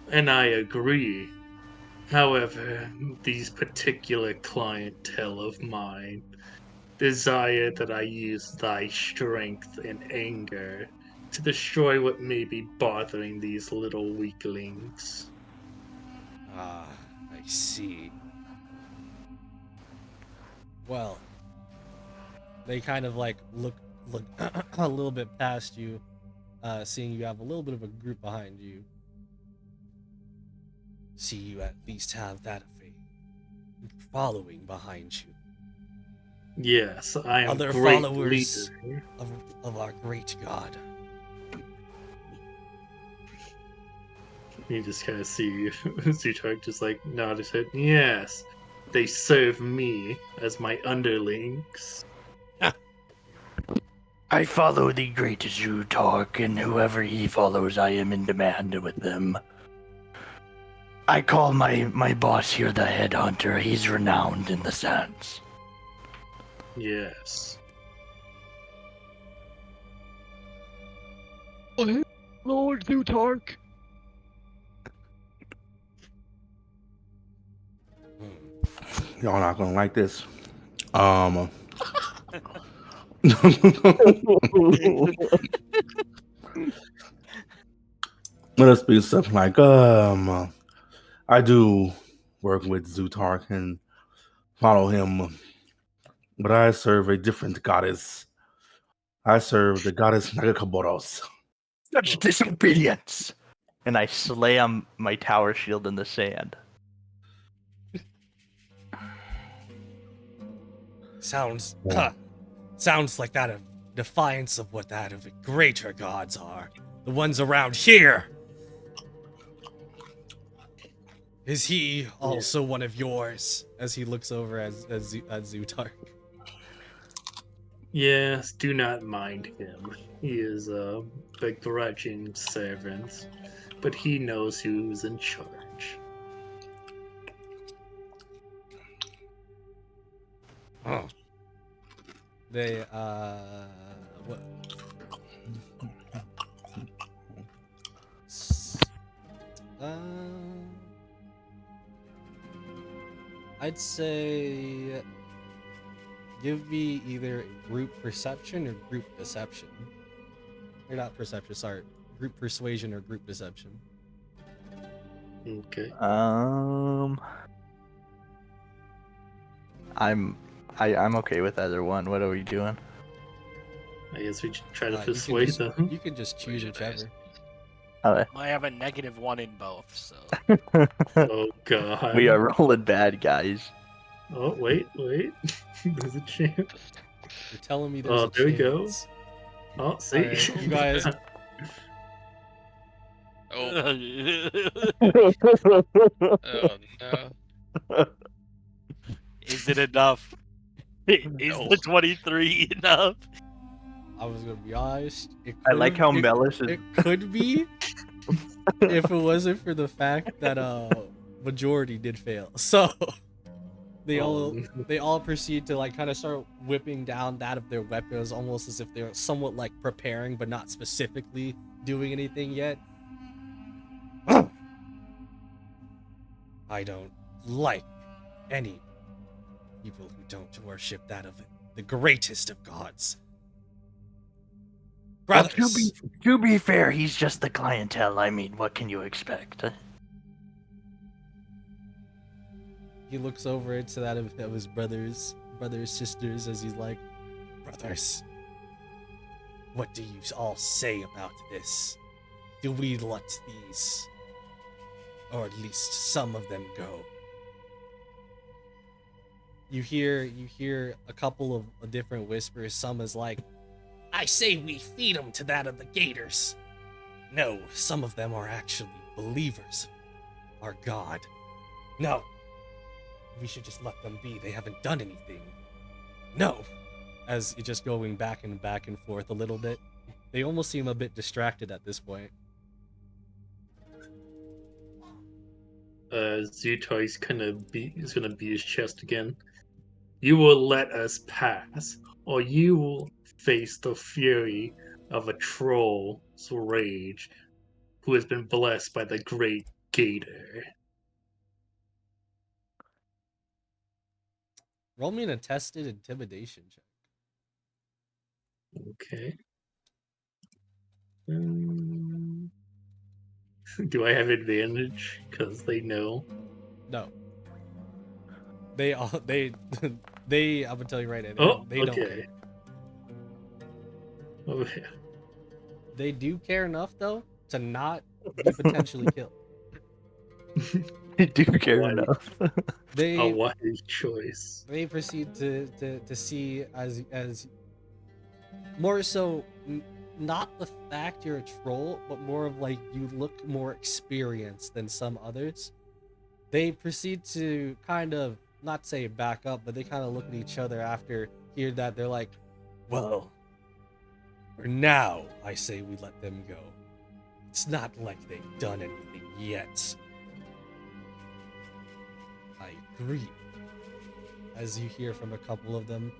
And I agree. However, these particular clientele of mine desire that I use thy strength and anger to destroy what may be bothering these little weaklings. Ah, I see. Well, they kind of like look a little bit past you, seeing you have a little bit of a group behind you. See, you at least have that of a following behind you. Yes, I am Other great followers leader. of our great God. You just kind of see Zutark just like nod his head. Yes, they serve me as my underlings. I follow the great Zutark, and whoever he follows, I am in demand with them. I call my boss here the headhunter. He's renowned in the sands. Yes. Lord Zutark. Y'all not gonna like this. Let's be something like, I do work with Zutark and follow him, but I serve a different goddess. I serve the goddess Nagakaboros. Such disobedience! And I slam my tower shield in the sand. Sounds Yeah. sounds like that of defiance of what that of the greater gods are. The ones around here. Is he also one of yours? As he looks over at Zutark. Yes, do not mind him. He is a begrudging servant, but he knows who's in charge. Oh. They what? I'd say give me either group perception or group deception. Or not perception, sorry. Group persuasion or group deception. Okay. I'm okay with either one. What are we doing? I guess we should try to You can persuade just, them. you can just choose whichever. I have a -1 in both, so. Oh god. We are rolling bad, guys. Oh wait. There's a chance. You're telling me there's a there we go. chance. Oh, see. Alright, you guys. Oh, oh no. Is it enough? Is No. the 23 enough? I was gonna be honest. I like how Melis is. It could be if it wasn't for the fact that majority did fail. So they all proceed to like kind of start whipping down that of their weapons, almost as if they're somewhat like preparing, but not specifically doing anything yet. I don't like any people who don't worship that of the greatest of gods. Well, Brothers, to be fair, he's just the clientele. I mean, what can you expect? he looks over into that of his brothers, sisters, as he's like, brothers, what do you all say about this? Do we let these, or at least some of them, go? You hear a couple of different whispers. Some is like, I say we feed them to that of the gators. No, some of them are actually believers of our God. No, we should just let them be. They haven't done anything. No. As it's just going back and forth a little bit. They almost seem a bit distracted at this point. Zuto is gonna beat his chest again. You will let us pass, or you will face the fury of a troll's rage who has been blessed by the great Gator. Roll me an attested intimidation check. Okay. Do I have advantage? Because they know. No. They all they I'm gonna tell you right now. Oh, They don't okay. care. Oh, yeah. They do care enough though to not be potentially killed. You do care Why? enough. A They wise choice. they proceed to see as more so not the fact you're a troll, but more of like you look more experienced than some others. They proceed to kind of not say back up, but they kind of look at each other after hear that. They're like, well, for now, I say we let them go. It's not like they've done anything yet. I agree. As you hear from a couple of them,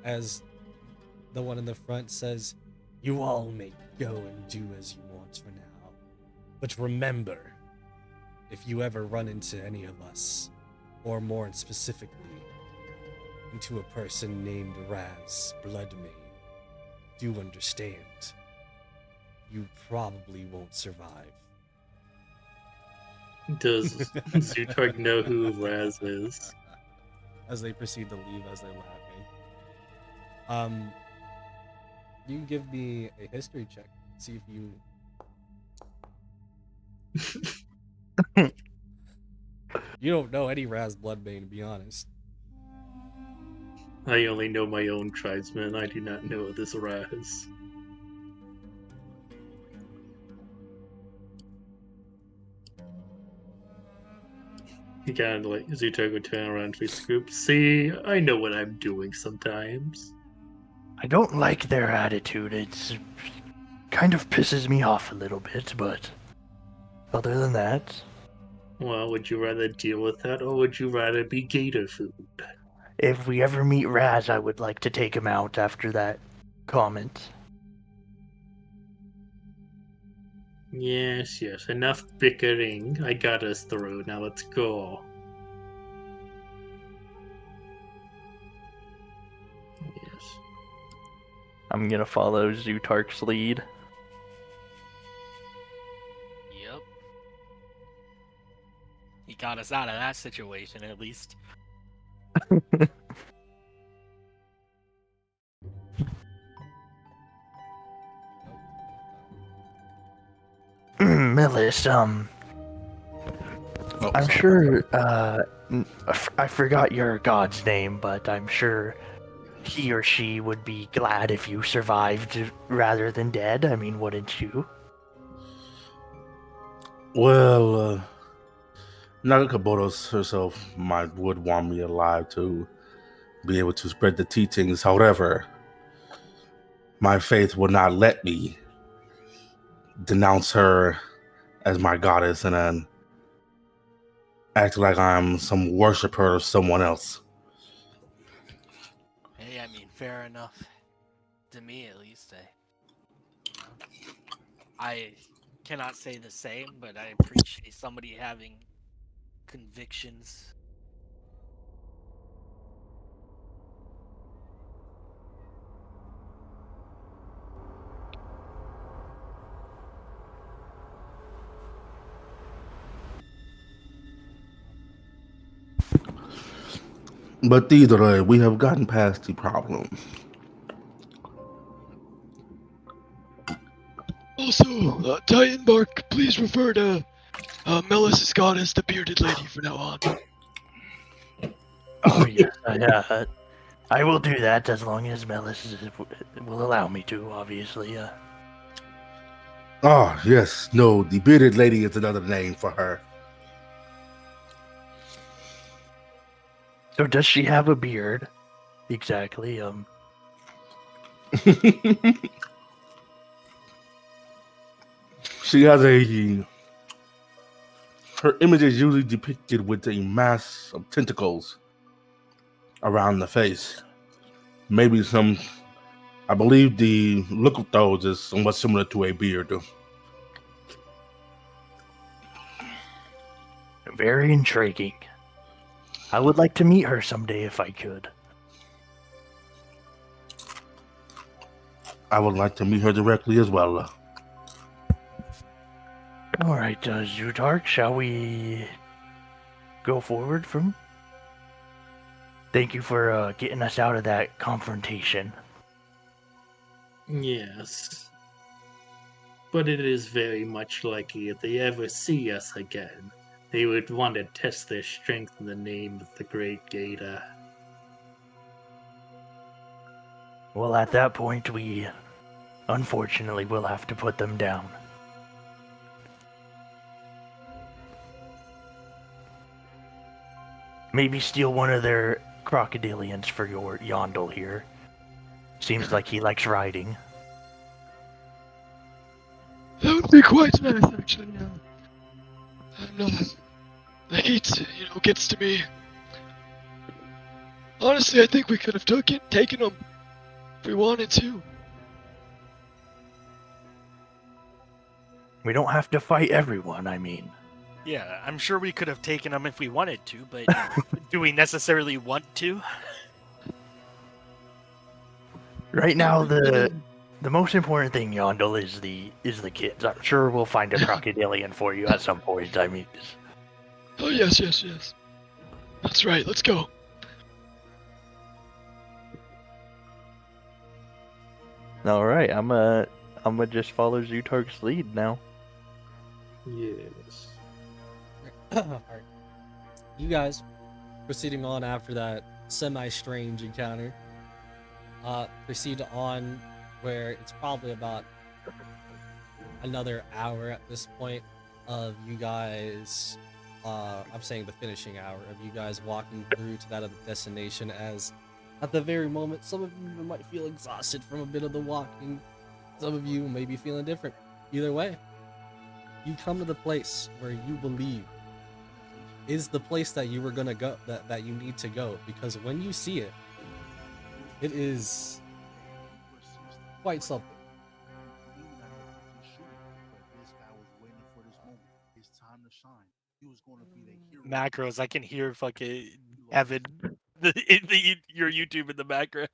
as the one in the front says, you all may go and do as you want for now. But remember, if you ever run into any of us, or more specifically, into a person named Raz Bloodmane, do understand, you probably won't survive. Does Zutarg know who Raz is? As they proceed to leave, as they're laughing. You can give me a history check. See if you. You don't know any Raz Bloodbane, to be honest. I only know my own tribesmen. I do not know this Raz. He kind of like Zutarg would turn around to his group. See, I know what I'm doing sometimes. I don't like their attitude. It's kind of pisses me off a little bit, but other than that, Well, would you rather deal with that, or would you rather be gator food? if we ever meet Raz, I would like to take him out after that comment. Yes, yes. Enough bickering. I got us through. Now let's go. Yes. I'm gonna follow Zutark's lead. Yep. He got us out of that situation, at least. Millis, Oh, I'm sorry. sure, I forgot your god's name, but I'm sure he or she would be glad if you survived rather than dead. I mean, wouldn't you? Well, Naga Kabotos herself would want me alive to be able to spread the teachings. However, my faith would not let me denounce her as my goddess and then act like I'm some worshiper of someone else. Hey, I mean, fair enough. To me, at least. I cannot say the same, but I appreciate somebody having convictions. But either way, we have gotten past the problem. Also, Diane Bark, please refer to Melis as goddess, the bearded lady, from now on. Oh yes, I will do that as long as Melis will allow me to. Obviously, Ah, yes, no, the bearded lady is another name for her. So does she have a beard? Exactly. She has her image is usually depicted with a mass of tentacles around the face. Maybe I believe the look of those is somewhat similar to a beard. Very intriguing. I would like to meet her someday if I could. I would like to meet her directly as well. All right, Zutark, shall we go forward from? Thank you for getting us out of that confrontation. Yes. But it is very much likely if they ever see us again, they would want to test their strength in the name of the Great Gator. Well, at that point, we unfortunately will have to put them down. Maybe steal one of their crocodilians for your Yondel here. Seems like he likes riding. That would be quite nice, actually. I'm not. The heat, gets to me. Honestly, I think we could have taken him if we wanted to. We don't have to fight everyone, I mean. Yeah, I'm sure we could have taken them if we wanted to, but do we necessarily want to? Right now, the most important thing, Yondel, is the kids. I'm sure we'll find a crocodilian for you at some point. I mean, Oh yes, yes, yes. That's right. Let's go. All right, I'm gonna just follow Zutarg's lead now. Yes. Alright. You guys proceeding on after that semi-strange encounter. Proceed on where it's probably about another hour at this point of you guys. I'm saying the finishing hour of you guys walking through to that other destination. As at the very moment, some of you might feel exhausted from a bit of the walking. Some of you may be feeling different. Either way, you come to the place where you believe is the place that you were gonna go, that you need to go, because when you see it, it is quite something. Macros, I can hear fucking Evan, your YouTube in the background.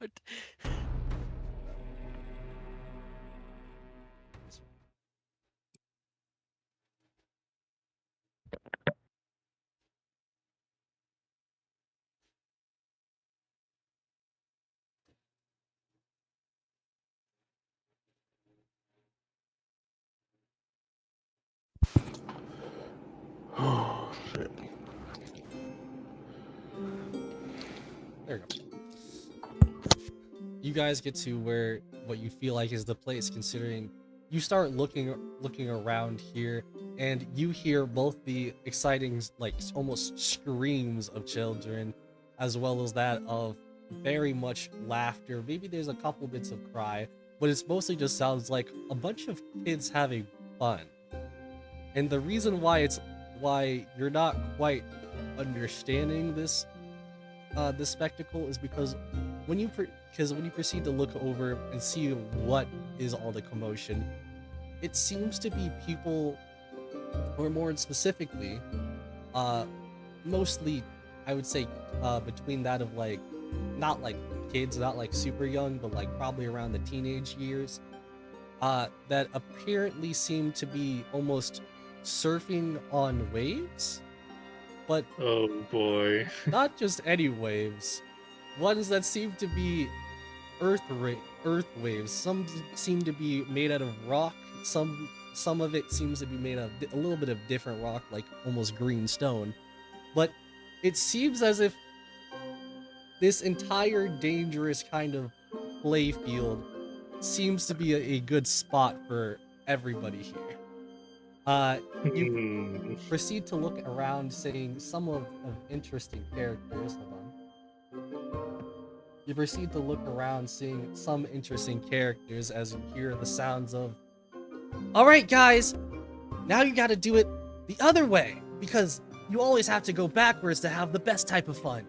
Oh shit. There you go. You guys get to where what you feel like is the place, considering you start looking around here, and you hear both the exciting, like almost screams of children, as well as that of very much laughter. Maybe there's a couple bits of cry, but it's mostly just sounds like a bunch of kids having fun. And the reason why you're not quite understanding this spectacle is because when you proceed to look over and see what is all the commotion, it seems to be people, or more specifically, uh, mostly, I would say, between that of like, not like kids, not like super young, but like probably around the teenage years, that apparently seem to be almost surfing on waves, but Oh boy. not just any waves, ones that seem to be earth waves. Some seem to be made out of rock. Some of it seems to be made of a little bit of different rock, like almost green stone. But it seems as if this entire dangerous kind of play field seems to be a good spot for everybody here. You Hmm. proceed to look around, seeing some of interesting characters. Hold on. You proceed to look around, seeing some interesting characters as you hear the sounds of, all right, guys, now you gotta do it the other way, because you always have to go backwards to have the best type of fun.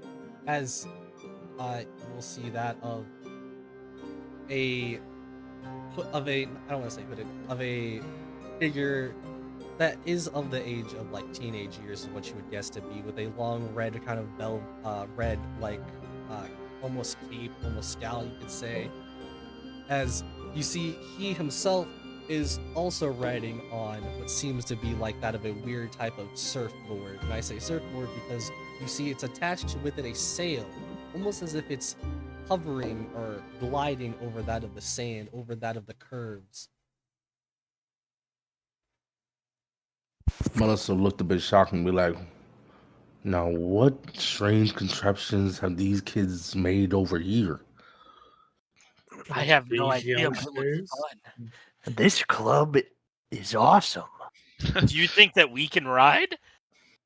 As you will see that of a, I don't want to say hooded, of a figure that is of the age of like teenage years, is what you would guess to be, with a long red kind of red like uh, almost cape, almost scowl, you could say. As you see, he himself is also riding on what seems to be like that of a weird type of surfboard. And I say surfboard because you see it's attached with it a sail, almost as if it's hovering or gliding over that of the sand, over that of the curves. Melissa looked a bit shocked and be like, now what strange contraptions have these kids made over here? I have no These idea, but it looks youngsters. fun. This club is awesome. Do you think that we can ride?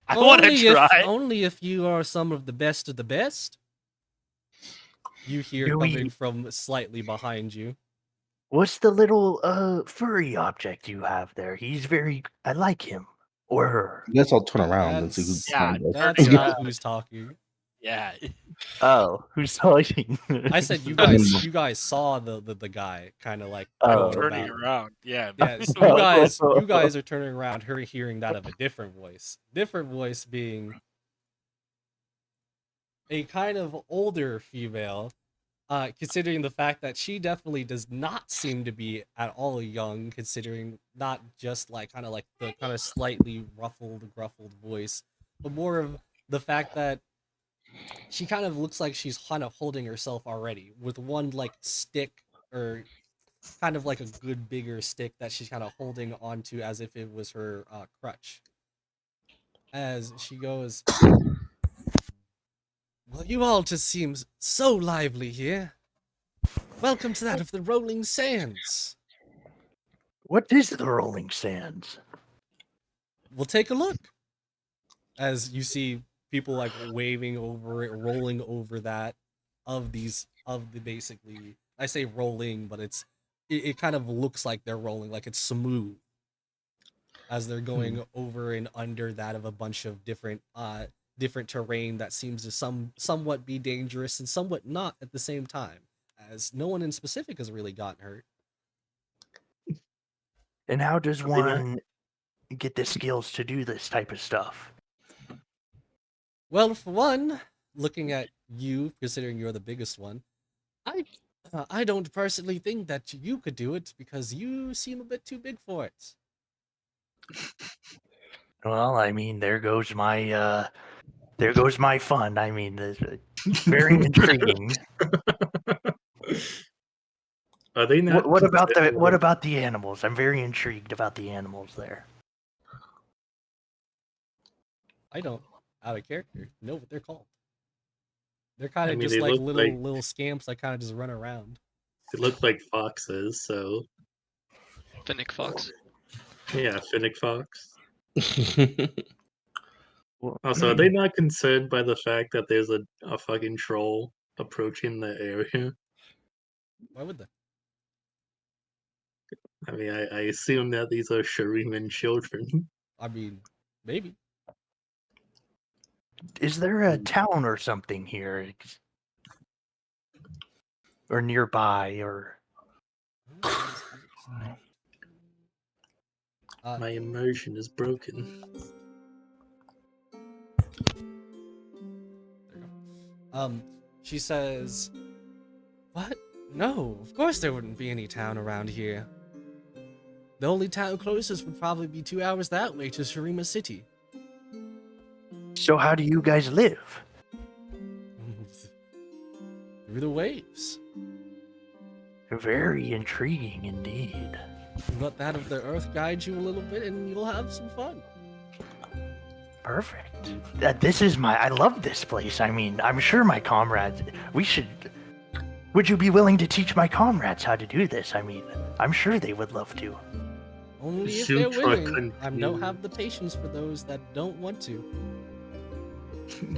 I want to try. Only if you are some of the best of the best. You hear Do coming we? from slightly behind you. What's the little furry object you have there? He's very. I like him or her. I guess I'll turn around and see who's That's Yeah, behind us. that's turning not around. who's talking. Yeah. Oh, who's talking? I said you Remember. guys saw the guy kind of like Oh. going Turning about. around. Yeah. Yes, you guys are turning around, her hearing that of a different voice. Different voice being a kind of older female, considering the fact that she definitely does not seem to be at all young, considering not just like kind of like the kind of slightly gruffled voice, but more of the fact that she kind of looks like she's kind of holding herself already with one like stick or kind of like a good bigger stick that she's kind of holding onto as if it was her crutch. As she goes, well, you all just seem so lively here. Welcome to that of the Rolling Sands. What is the Rolling Sands? We'll take a look. As you see people like waving over it, rolling over that of these of the basically I say rolling, but it kind of looks like they're rolling, like it's smooth as they're going over and under that of a bunch of different terrain that seems to somewhat be dangerous and somewhat not at the same time, as no one in specific has really gotten hurt. And how does Are they not- one get the skills to do this type of stuff? Well, for one, looking at you, considering you're the biggest one, I I don't personally think that you could do it because you seem a bit too big for it. Well, I mean, there goes my fun. I mean, it's very intriguing. Are they not? What about considered- the animals? I'm very intrigued about the animals there. I don't, out of character, know what they're called. They're kind I of mean, just they like look little scamps that kind of just run around. they look like foxes. So Finnick Fox. yeah, Finnick fox. Well, Also, are they not concerned by the fact that there's a fucking troll approaching the area? Why would they? I mean, I assume that these are Shuriman children. I mean, maybe. is there a town or something here, or nearby, or My immersion is broken. There you go. She says, "What? No, of course there wouldn't be any town around here. The only town closest would probably be 2 hours that way to Shurima City." so? How do you guys live? Through the waves. Very intriguing indeed. Let that of the earth guide you a little bit and you'll have some fun. Perfect. I love this place. I mean, I'm sure my comrades. Would you be willing to teach my comrades how to do this? I mean, I'm sure they would love to. Only if Shoot, they're try willing. I don't confused. have the patience for those that don't want to.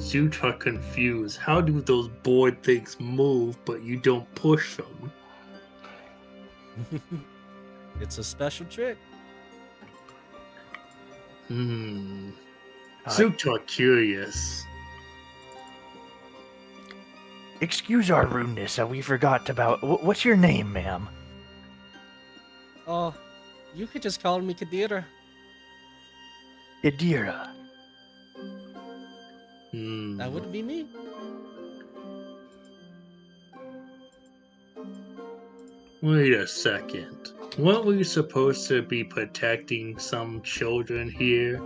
You are confused. How do those board things move, but you don't push them? It's a special trick. Hmm. Uh, Suit curious. Excuse our rudeness. We forgot about. What's your name, ma'am? Oh, you could just call me Kadira. Idira. Hmm. That would be me. Wait a second. Weren't we supposed to be protecting some children here?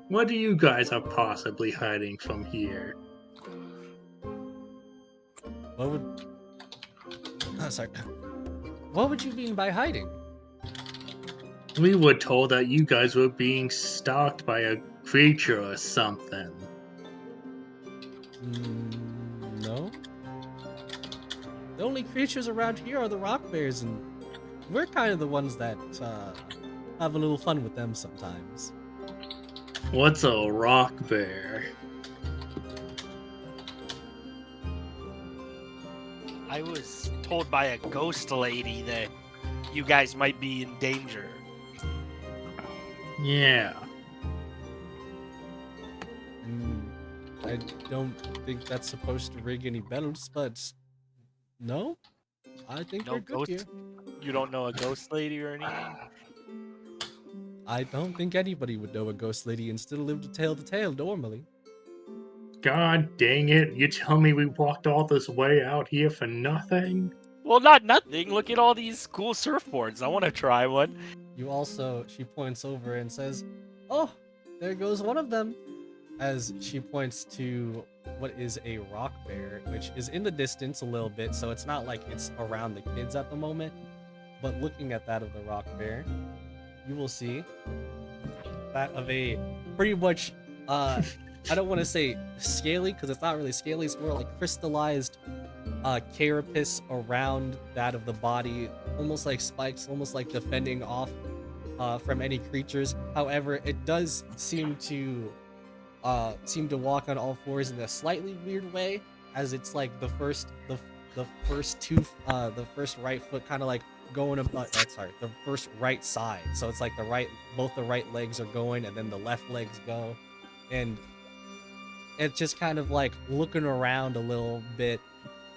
What are you guys are possibly hiding from here? What would... Oh, sorry. What would you mean by hiding? We were told that you guys were being stalked by a creature or something. No. The only creatures around here are the rock bears, and we're kind of the ones that have a little fun with them sometimes. What's a rock bear? I was told by a ghost lady that you guys might be in danger. Yeah. I don't think that's supposed to ring any bells, but no, I think No we're good here. ghost. You don't know a ghost lady or anything? I don't think anybody would know a ghost lady and still live to tale normally. God dang it, you tell me we walked all this way out here for nothing? Well, not nothing. Look at all these cool surfboards. I want to try one. You also, she points over and says, "Oh, there goes one of them." as she points to what is a rock bear, which is in the distance a little bit, so it's not like it's around the kids at the moment. But looking at that of the rock bear, you will see that of a pretty much, I don't want to say scaly because it's not really scaly, it's more like crystallized carapace around that of the body, almost like spikes, almost like defending off from any creatures. However, it does seem to walk on all fours in a slightly weird way, as it's like the first the first right foot kind of like going about sorry, the first right side. So it's like both the right legs are going and then the left legs go, and it's just kind of like looking around a little bit,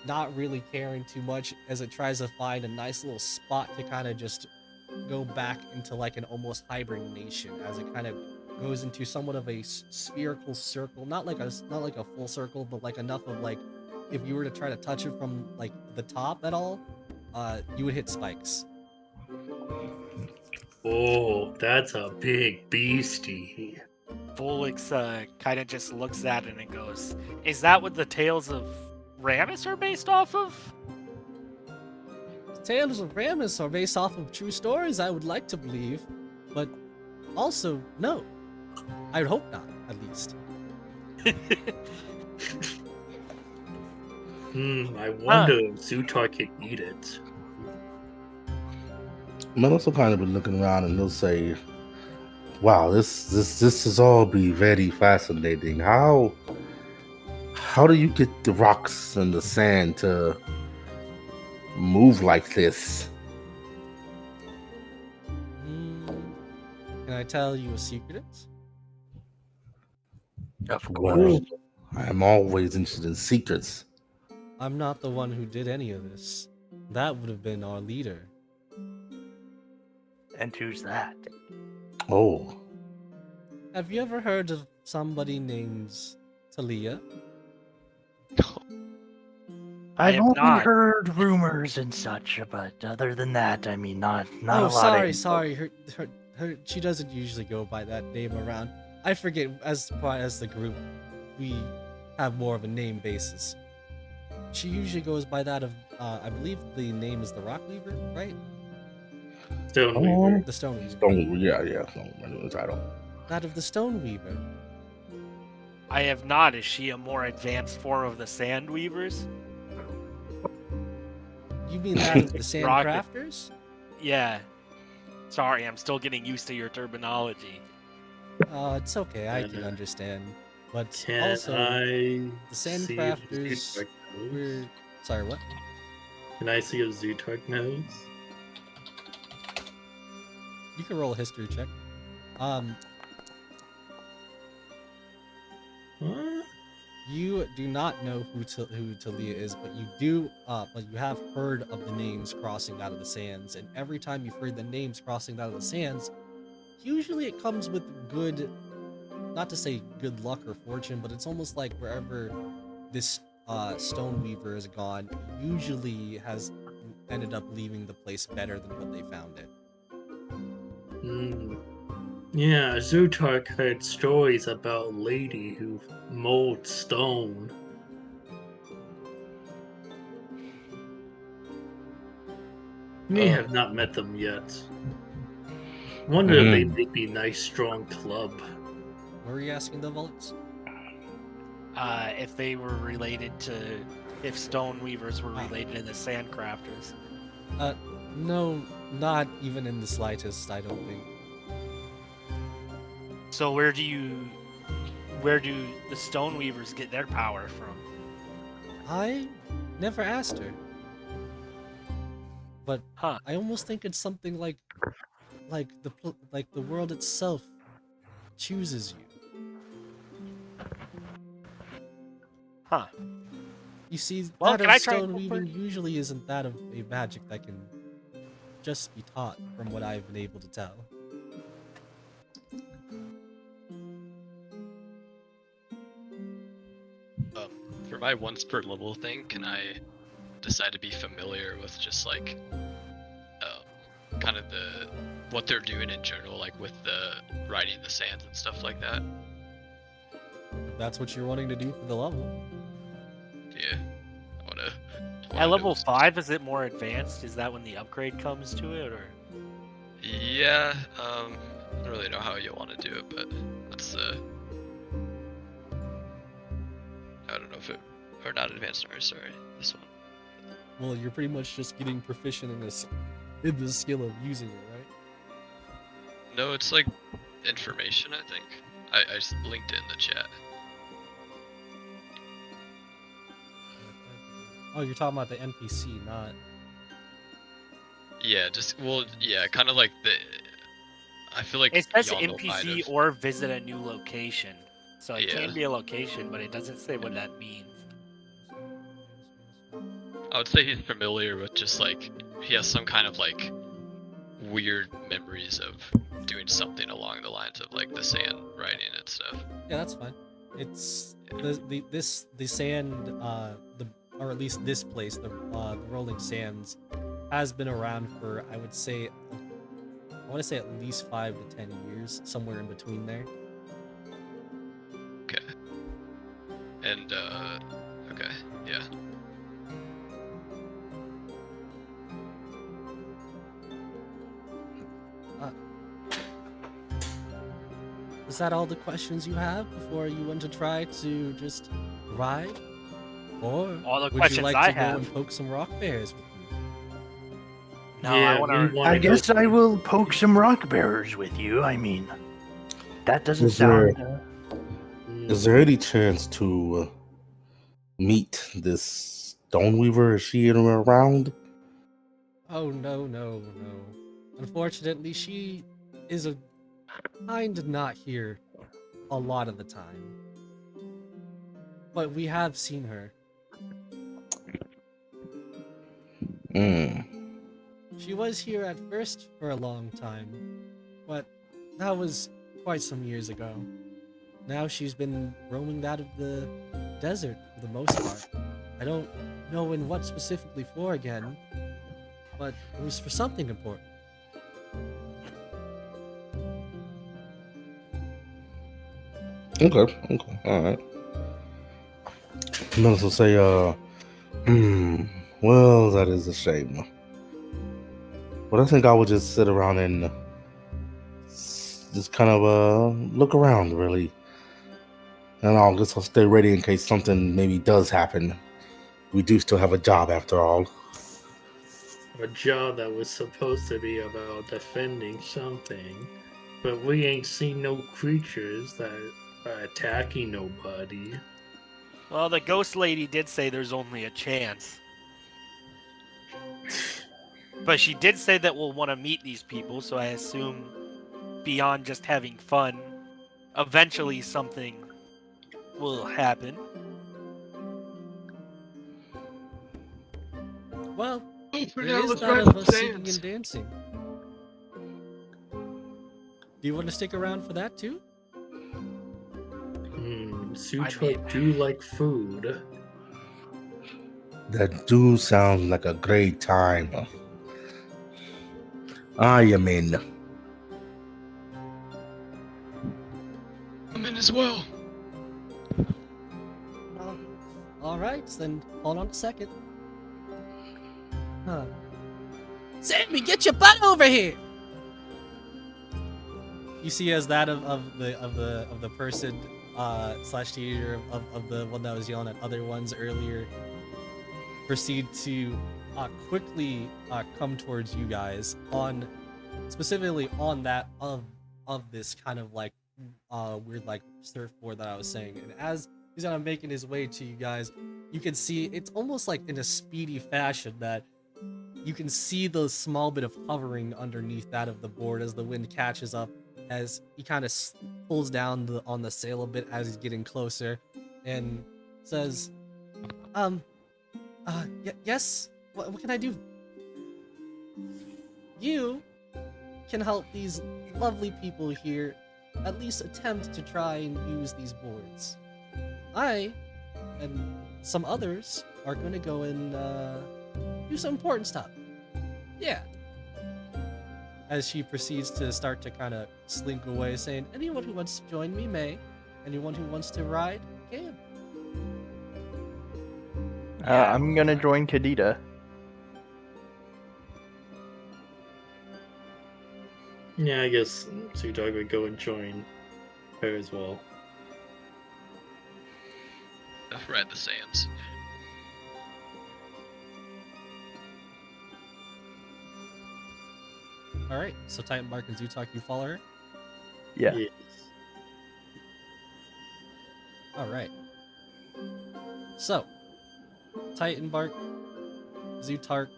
not really caring too much as it tries to find a nice little spot to kind of just go back into like an almost hibernation, as it kind of goes into somewhat of a spherical circle, not like a full circle, but like enough of like if you were to try to touch it from like the top at all, you would hit spikes. Oh, that's a big beastie. Volix kind of just looks at it and goes, "Is that what the tales of Ramus are based off of?" Tales of Ramus are based off of true stories, I would like to believe, but also no. I would hope not, at least. I wonder if Zutar can eat it. Melissa kind of been looking around and he'll say, "Wow, this is all be very fascinating. How do you get the rocks and the sand to move like this?" Can I tell you a secret? Of Well, course. I am always interested in secrets. I'm not the one who did any of this. That would have been our leader. And who's that? Oh, Have you ever heard of somebody named Talia? I I've have only not. heard rumors and such, but other than that, I mean, not a Oh, lot. sorry. Her, she doesn't usually go by that name around. I forget. As far as the group, we have more of a name basis. She usually goes by that of, I believe the name is the Rock Weaver, right? Stoneweaver. The Stone Weaver. Stone, the title. That of the Stone Weaver. I have not. Is she a more advanced form of the Sand Weavers? You mean that of the Sand Rocket. Crafters? Yeah. Sorry, I'm still getting used to your terminology. It's okay. I can understand. But Can also, I the Sand see Crafters. if Zutark knows? We're sorry. What? Can I see if Zutark knows? You can roll a history check. What? You do not know who Talia is, but you have heard of the names crossing out of the sands, and every time you've heard the names crossing out of the sands, usually it comes with good, not to say good luck or fortune, but it's almost like wherever this stone weaver has gone, usually has ended up leaving the place better than what they found it. Yeah, Zutark heard stories about a lady who molds stone. We have not met them yet. Wonder if they make me a nice strong club. What were you asking the Volks? If they were related to, if Stone Weavers were related to the Sand Crafters. No, not even in the slightest, I don't think. So where do the Stone Weavers get their power from? I never asked her. But Huh. I almost think it's something like the world itself chooses you. Huh. You see, Well, that can of I try and stone help weaving her? usually isn't that of a magic that can just be taught, from what I've been able to tell. For my once per level thing, can I decide to be familiar with just like kind of what they're doing in general, like with the riding the sands and stuff like that? that's what you're wanting to do for the level. Yeah, I wanna At level do- 5, is it more advanced? Is that when the upgrade comes to it, or? Yeah, I don't really know how you want to do it, but let's I don't know if it or not advanced. Sorry, this one. Well, you're pretty much just getting proficient in the skill of using it, right? No, it's like information. I think I just linked it in the chat. Oh, you're talking about the NPC, not. Yeah, kind of like the. I feel like It says y'all know kind NPC of. or visit a new location. So it Yeah. can be a location, but it doesn't say what that means. I would say he's familiar with just like he has some kind of like weird memories of doing something along the lines of like the sand riding and stuff. Yeah, that's fine. It's the sand, or at least this place, the Rolling Sands, has been around for I want to say at least 5 to 10 years, somewhere in between there. Okay. And okay, yeah. Is that all the questions you have before you want to try to just ride? Or All the would you questions like I to go have. and poke some rock bears with me? No, Yeah, I want we to. wanna I go- guess I will poke some rock bearers with you. I mean, that doesn't Is there- sound. Is there any chance to meet this Stoneweaver? Is she around? Oh, no. Unfortunately, she is a kind not here a lot of the time. But we have seen her. Hmm. She was here at first for a long time, but that was quite some years ago. Now she's been roaming out of the desert for the most part. I don't know in what specifically for again, but it was for something important. Okay, all right. Might as well say, well, that is a shame. But I think I would just sit around and just kind of look around, really. And I guess I'll stay ready in case something maybe does happen. We do still have a job after all. A job that was supposed to be about defending something, but we ain't seen no creatures that are attacking nobody. Well, the ghost lady did say there's only a chance. But she did say that we'll want to meet these people, so I assume beyond just having fun, eventually something will happen. Well, Oh, for it now, is let's that ride of some us singing sands. and dancing. Do you want to stick around for that too? Sutra do like food. That do sound like a great time. I am in. I'm in as well. Alright, then hold on a second. Huh. Sammy, get your butt over here! You see as that of the person slash teenager of the one that was yelling at other ones earlier proceed to quickly come towards you guys on specifically on that of this kind of like weird like surfboard that I was saying. And as he's kind of making his way to you guys, you can see it's almost like in a speedy fashion that you can see the small bit of hovering underneath that of the board as the wind catches up, as he kind of pulls down on the sail a bit as he's getting closer, and says, yes, what can I do? You can help these lovely people here at least attempt to try and use these boards. I and some others are going to go and do some important stuff. Yeah. As she proceeds to start to kind of slink away, saying, anyone who wants to join me may. Anyone who wants to ride can. I'm gonna join Kadita. Yeah, I guess Sudog would go and join her as well. Ride the sands. All right. So Titan Bark and Zutok, you follow her. Yeah. Yes. All right. So, Titan Bark, Zutark,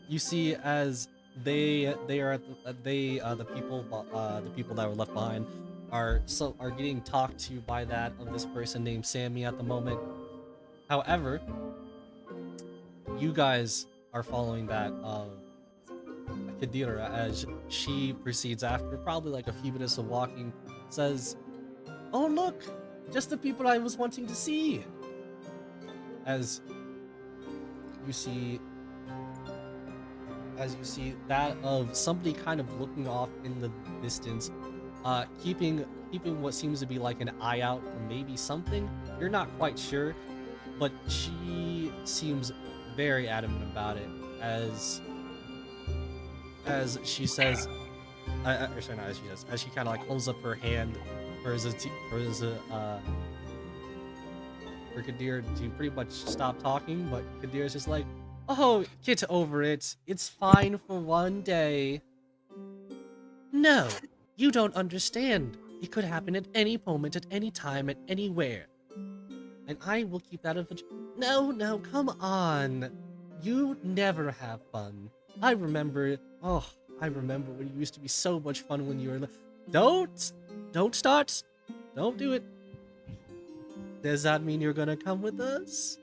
you see as they are at the people that were left behind are getting talked to by that of this person named Sammy at the moment. However, you guys are following that of Kadira as she proceeds after probably like a few minutes of walking, says, "Oh look, just the people I was wanting to see." As you see that of somebody kind of looking off in the distance, keeping what seems to be like an eye out for maybe something. You're not quite sure, but she seems very adamant about it as she says, or sorry, not as she says, as she kind of like holds up her hand for Kadir to pretty much stop talking, but Kadir's just like, "Oh, get over it. It's fine for one day." "No, you don't understand. It could happen at any moment, at any time, at anywhere. And I will keep that of a... No, come on. You never have fun. I remember when you used to be so much fun when you were... Don't start. Don't do it. Does that mean you're gonna come with us?"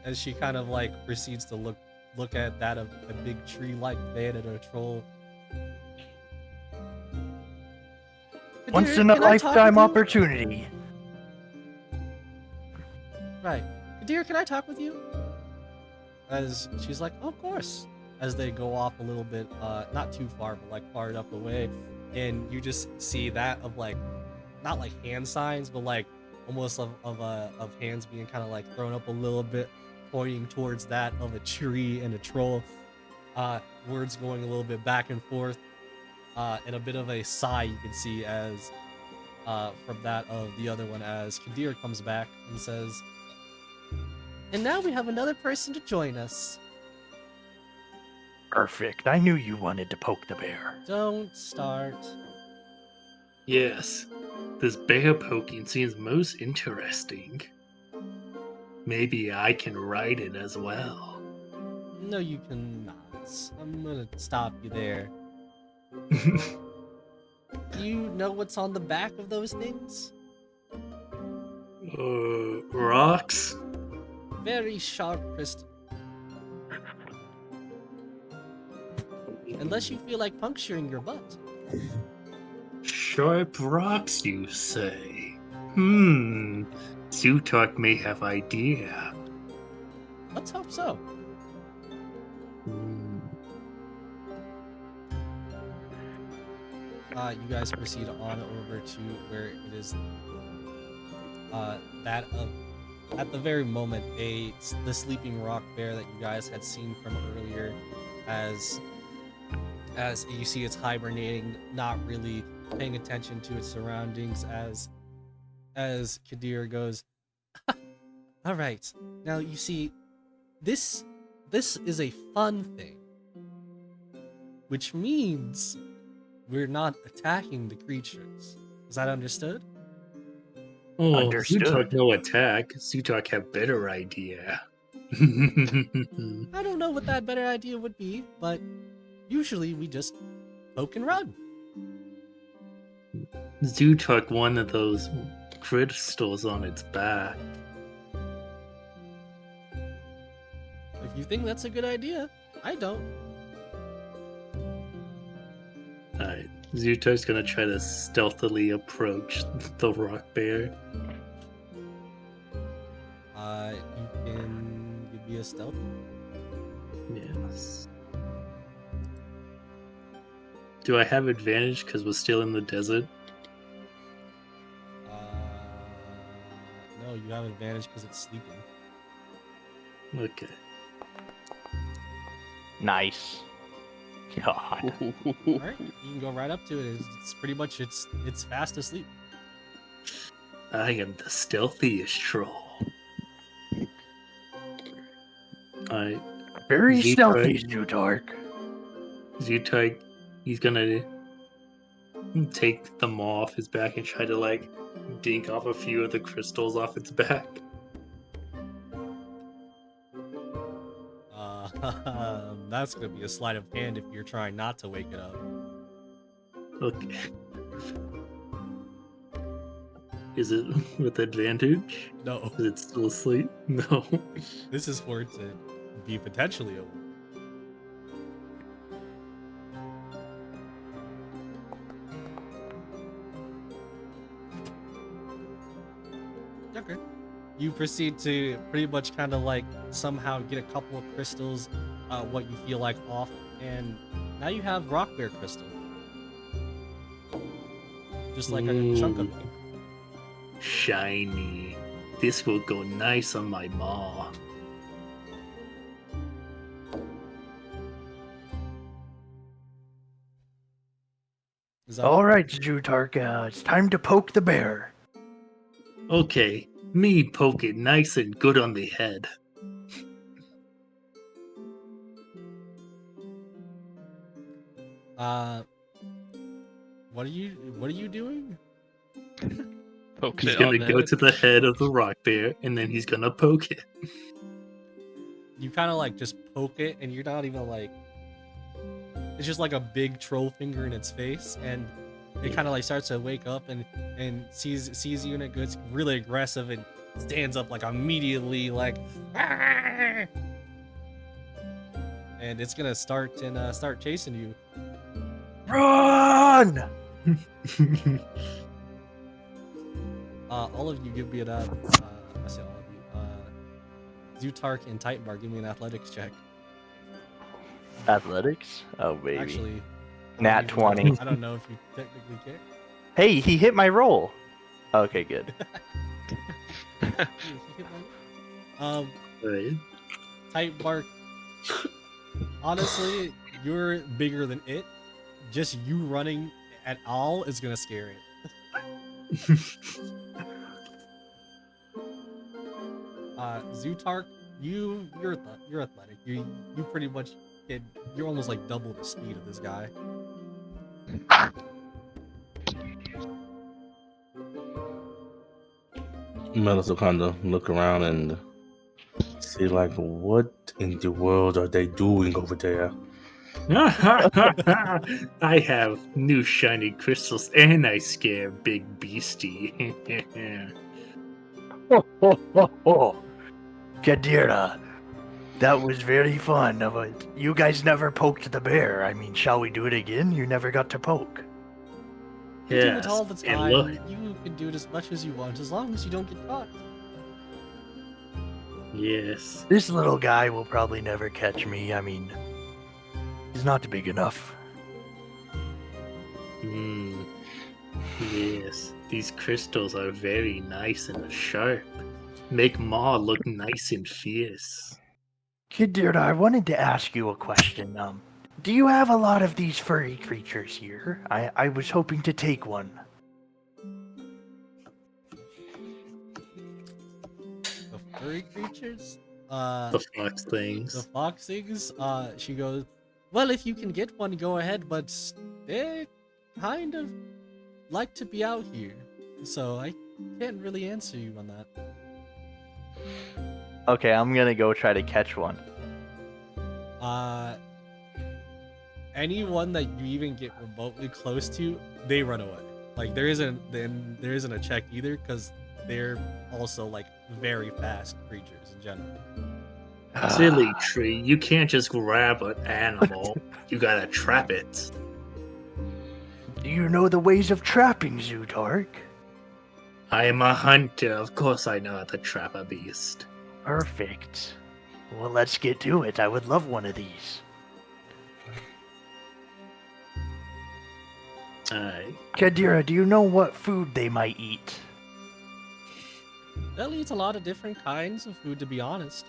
As she kind of like proceeds to look at that of a big tree-like man and a troll. Once Kadir, in a can I talk lifetime with you? opportunity. Right. Kadir, can I talk with you? As she's like, "Oh, of course." As they go off a little bit, not too far, but like far enough away, and you just see that of like, not like hand signs, but like almost of hands being kind of like thrown up a little bit, pointing towards that of a tree and a troll. Words going a little bit back and forth, and a bit of a sigh you can see as from that of the other one as Kadir comes back and says, "And now we have another person to join us." Perfect. I knew you wanted to poke the bear. Don't start. Yes. This bear poking seems most interesting. Maybe I can ride it as well. No, you cannot. I'm gonna stop you there. Do you know what's on the back of those things? Rocks? Very sharp crystal. Unless you feel like puncturing your butt. Sharp rocks, you say? Zutok may have idea. Let's hope so. Hmm. You guys proceed on over to where it is that of at the very moment the sleeping rock bear that you guys had seen from earlier as you see it's hibernating, not really paying attention to its surroundings as Kadir goes, "All right, now you see this is a fun thing, which means we're not attacking the creatures. Is that understood?" Oh, Understood. Zutok no attack. Zutok have better idea. I don't know what that better idea would be, but usually we just poke and run. Zutok one of those crystals on its back. If you think that's a good idea, I don't. Alright, Zutok's gonna try to stealthily approach the rock bear. You can give me a stealth. Yes. Do I have advantage because we're still in the desert? have advantage because it's sleeping. Okay. Nice. God. All right, you can go right up to it. It's pretty much it's fast asleep. I am the stealthiest troll. I Very stealthy, Zutark. Zutark. He's gonna take the maw off his back and try to like dink off a few of the crystals off its back. That's gonna be a sleight of hand if you're trying not to wake it up. Okay. Is it with advantage? No, Is it still asleep? No. this is for it to be potentially awake. Okay. You proceed to pretty much kind of like somehow get a couple of crystals, what you feel like off, and now you have rock bear crystal. Just like a chunk of it. Shiny. This will go nice on my maw. Is that All right, Zutark. It's time to poke the bear. Okay, me poke it nice and good on the head. What are you doing? Poking He's it on gonna the go head. to the head of the rock bear and then he's gonna poke it. You kind of like just poke it, and you're not even like. It's just like a big troll finger in its face, and it kind of like starts to wake up and sees you, and it gets really aggressive and stands up like immediately like. "Arr!" And it's gonna start chasing you. Run! All of you give me an I say all of you. Zutark and Titanbar, give me an athletics check. Athletics? Oh, baby. Actually, Nat 20. I don't know if you technically can. Hey, he hit my roll. Okay, good. Right. Titanbar. Honestly, you're bigger than it. Just you running at all is gonna scare it. Zutark, you're athletic. You pretty much you're almost like double the speed of this guy. Melis will kind of look around and see, like, what in the world are they doing over there? I have new shiny crystals and I scare big beastie. Kadira, that was very fun. But you guys never poked the bear. I mean, shall we do it again? You never got to poke. You do it all the and time. look, You can do it as much as you want, as long as you don't get caught. yes. This little guy will probably never catch me. I mean, he's not big enough. Yes, these crystals are very nice and sharp. Make Ma look nice and fierce. Kadira, I wanted to ask you a question. Do you have a lot of these furry creatures here? I was hoping to take one. The furry creatures? The fox The things. fox things? She goes, well, if you can get one, go ahead, but they kind of like to be out here. So I can't really answer you on that. Okay, I'm gonna go try to catch one. Anyone that you even get remotely close to, they run away. Like there isn't a check either, because they're also like very fast creatures in general. Silly tree, you can't just grab an animal. You gotta trap it. Do you know the ways of trapping, Zutark? I am a hunter. Of course I know how to trap a beast. Perfect. Well, let's get to it. I would love one of these. Alright. Kadira, do you know what food they might eat? They'll eat a lot of different kinds of food, to be honest.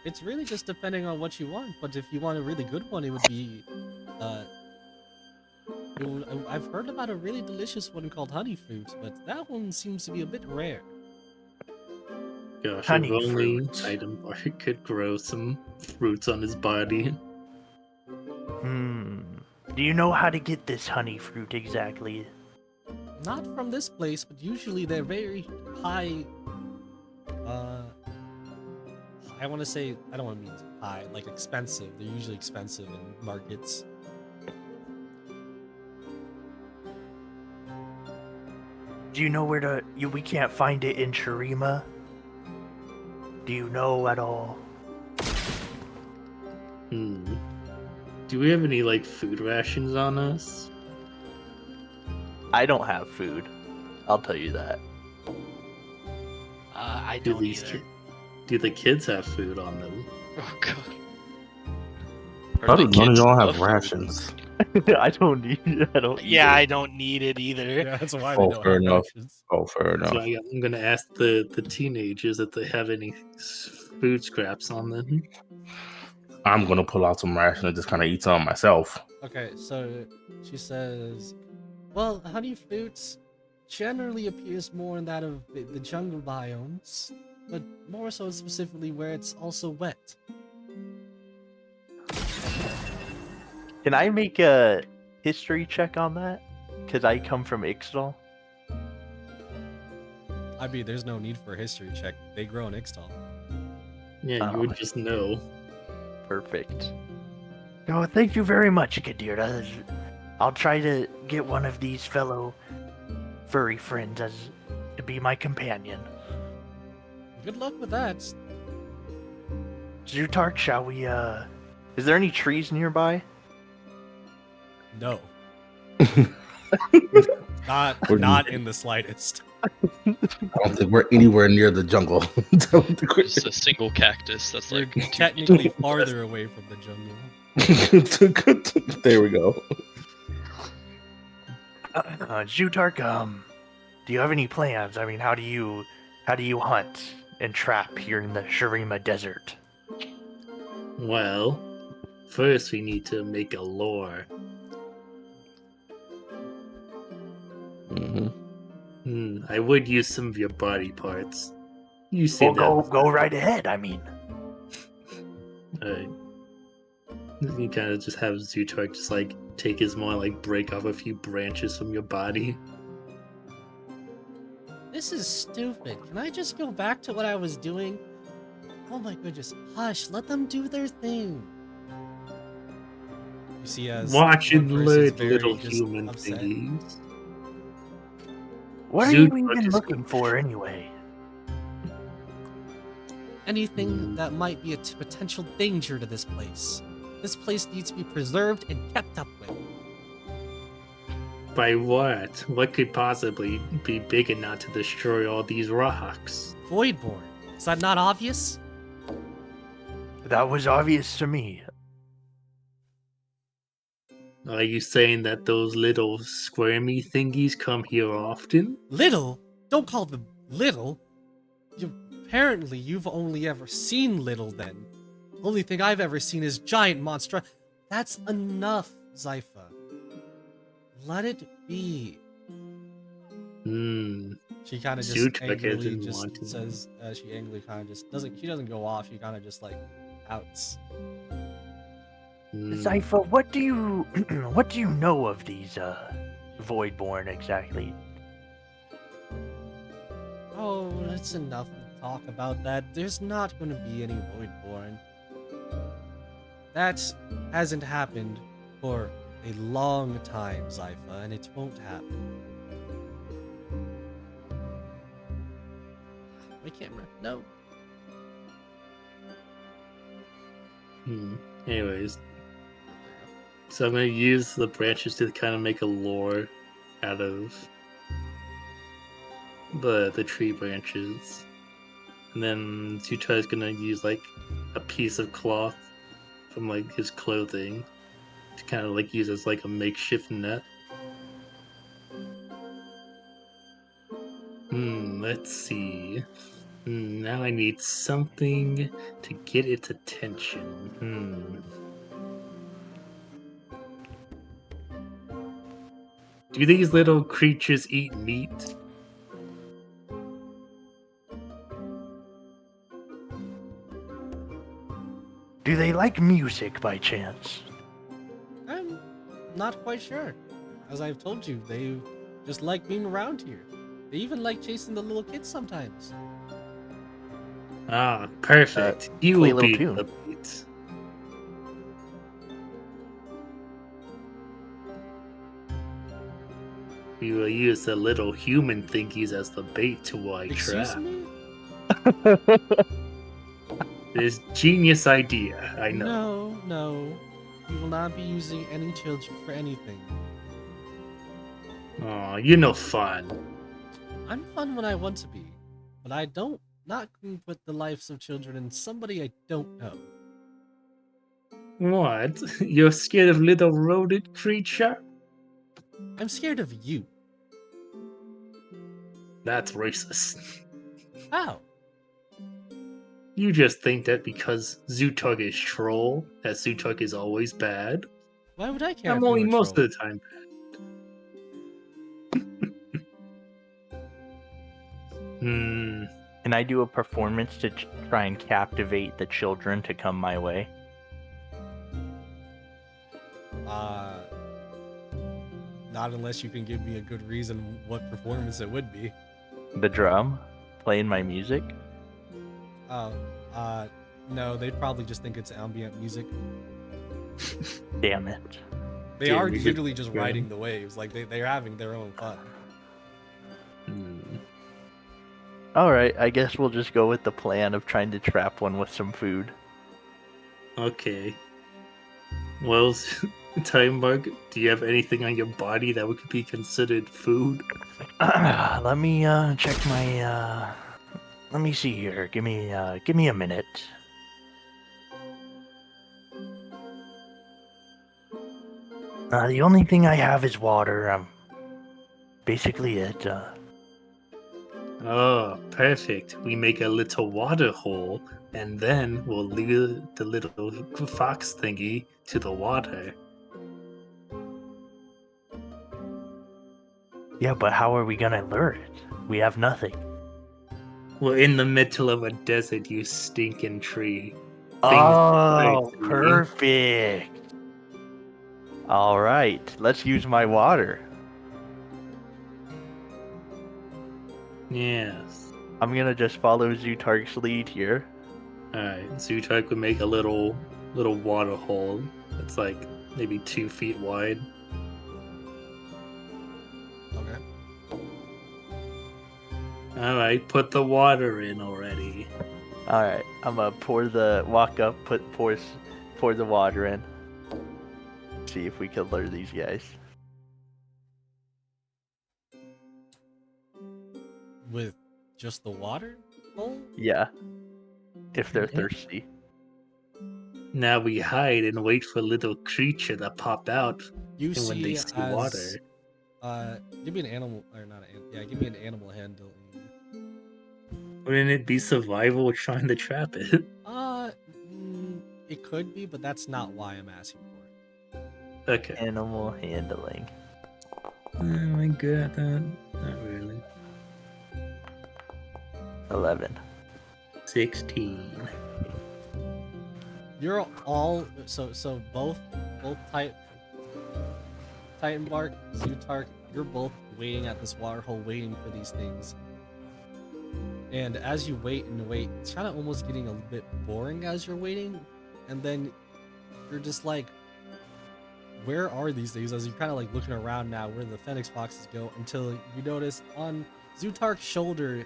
It's really just depending on what you want. But if you want a really good one, it would be, I've heard about a really delicious one called honey fruit, but that one seems to be a bit rare. Gosh, Honey if only fruits. Itembar could grow some fruits on his body. Do you know how to get this honey fruit exactly? Not from this place, but usually they're very high. I want to say, I don't want to mean high, like expensive. They're usually expensive in markets. Do you know where to? We can't find it in Shurima. Do you know at all? Do we have any like food rations on us? I don't have food. I'll tell you that. I Do don't these either. do the kids have food on them? Oh god. How Are the does none of kids y'all have enough? rations? I don't need. I don't. Yeah, either. I don't need it either. Yeah, that's why Oh, they don't fair have enough. rations. Oh, fair So enough. I'm gonna ask the teenagers if they have any food scraps on them. I'm gonna pull out some ration and just kind of eat some myself. Okay, so she says, well, honey fruits generally appears more in that of the jungle biomes, but more so specifically where it's also wet. Can I make a history check on that? Because I come from Ixtal. I mean, there's no need for a history check. They grow in Ixtal. Yeah, you would just know. Perfect. Oh, thank you very much, Kadira. I'll try to get one of these fellow furry friends to be my companion. Good luck with that. Zutark, shall we, Is there any trees nearby? No. What do you Not think? in the slightest. I don't think we're anywhere near the jungle. Just a single cactus that's You're like 2 feet technically tall. farther away from the jungle. There we go. Zutark, do you have any plans? I mean, how do you hunt and trap here in the Shurima Desert? Well, first we need to make a lore. I would use some of your body parts. You see Well, that? go right ahead. I mean, Alright. You kind of just have Zutark just like take his maw and like break off a few branches from your body. This is stupid. Can I just go back to what I was doing? Oh my goodness. Hush, let them do their thing. You see, as Watch one and person's learn, very little just human upset. thingies. what are you Zutark even is looking for anyway? Anything that might be a potential danger to this place. This place needs to be preserved and kept up with. By what? What could possibly be big enough to destroy all these rocks? Voidborn. Is that not obvious? That was obvious to me. Are you saying that those little squirmy thingies come here often? Little? Don't call them little. Apparently, you've only ever seen little then. Only thing I've ever seen is giant monster. That's enough, Zypha. Let it be. She kind of just Zutark angrily isn't just wanting. says, she angrily kind of just doesn't, she doesn't go off, she kind of just like outs. Zypha, what do you know of these Voidborn exactly? Oh, it's enough to talk about that. There's not going to be any Voidborn. That hasn't happened for a long time, Zypha, and it won't happen. My camera. No. Anyways, so I'm gonna use the branches to kind of make a lore out of the tree branches, and then Zutark is gonna use like a piece of cloth from like his clothing to kind of like use as like a makeshift net. let's see. Now I need something to get its attention. Do these little creatures eat meat? Do they like music by chance? I'm not quite sure. As I've told you, they just like being around here. They even like chasing the little kids sometimes. Ah, perfect. You play a will little be tune. the bait. We will use the little human thingies as the bait to our Excuse trap. me? This genius idea, I know. No. You will not be using any children for anything. Aw, you're no fun. I'm fun when I want to be, but I don't not going to put the lives of children in somebody I don't know. What? You're scared of little rodent creature? I'm scared of you. That's racist. How? You just think that because Zootug is troll, that Zootug is always bad? Why would I care I'm if you only were most troll? of the time bad. Can I do a performance to try and captivate the children to come my way? Not unless you can give me a good reason what performance it would be. The drum? Playing my music? Oh, no, they'd probably just think it's ambient music. Damn it. They Yeah, are we could- literally just yeah. riding the waves. Like, they're having their own fun. Alright, I guess we'll just go with the plan of trying to trap one with some food. Okay. Well, Time Mark, do you have anything on your body that would be considered food? Let me check my let me see here. Give me a minute. The only thing I have is water. Basically it. Oh, perfect. We make a little water hole, and then we'll lure the little fox thingy to the water. Yeah, but how are we gonna lure it? We have nothing. We're in the middle of a desert, you stinking tree. Oh, spicy. perfect. Alright, let's use my water. Yes. I'm gonna just follow Zutark's lead here. Alright, Zootag would make a little water hole that's like maybe 2 feet wide. Okay. Alright, put the water in already. Alright, I'm gonna walk up, pour the water in. See if we can lure these guys. With just the water hole? Yeah. If they're Okay. thirsty. Now we hide and wait for a little creature to pop out. You And when they see see water. give me an animal, or not an, yeah, give me an animal handling. Wouldn't it be survival trying to trap it? It could be, but that's not why I'm asking for it. Okay. Animal handling. Am I good at that? Not really. 11. 16. You're all so both Titan Bark, Zutark, you're both waiting at this water hole, waiting for these things. And as you wait and wait, it's kind of almost getting a bit boring as you're waiting, and then you're just like, where are these things? As you're kind of like looking around now, where the Phoenix Foxes go, until you notice on Zutark's shoulder,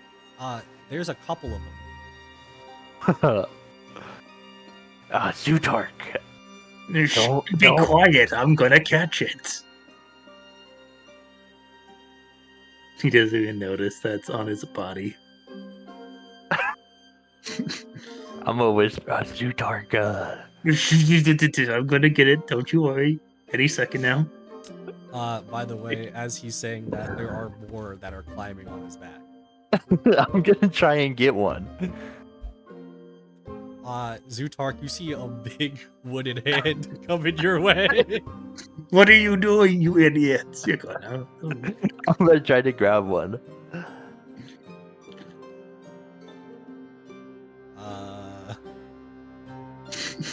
there's a couple of them. Zutark. Be quiet, I'm gonna catch it. He doesn't even notice that's on his body. I'm gonna whisper, Zutark. I'm gonna get it, don't you worry. Any second now. By the way, as he's saying that, there are more that are climbing on his back. I'm gonna try and get one. Zutark, you see a big wooden hand coming your way. What are you doing, you idiots? You're gonna. I'm gonna try to grab one.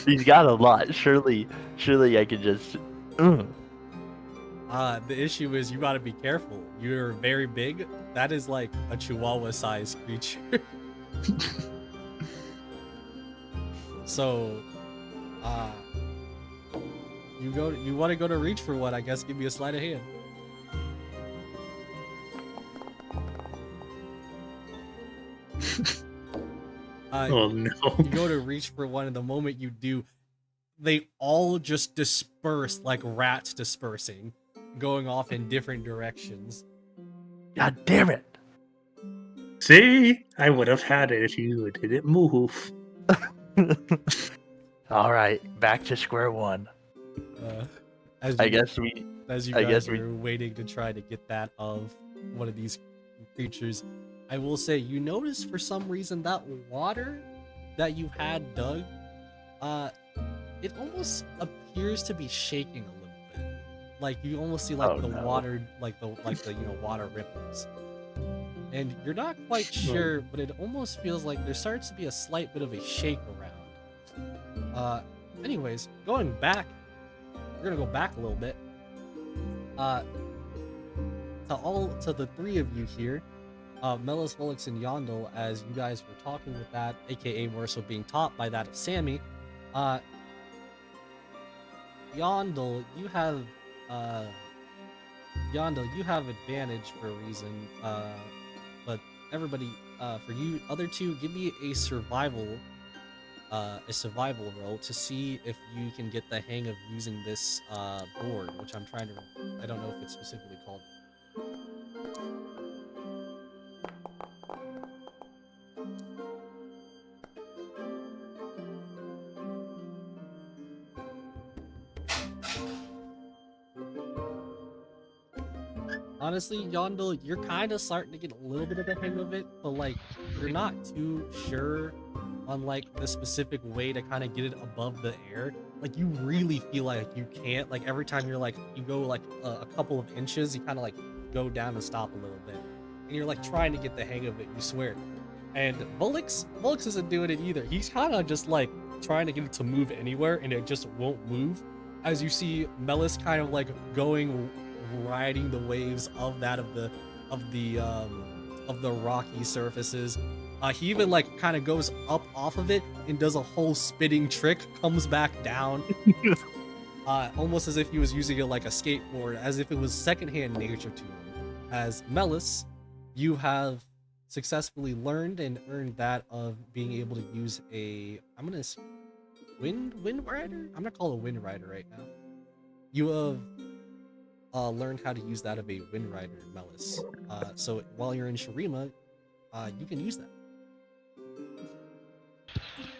He's got a lot. Surely I could just. The issue is you gotta be careful. You're very big. That is like a chihuahua-sized creature. So, you want to go to reach for one? I guess give me a sleight of hand. Oh no! You go to reach for one, and the moment you do, they all just disperse like rats dispersing, going off in different directions. God damn it! See, I would have had it if you didn't move. All right, back to square one. As I you guess we. guys are waiting to try to get that of one of these creatures, I will say you notice for some reason that water that you had dug, it almost appears to be shaking a little bit. Like you almost see like water, like the water ripples. And you're not quite sure, but it almost feels like there starts to be a slight bit of a shake around. Anyways, going back, we're gonna go back a little bit. To the three of you here, Melis, Volix, and Yondel, as you guys were talking with that, aka more so being taught by that of Sammy. Yondel, you have advantage for a reason. But everybody, for you other two, give me a survival roll to see if you can get the hang of using this board, which I don't know if it's specifically called. Honestly, Yondel, you're kind of starting to get a little bit of the hang of it, but like you're not too sure on like the specific way to kind of get it above the air. Like you really feel like you can't. Like every time you go like a couple of inches, you kind of like go down and stop a little bit, and you're like trying to get the hang of it. You swear. And Volix isn't doing it either. He's kind of just like trying to get it to move anywhere, and it just won't move. As you see Melis kind of like riding the waves of the rocky surfaces. He even like kind of goes up off of it and does a whole spinning trick, comes back down, almost as if he was using it like a skateboard, as if it was secondhand nature to him. As Melis, you have successfully learned and earned that of being able to use a wind rider. I'm gonna call it a wind rider right now. You have learned how to use that of a wind rider, Melis. So while you're in Shurima, you can use that.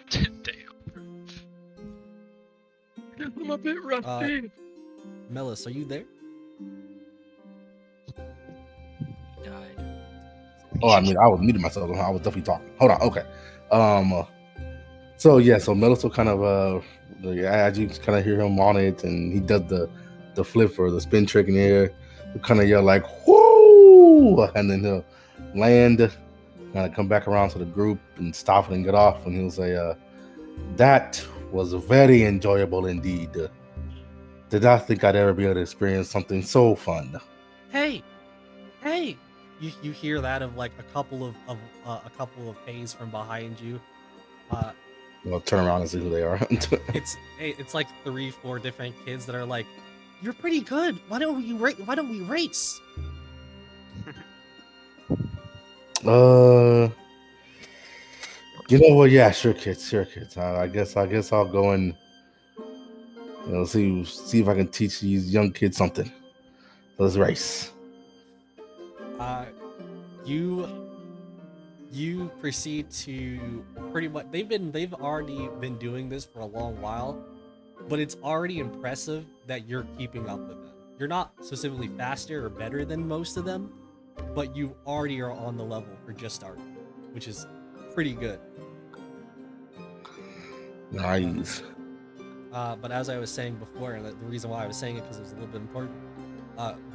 Damn. I'm a bit rusty. Melis, are you there? Died. Oh, I mean, I was muting myself. I was definitely talking. Hold on. Okay. So Melis will kind of as you kind of hear him on it, and he does the flip or the spin trick in the air, he'll kind of yell like "whoo!" and then he'll land, kind of come back around to the group and stop it and get off, and he'll say, "That was very enjoyable indeed. Did not think I'd ever be able to experience something so fun." Hey! You hear that of like a couple of haze from behind you. I'll turn around and see who they are. It's like 3-4 different kids that are like, "You're pretty good. Why don't we race?" You know what? Yeah, sure, kids. I guess I'll go and see if I can teach these young kids something. Let's race. You proceed to pretty much. They've already been doing this for a long while, but it's already impressive that you're keeping up with them. You're not specifically faster or better than most of them, but you already are on the level for just starting, which is pretty good. Nice. But as I was saying before, and the reason why I was saying it because it was a little bit important.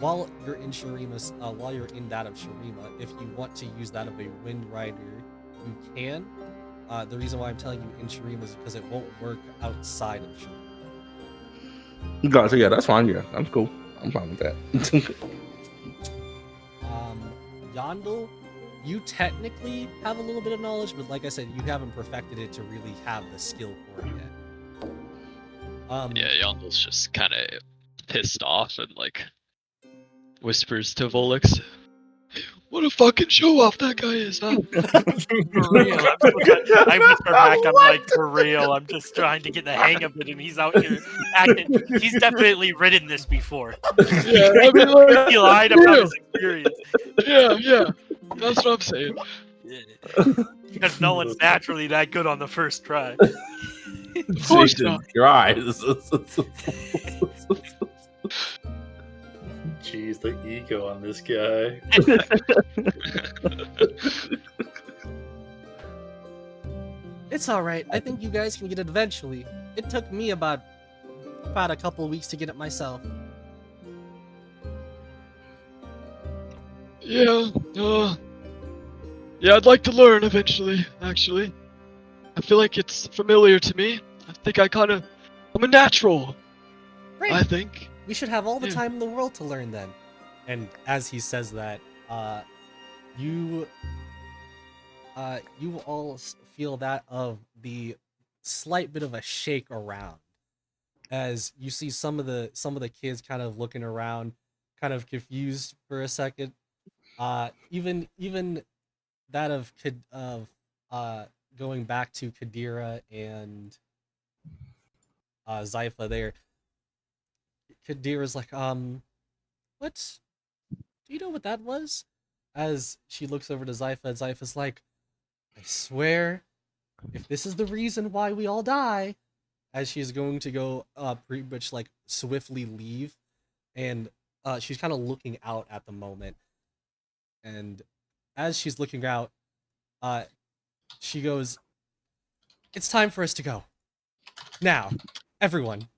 While you're in Shurima's, while you're in that of Shurima, if you want to use that of a Wind Rider, you can. The reason why I'm telling you in Shurima is because it won't work outside of Shurima. Gotcha. Yeah, that's fine. Yeah, I'm cool. I'm fine with that. Yandel, you technically have a little bit of knowledge, but like I said, you haven't perfected it to really have the skill for it yet. Yeah, Yondel's just kind of pissed off and like whispers to Volix, "What a fucking show off that guy is, huh?" For real, I whisper back. I'm like, for real. I'm just trying to get the hang of it, and he's out here acting. He's definitely ridden this before. Yeah, I mean, like, He lied about his experience. yeah, that's what I'm saying. Because no one's naturally that good on the first try. course Jesus not. Christ. Jeez, the ego on this guy. It's all right. I think you guys can get it eventually. It took me about a couple of weeks to get it myself. Yeah, yeah, I'd like to learn eventually, actually. I feel like it's familiar to me. I think I'm a natural, Great. I think. We should have all the Yeah. time in the world to learn then. And as he says that, you all feel that of the slight bit of a shake around as you see some of the kids kind of looking around, kind of confused for a second. Even that of going back to Kadira and Zypha there. Kadira's like, what? Do you know what that was? As she looks over to Zypha, Zypha's like, I swear, if this is the reason why we all die, as she's going to go pretty much like swiftly leave, and she's kind of looking out at the moment, and as she's looking out, she goes, it's time for us to go. Now, everyone.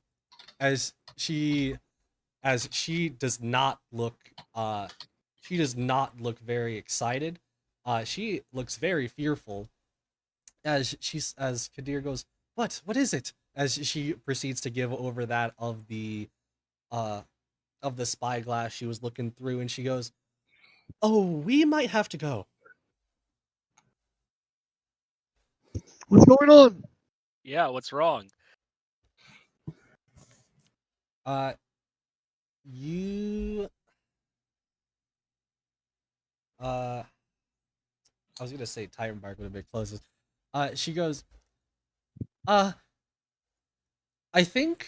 As she does not look very excited. She looks very fearful as Kadir goes, what is it? As she proceeds to give over that of the spyglass she was looking through, and she goes, oh, we might have to go. What's going on? Yeah, what's wrong? You I was gonna say time bark would have been closest. She goes, I think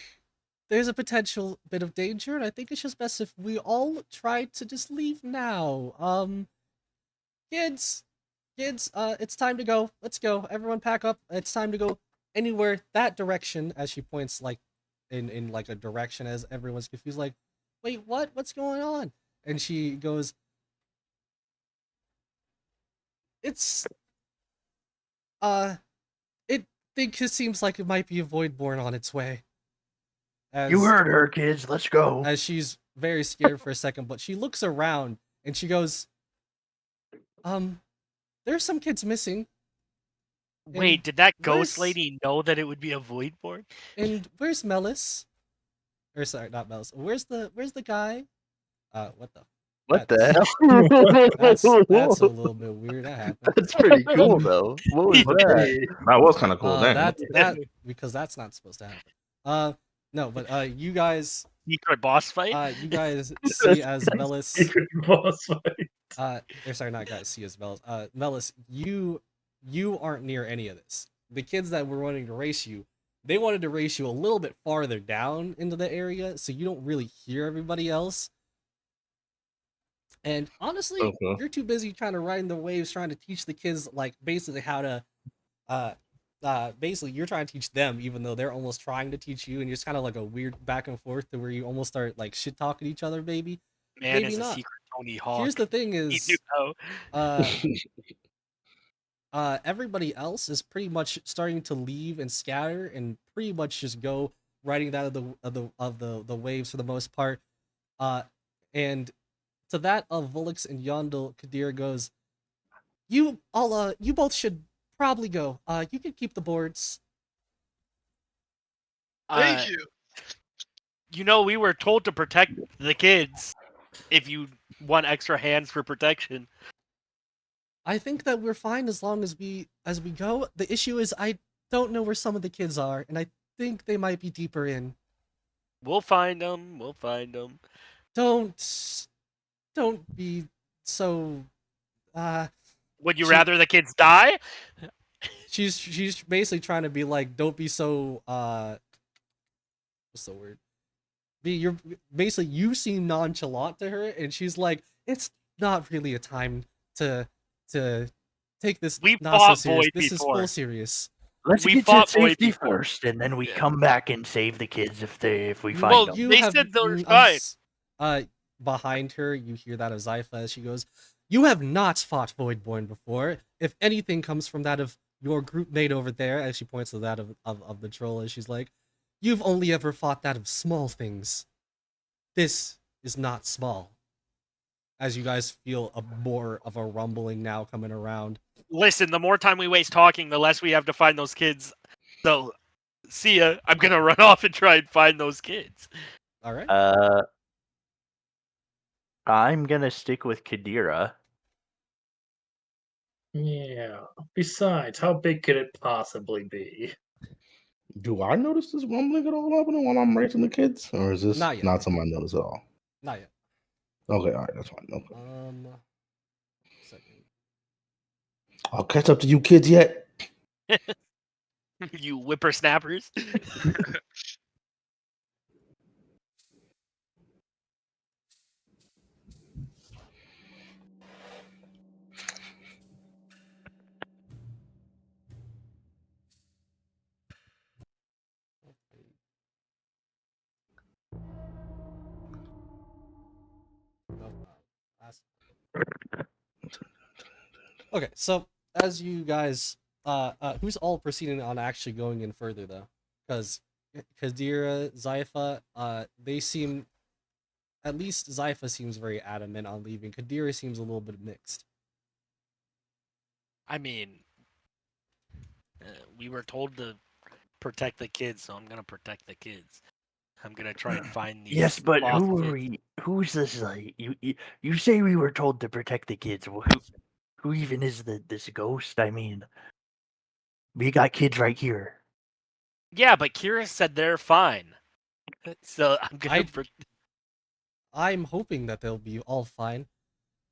there's a potential bit of danger, and I think it's just best if we all try to just leave now. Kids, it's time to go. Let's go. Everyone pack up. It's time to go anywhere that direction, as she points like in like a direction as everyone's confused, like, wait, what? What's going on? And she goes, it's it seems like it might be a Voidborn on its way. You heard her, kids. Let's go. As she's very scared for a second, but she looks around and she goes, there's some kids missing. Wait, did that ghost where's- lady know that it would be a Voidborn? And where's Melis? Or sorry, not Melis. Where's the guy? What the? What the That's hell? a little bit weird. That happened. That's pretty cool, though. What was that? That was kind of cool. Damn. That because that's not supposed to happen. No, but you guys, Secret boss fight? you guys see as Melis. Secret boss fight. Or sorry, not guys. See as Melis. Melis, you aren't near any of this. The kids that were wanting to race you, they wanted to race you a little bit farther down into the area, so you don't really hear everybody else. And honestly, Okay. you're too busy trying to ride the waves, trying to teach the kids like basically how to basically you're trying to teach them even though they're almost trying to teach you, and it's kind of like a weird back and forth to where you almost start like shit talking each other, baby. Man maybe is a not. secret Tony Hawk. Here's the thing He knew is, how. everybody else is pretty much starting to leave and scatter and pretty much just go riding that of the waves for the most part. And to that of Volix and Yondel, Kadir goes, you both should probably go. You can keep the boards. Thank you. You know, we were told to protect the kids if you want extra hands for protection. I think that we're fine as long as we go. The issue is I don't know where some of the kids are, and I think they might be deeper in. We'll find them. We'll find them. Don't be so. Would you She- rather the kids die? She's basically trying to be like, don't be so. What's the word? You're basically, you seem nonchalant to her, and she's like, it's not really a time to take this We not so fought serious. Void This is before. full serious. Let's We get to fought Void safety before. first, and then we Yeah. come back and save the kids if we find Well, them. You they have said they're us- fine. Behind her, you hear that of Zypha as she goes, "You have not fought Voidborn before. If anything comes from that of your group mate over there," as she points to that of the troll, as she's like, "you've only ever fought that of small things. This is not small." As you guys feel a more of a rumbling now coming around. Listen, the more time we waste talking, the less we have to find those kids. So, see ya. I'm gonna run off and try and find those kids. All right. I'm gonna stick with Kadira. Yeah. Besides, how big could it possibly be? Do I notice this rumbling at all happening while I'm racing the kids? Or is this Not yet. not something I notice at all? Not yet. Okay, all right, that's fine. Okay. Second. I'll catch up to you kids yet. You whippersnappers. Okay, so as you guys, who's all proceeding on actually going in further though? Because Kadira, Zypha, they seem, at least Zypha seems very adamant on leaving. Kadira seems a little bit mixed. I mean, we were told to protect the kids, so I'm gonna protect the kids. I'm gonna try and find these. Yes, but lost who are kids. we? Who's this? Like you say we were told to protect the kids. Well, who even is this ghost? I mean, we got kids right here. Yeah, but Kira said they're fine. So I'm gonna. I'm hoping that they'll be all fine.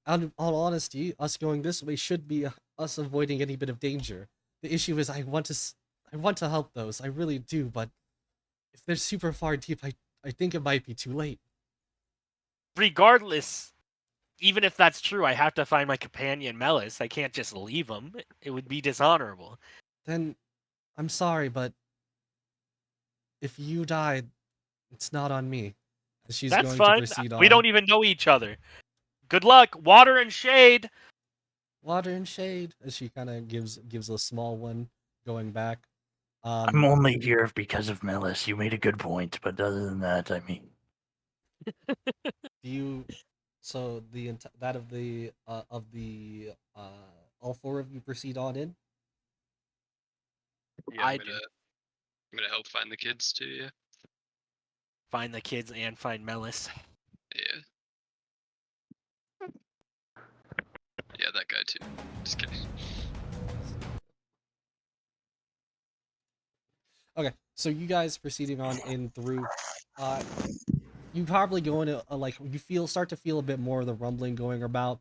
In all honesty, us going this way should be us avoiding any bit of danger. The issue is I want to help those. I really do, but if they're super far deep, I think it might be too late. Regardless, even if that's true, I have to find my companion Melis. I can't just leave him. It would be dishonorable. Then I'm sorry, but if you died, it's not on me. As she's That's going fine. to proceed on. We don't even know each other. Good luck. Water and shade. Water and shade. As she kind of gives a small one going back. I'm only here because of Melis. You made a good point, but other than that, I mean, Do you? So that of the all four of you proceed on in. Yeah, I do. I'm gonna help find the kids too. Yeah. Find the kids and find Melis. Yeah. Yeah, that guy too. Just kidding. Okay, so you guys proceeding on in through, you probably go into like you start to feel a bit more of the rumbling going about,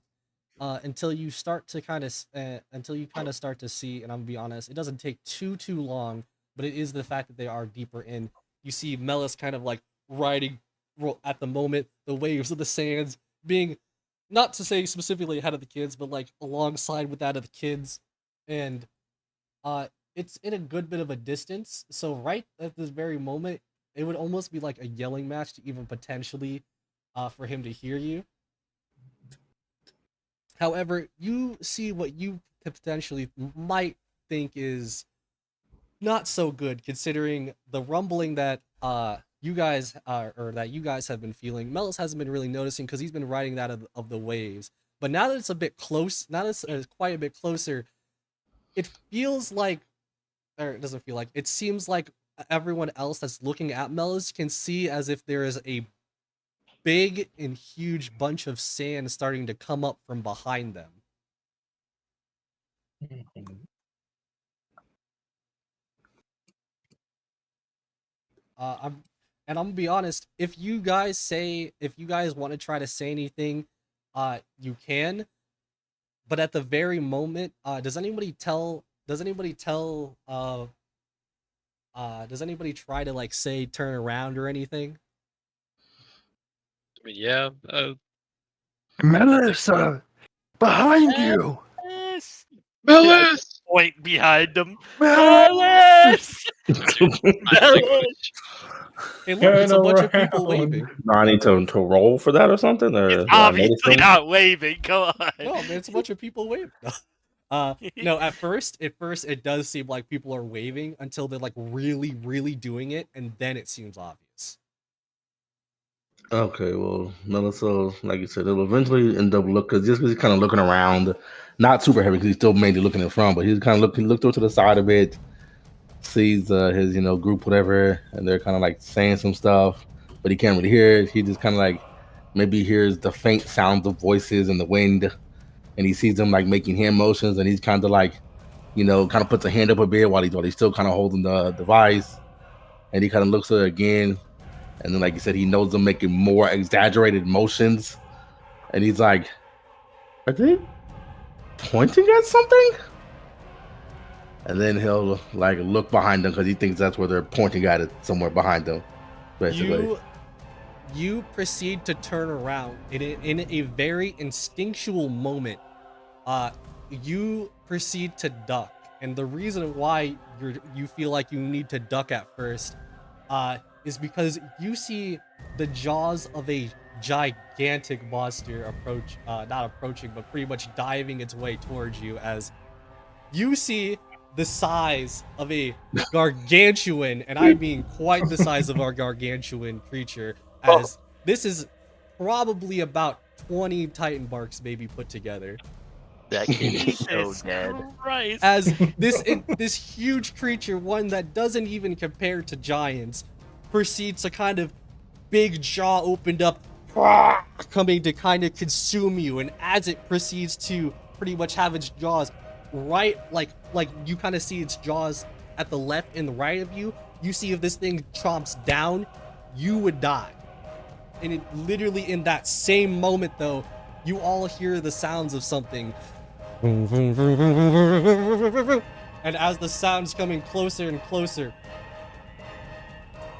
until you start to kind of start to see, and I'm gonna be honest, it doesn't take too long, but it is the fact that they are deeper in. You see Melis kind of like riding at the moment the waves of the sands, being, not to say specifically ahead of the kids, but like alongside with that of the kids, and it's in a good bit of a distance. So right at this very moment, it would almost be like a yelling match to even potentially, for him to hear you. However, you see what you potentially might think is not so good, considering the rumbling that you guys or that you guys have been feeling. Melis hasn't been really noticing because he's been riding that of the waves. But now that it's a bit close, now that it's quite a bit closer, it feels like, or it doesn't feel like, it seems like everyone else that's looking at Melis can see as if there is a big and huge bunch of sand starting to come up from behind them. I'm and I'm gonna be honest. If you guys want to try to say anything, you can. But at the very moment, does anybody tell? Does anybody try to like say turn around or anything? I mean, yeah. Melissa, behind you! Yes. Melis! Point behind them. Melis! Melis! Hey, look, it's a Turn bunch of people around. waving. No, I need to roll for that or something, or It's do I notice obviously them? not waving. Come on. No, man, it's a bunch of people waving. No, at first it does seem like people are waving until they're like really, really doing it, and then it seems obvious. Okay, well, Melissa, like you said, it'll eventually end up because he's kind of looking around, not super heavy because he's still mainly looking in front, but he's kind of looked over to the side a bit, sees his group whatever, and they're kind of like saying some stuff, but he can't really hear it. He just kind of like maybe hears the faint sounds of voices in the wind, and he sees them like making hand motions, and he's kind of like kind of puts a hand up a bit while he's still kind of holding the device, and he kind of looks at it again. And then, like you said, he knows them making more exaggerated motions. And he's like, are they pointing at something? And then he'll like look behind them because he thinks that's where they're pointing at it, somewhere behind them, basically. You proceed to turn around in a very instinctual moment. You proceed to duck. And the reason why you feel like you need to duck at first is because you see the jaws of a gigantic monster not approaching, but pretty much diving its way towards you, as you see the size of a gargantuan, and I mean quite the size of our gargantuan creature, as this is probably about 20 Titan barks maybe put together. That kid is so Jesus dead. Christ. As this huge creature, one that doesn't even compare to giants, proceeds to kind of big jaw opened up, coming to kind of consume you. And as it proceeds to pretty much have its jaws right, like you kind of see its jaws at the left and the right of you, you see if this thing chomps down, you would die. And it literally in that same moment though, you all hear the sounds of something. And as the sound's coming closer and closer,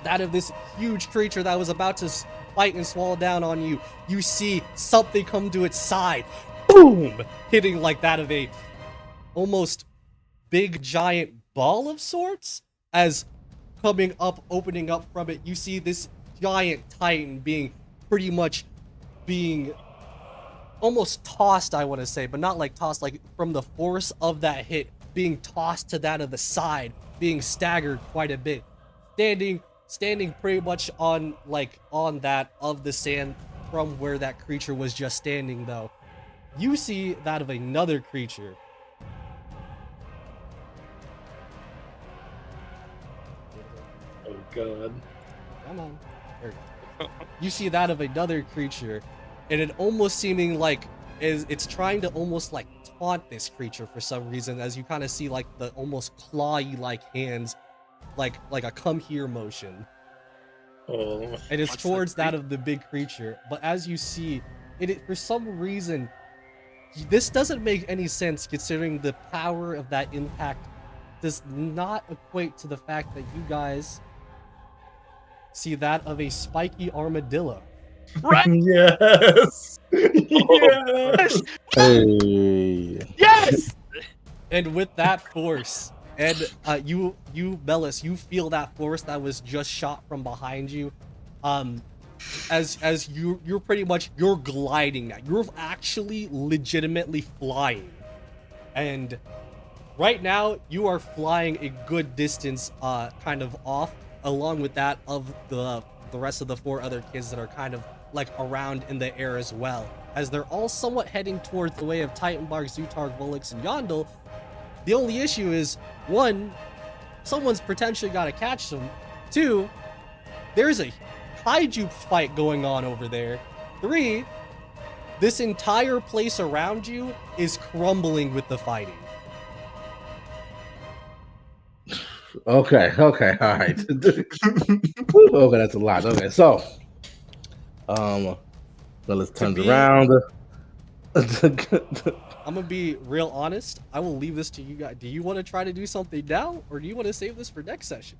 that of this huge creature that was about to fight and swallow down on you, you see something come to its side, boom, hitting like that of a almost big giant ball of sorts. As coming up, opening up from it, you see this giant titan being almost tossed, I want to say, but not like tossed, like from the force of that hit, being tossed to that of the side, being staggered quite a bit, standing pretty much on that of the sand from where that creature was just standing. Though you see that of another creature. Oh god. Come on. There we go. You see that of another creature, and it almost seeming like it's trying to almost like taunt this creature for some reason, as you kind of see like the almost clawy like hands, like a come here motion. Oh. And it's towards that of the big creature. But as you see, it for some reason, this doesn't make any sense considering the power of that impact does not equate to the fact that you guys see that of a spiky armadillo. Right? Yes. Yes. Hey. Yes. And with that force, and you Melis, you feel that force that was just shot from behind you. as you're pretty much you're gliding now. You're actually legitimately flying, and right now you are flying a good distance, kind of off, along with that of the rest of the 4 other kids that are kind of like around in the air as well, as they're all somewhat heading towards the way of Titanbark, Zutarg, Volix, and Yondel. The only issue is, 1, someone's potentially got to catch them. 2, there's a kaiju fight going on over there. 3, this entire place around you is crumbling with the fighting. Okay, all right. Okay, that's a lot. Okay, so well, let's turn it around. I'm gonna be real honest. I will leave this to you guys. Do you want to try to do something now, or do you want to save this for next session?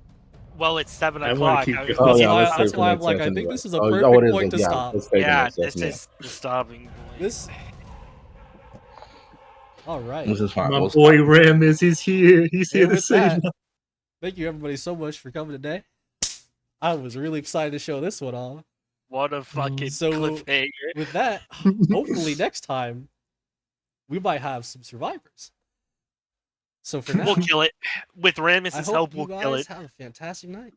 Well, it's 7 I wanna o'clock. keep I- going. Oh, yeah, why, let's that's save why for I'm like, next I think session, this is yeah. a Oh, perfect it is, point to yeah, stop. let's save the yeah, next this session, is the stopping point. This. All right. This is fine. My We'll boy stop. Ramus is here. He's here And to with save that, us. thank you everybody so much for coming today. I was really excited to show this one off. What a fucking So cliffhanger. with that, hopefully next time we might have some survivors. So for now, We'll kill it. With I Ramus's help, hope you we'll kill guys it. have a fantastic night.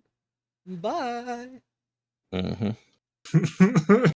Bye. Mhm.